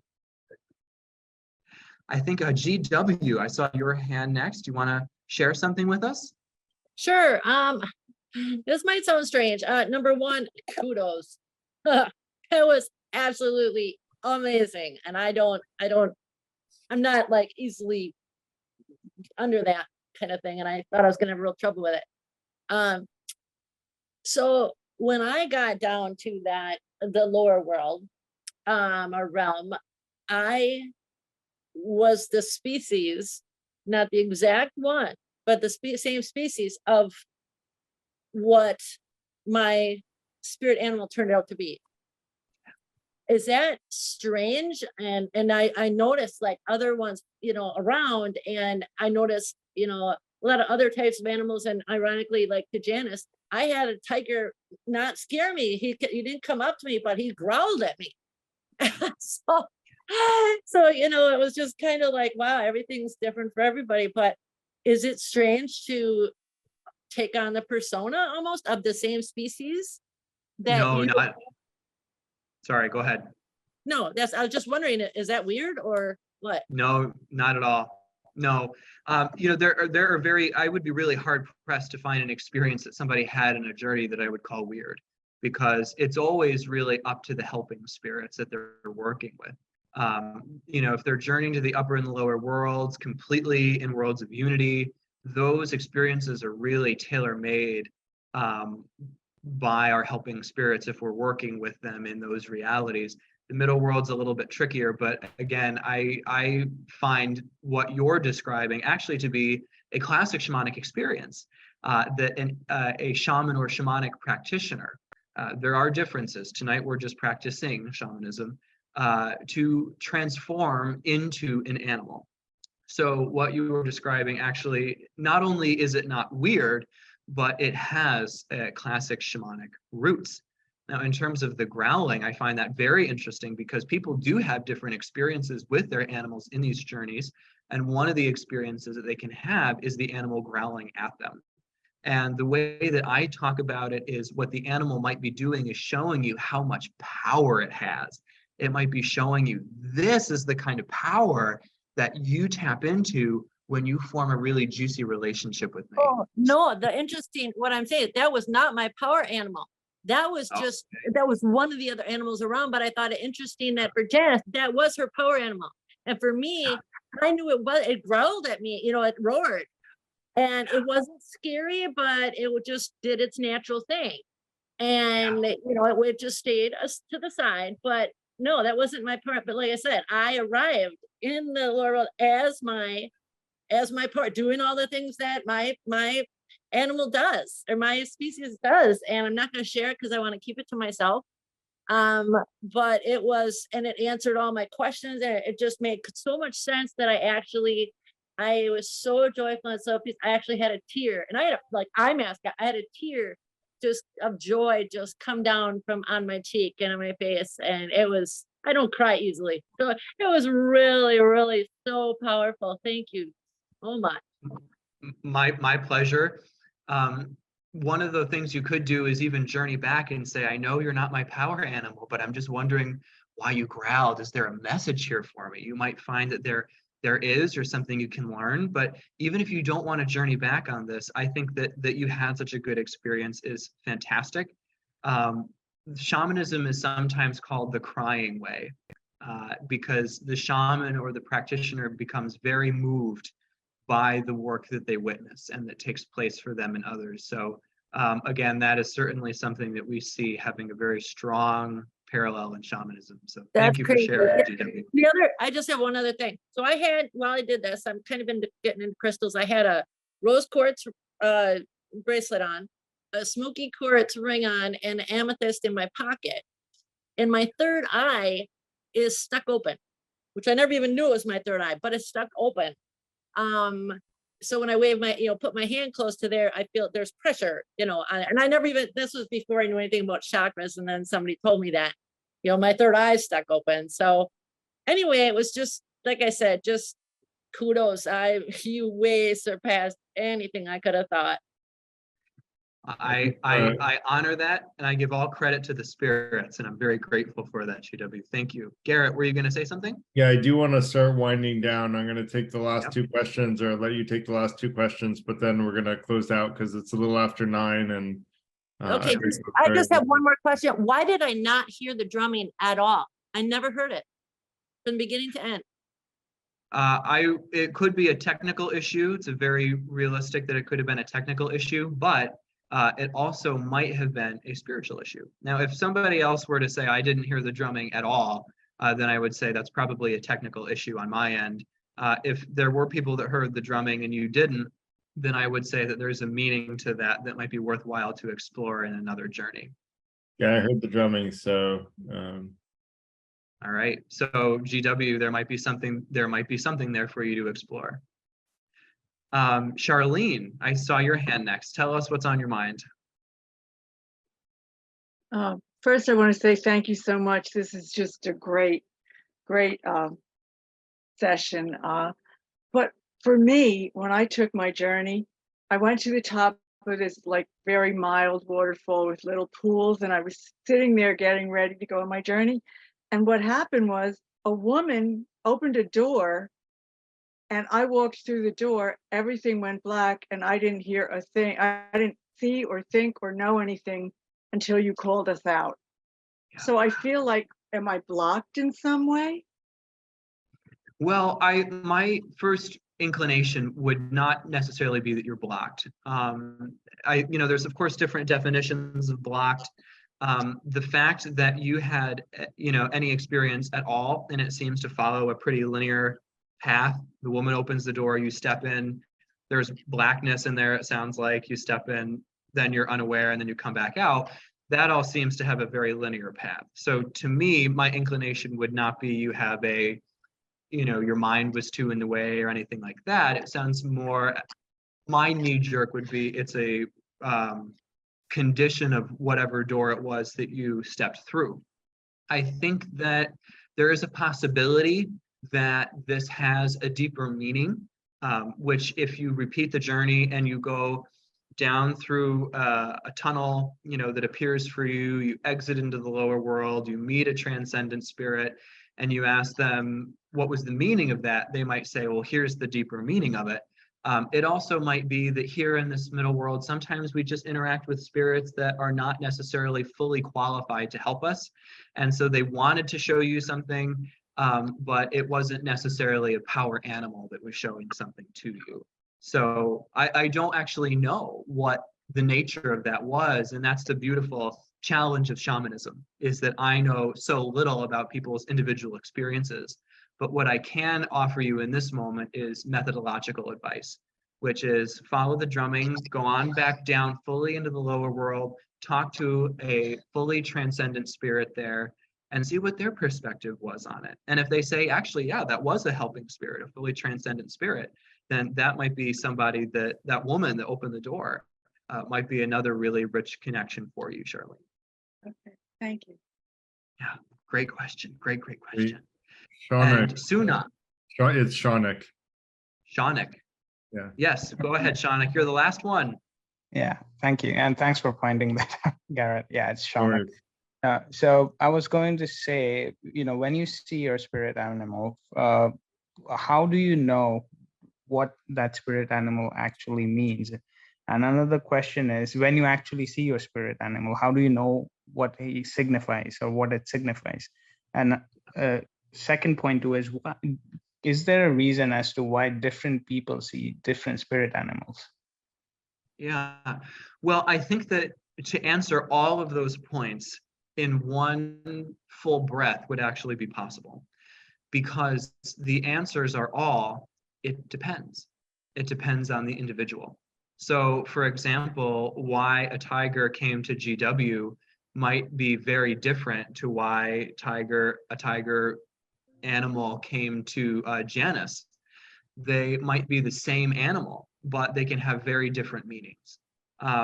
I think GW, I saw your hand next. You want to share something with us? Sure. This might sound strange. Number one, kudos. It was absolutely amazing. And I'm not like easily under that kind of thing. And I thought I was gonna have real trouble with it. So when I got down to the lower world, or realm, I was the species, not the exact one, but the same species of what my spirit animal turned out to be. Is that strange? And I noticed like other ones, around, and I noticed, a lot of other types of animals, and ironically, like to Janice, I had a tiger not scare me. He didn't come up to me, but he growled at me. So it was just kind of like, wow, everything's different for everybody. But is it strange to take on the persona almost of the same species? No, not. Sorry, go ahead. No, I was just wondering, is that weird or what? No, not at all. No, there are I would be really hard pressed to find an experience that somebody had in a journey that I would call weird, because it's always really up to the helping spirits that they're working with. If they're journeying to the upper and the lower worlds, completely in worlds of unity, those experiences are really tailor-made by our helping spirits if we're working with them in those realities. The middle world's a little bit trickier, but again, I find what you're describing actually to be a classic shamanic experience. a shaman or shamanic practitioner. There are differences. Tonight we're just practicing shamanism to transform into an animal. So what you were describing, actually, not only is it not weird, but it has classic shamanic roots. Now, in terms of the growling, I find that very interesting because people do have different experiences with their animals in these journeys. And one of the experiences that they can have is the animal growling at them. And the way that I talk about it is what the animal might be doing is showing you how much power it has. It might be showing you this is the kind of power that you tap into when you form a really juicy relationship with me. Oh, no, what I'm saying, that was not my power animal. That was just, that was one of the other animals around, but I thought it interesting that for Janice, that was her power animal. And for me, I knew it growled at me, it roared. And it wasn't scary, but it just did its natural thing. And, it just stayed to the side. But no, that wasn't my part. But like I said, I arrived in the lower world as my part, doing all the things that my animal does, or my species does. And I'm not going to share it because I want to keep it to myself. But it answered all my questions, and it just made so much sense that I was so joyful and so peaceful. I actually had a tear, and I had I had a tear just of joy just come down from on my cheek and on my face. And I don't cry easily. So it was really, really so powerful. Thank you so much. My pleasure. One of the things you could do is even journey back and say, I know you're not my power animal, but I'm just wondering why you growled. Is there a message here for me? You might find that there is, or something you can learn. But even if you don't want to journey back on this, I think that you had such a good experience is fantastic. Shamanism is sometimes called the crying way, because the shaman or the practitioner becomes very moved by the work that they witness and that takes place for them and others. So again, that is certainly something that we see having a very strong parallel in shamanism. So thank you for sharing, GW. I just have one other thing. So while I did this, I'm kind of getting into crystals. I had a rose quartz bracelet on, a smoky quartz ring on, and an amethyst in my pocket. And my third eye is stuck open, which I never even knew was my third eye, but it's stuck open. So when I wave put my hand close to there, I feel there's pressure, and I never even, this was before I knew anything about chakras. And then somebody told me that, my third eye is stuck open. So anyway, it was just, like I said, just kudos. You way surpassed anything I could have thought. I honor that, and I give all credit to the spirits, and I'm very grateful for that, GW. Thank you. Garrett, were you going to say something? Yeah, I do want to start winding down. I'm going to take the last two questions, or let you take the last two questions, but then we're going to close out because it's a little after 9. And okay, I just have one more question. Why did I not hear the drumming at all? I never heard it from beginning to end. It could be a technical issue. It's a very realistic that it could have been a technical issue, but it also might have been a spiritual issue. Now, if somebody else were to say, I didn't hear the drumming at all, then I would say that's probably a technical issue on my end. If there were people that heard the drumming and you didn't, then I would say that there's a meaning to that might be worthwhile to explore in another journey. Yeah, I heard the drumming, so. All right, so GW, there might be something there for you to explore. Charlene, I saw your hand next. Tell us what's on your mind. First, I want to say thank you so much. This is just a great session. But for me, when I took my journey, I went to the top of this very mild waterfall with little pools, and I was sitting there getting ready to go on my journey. And what happened was a woman opened a door, and I walked through the door, everything went black, and I didn't hear a thing. I didn't see or think or know anything until you called us out. Yeah. So I feel like, am I blocked in some way? Well, my first inclination would not necessarily be that you're blocked. There's of course different definitions of blocked. The fact that you had, any experience at all, and it seems to follow a pretty linear path. The woman opens the door, you step in, there's blackness in there, it sounds like. You step in, then you're unaware, and then you come back out. That all seems to have a very linear path. So to me, my inclination would not be you have a, your mind was too in the way or anything like that. It sounds more, my knee jerk would be it's a condition of whatever door it was that you stepped through. I think that there is a possibility that this has a deeper meaning, which if you repeat the journey and you go down through a tunnel, that appears for you, you exit into the lower world, you meet a transcendent spirit, and you ask them, what was the meaning of that? They might say, well, here's the deeper meaning of it. It also might be that here in this middle world, sometimes we just interact with spirits that are not necessarily fully qualified to help us. And so they wanted to show you something, but it wasn't necessarily a power animal that was showing something to you. So I don't actually know what the nature of that was. And that's the beautiful challenge of shamanism, is that I know so little about people's individual experiences. But what I can offer you in this moment is methodological advice, which is follow the drumming, go on back down fully into the lower world, talk to a fully transcendent spirit there, and see what their perspective was on it. And if they say, actually, yeah, that was a helping spirit, a fully transcendent spirit, then that might be somebody that woman that opened the door might be another really rich connection for you, Charlene. Okay, thank you. Yeah, great question. Great question. Shamanic. And Suna. It's Shamanic. Shamanic. Yeah. Yes, go ahead, Shamanic. You're the last one. Yeah, thank you. And thanks for pointing that out, Garrett. Yeah, it's No Shamanic. worries. So I was going to say, when you see your spirit animal, how do you know what that spirit animal actually means? And another question is, when you actually see your spirit animal, how do you know what he signifies or what it signifies? And second point too is there a reason as to why different people see different spirit animals? Yeah, well, I think that to answer all of those points in one full breath would actually be possible, because the answers are all, it depends. It depends on the individual. So for example, why a tiger came to GW might be very different to why a tiger animal came to Janice. They might be the same animal, but they can have very different meanings.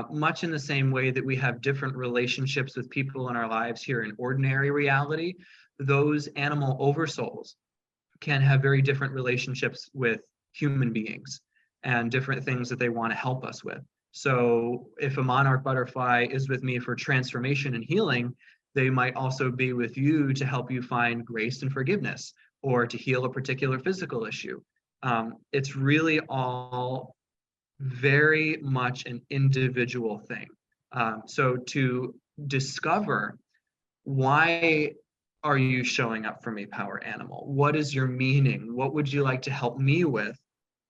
Much in the same way that we have different relationships with people in our lives here in ordinary reality, those animal oversouls can have very different relationships with human beings and different things that they want to help us with. So if a monarch butterfly is with me for transformation and healing, they might also be with you to help you find grace and forgiveness, or to heal a particular physical issue. It's really all very much an individual thing. So to discover, why are you showing up for me, power animal? What is your meaning? What would you like to help me with?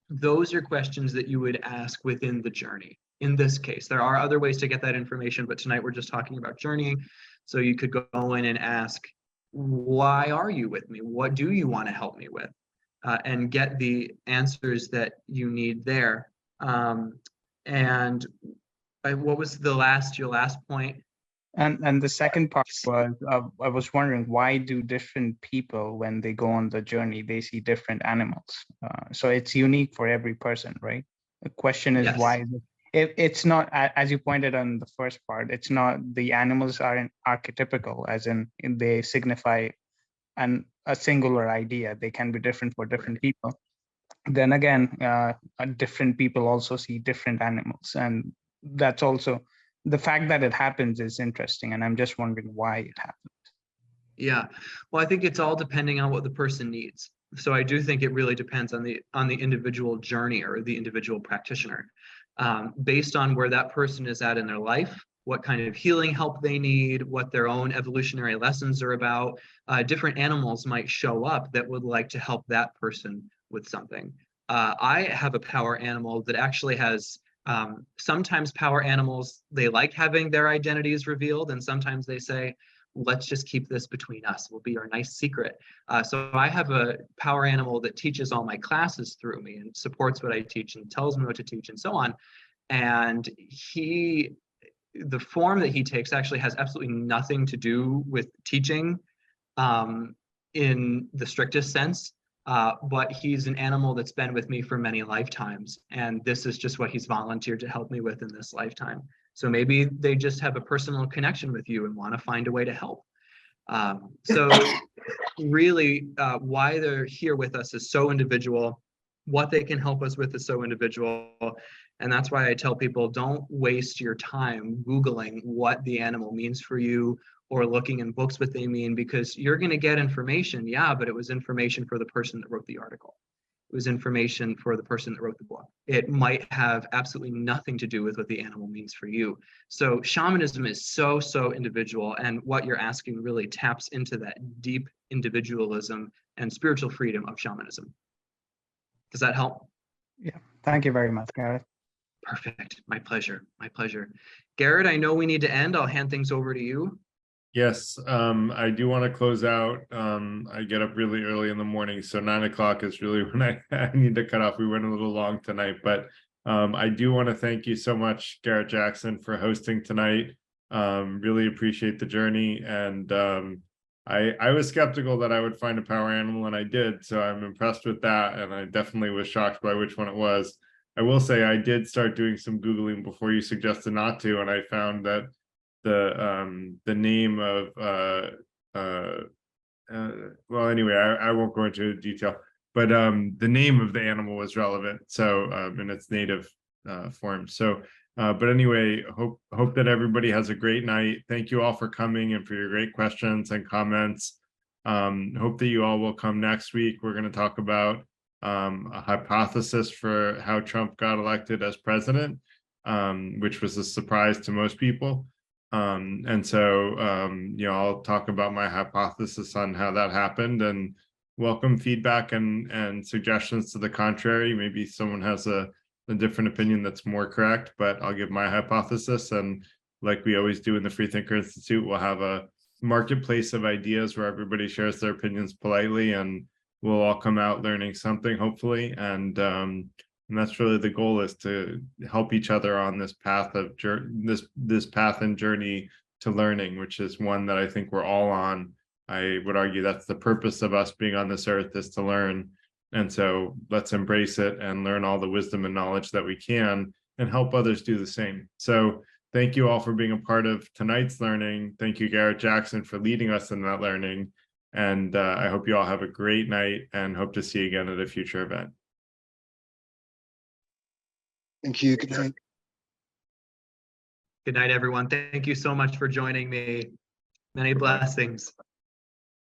Those are questions that you would ask within the journey. In this case, there are other ways to get that information, but tonight we're just talking about journeying. So you could go in and ask, why are you with me? What do you want to help me with? And get the answers that you need there. And what was your last point? And the second part was, I was wondering, why do different people, when they go on the journey, they see different animals? So it's unique for every person, right? The question is, Yes. why? It's not, as you pointed on the first part, it's not, the animals aren't archetypical, as in they signify a singular idea. They can be different for different people. Then again, different people also see different animals, and that's also, the fact that it happens is interesting, and I'm just wondering why it happens. Yeah, well, I think it's all depending on what the person needs. So I do think it really depends on the individual journey or the individual practitioner, based on where that person is at in their life, what kind of healing help they need, what their own evolutionary lessons are about. Different animals might show up that would like to help that person with something. I have a power animal that actually has, sometimes power animals, they like having their identities revealed, and sometimes they say, let's just keep this between us. It will be our nice secret. So I have a power animal that teaches all my classes through me and supports what I teach and tells me what to teach and so on. And the form that he takes actually has absolutely nothing to do with teaching in the strictest sense. But he's an animal that's been with me for many lifetimes. And this is just what he's volunteered to help me with in this lifetime. So maybe they just have a personal connection with you and want to find a way to help. So really, why they're here with us is so individual. What they can help us with is so individual. And that's why I tell people, don't waste your time Googling what the animal means for you or looking in books what they mean, because you're going to get information, yeah, but it was information for the person that wrote the article. It was information for the person that wrote the book. It might have absolutely nothing to do with what the animal means for you. So shamanism is so individual, and what you're asking really taps into that deep individualism and spiritual freedom of shamanism. Does that help? Yeah, thank you very much, Garrett. Perfect. My pleasure. My pleasure. Garrett, I know we need to end. I'll hand things over to you. Yes, I do want to close out. I get up really early in the morning, so 9 o'clock is really when I need to cut off. We went a little long tonight, but I do want to thank you so much, Garrett Jackson, for hosting tonight. Really appreciate the journey, and I was skeptical that I would find a power animal, and I did, so I'm impressed with that, and I definitely was shocked by which one it was. I will say I did start doing some Googling before you suggested not to, and I found that the name of well, anyway, I won't go into detail, but the name of the animal was relevant, so in its native form. So but anyway, hope that everybody has a great night. Thank you all for coming and for your great questions and comments. Hope that you all will come next week. We're going to talk about a hypothesis for how Trump got elected as president, which was a surprise to most people. And so, I'll talk about my hypothesis on how that happened, and welcome feedback and suggestions to the contrary. Maybe someone has a different opinion that's more correct, but I'll give my hypothesis. And like we always do in the Freethinker Institute, we'll have a marketplace of ideas where everybody shares their opinions politely, and we'll all come out learning something, hopefully. And that's really the goal, is to help each other on this path of this path and journey to learning, which is one that I think we're all on. I would argue that's the purpose of us being on this earth, is to learn. And so let's embrace it and learn all the wisdom and knowledge that we can, and help others do the same. So thank you all for being a part of tonight's learning. Thank you, Garrett Jackson, for leading us in that learning. And I hope you all have a great night, and hope to see you again at a future event. Thank you. Good night. Good night, everyone. Thank you so much for joining me. Many blessings.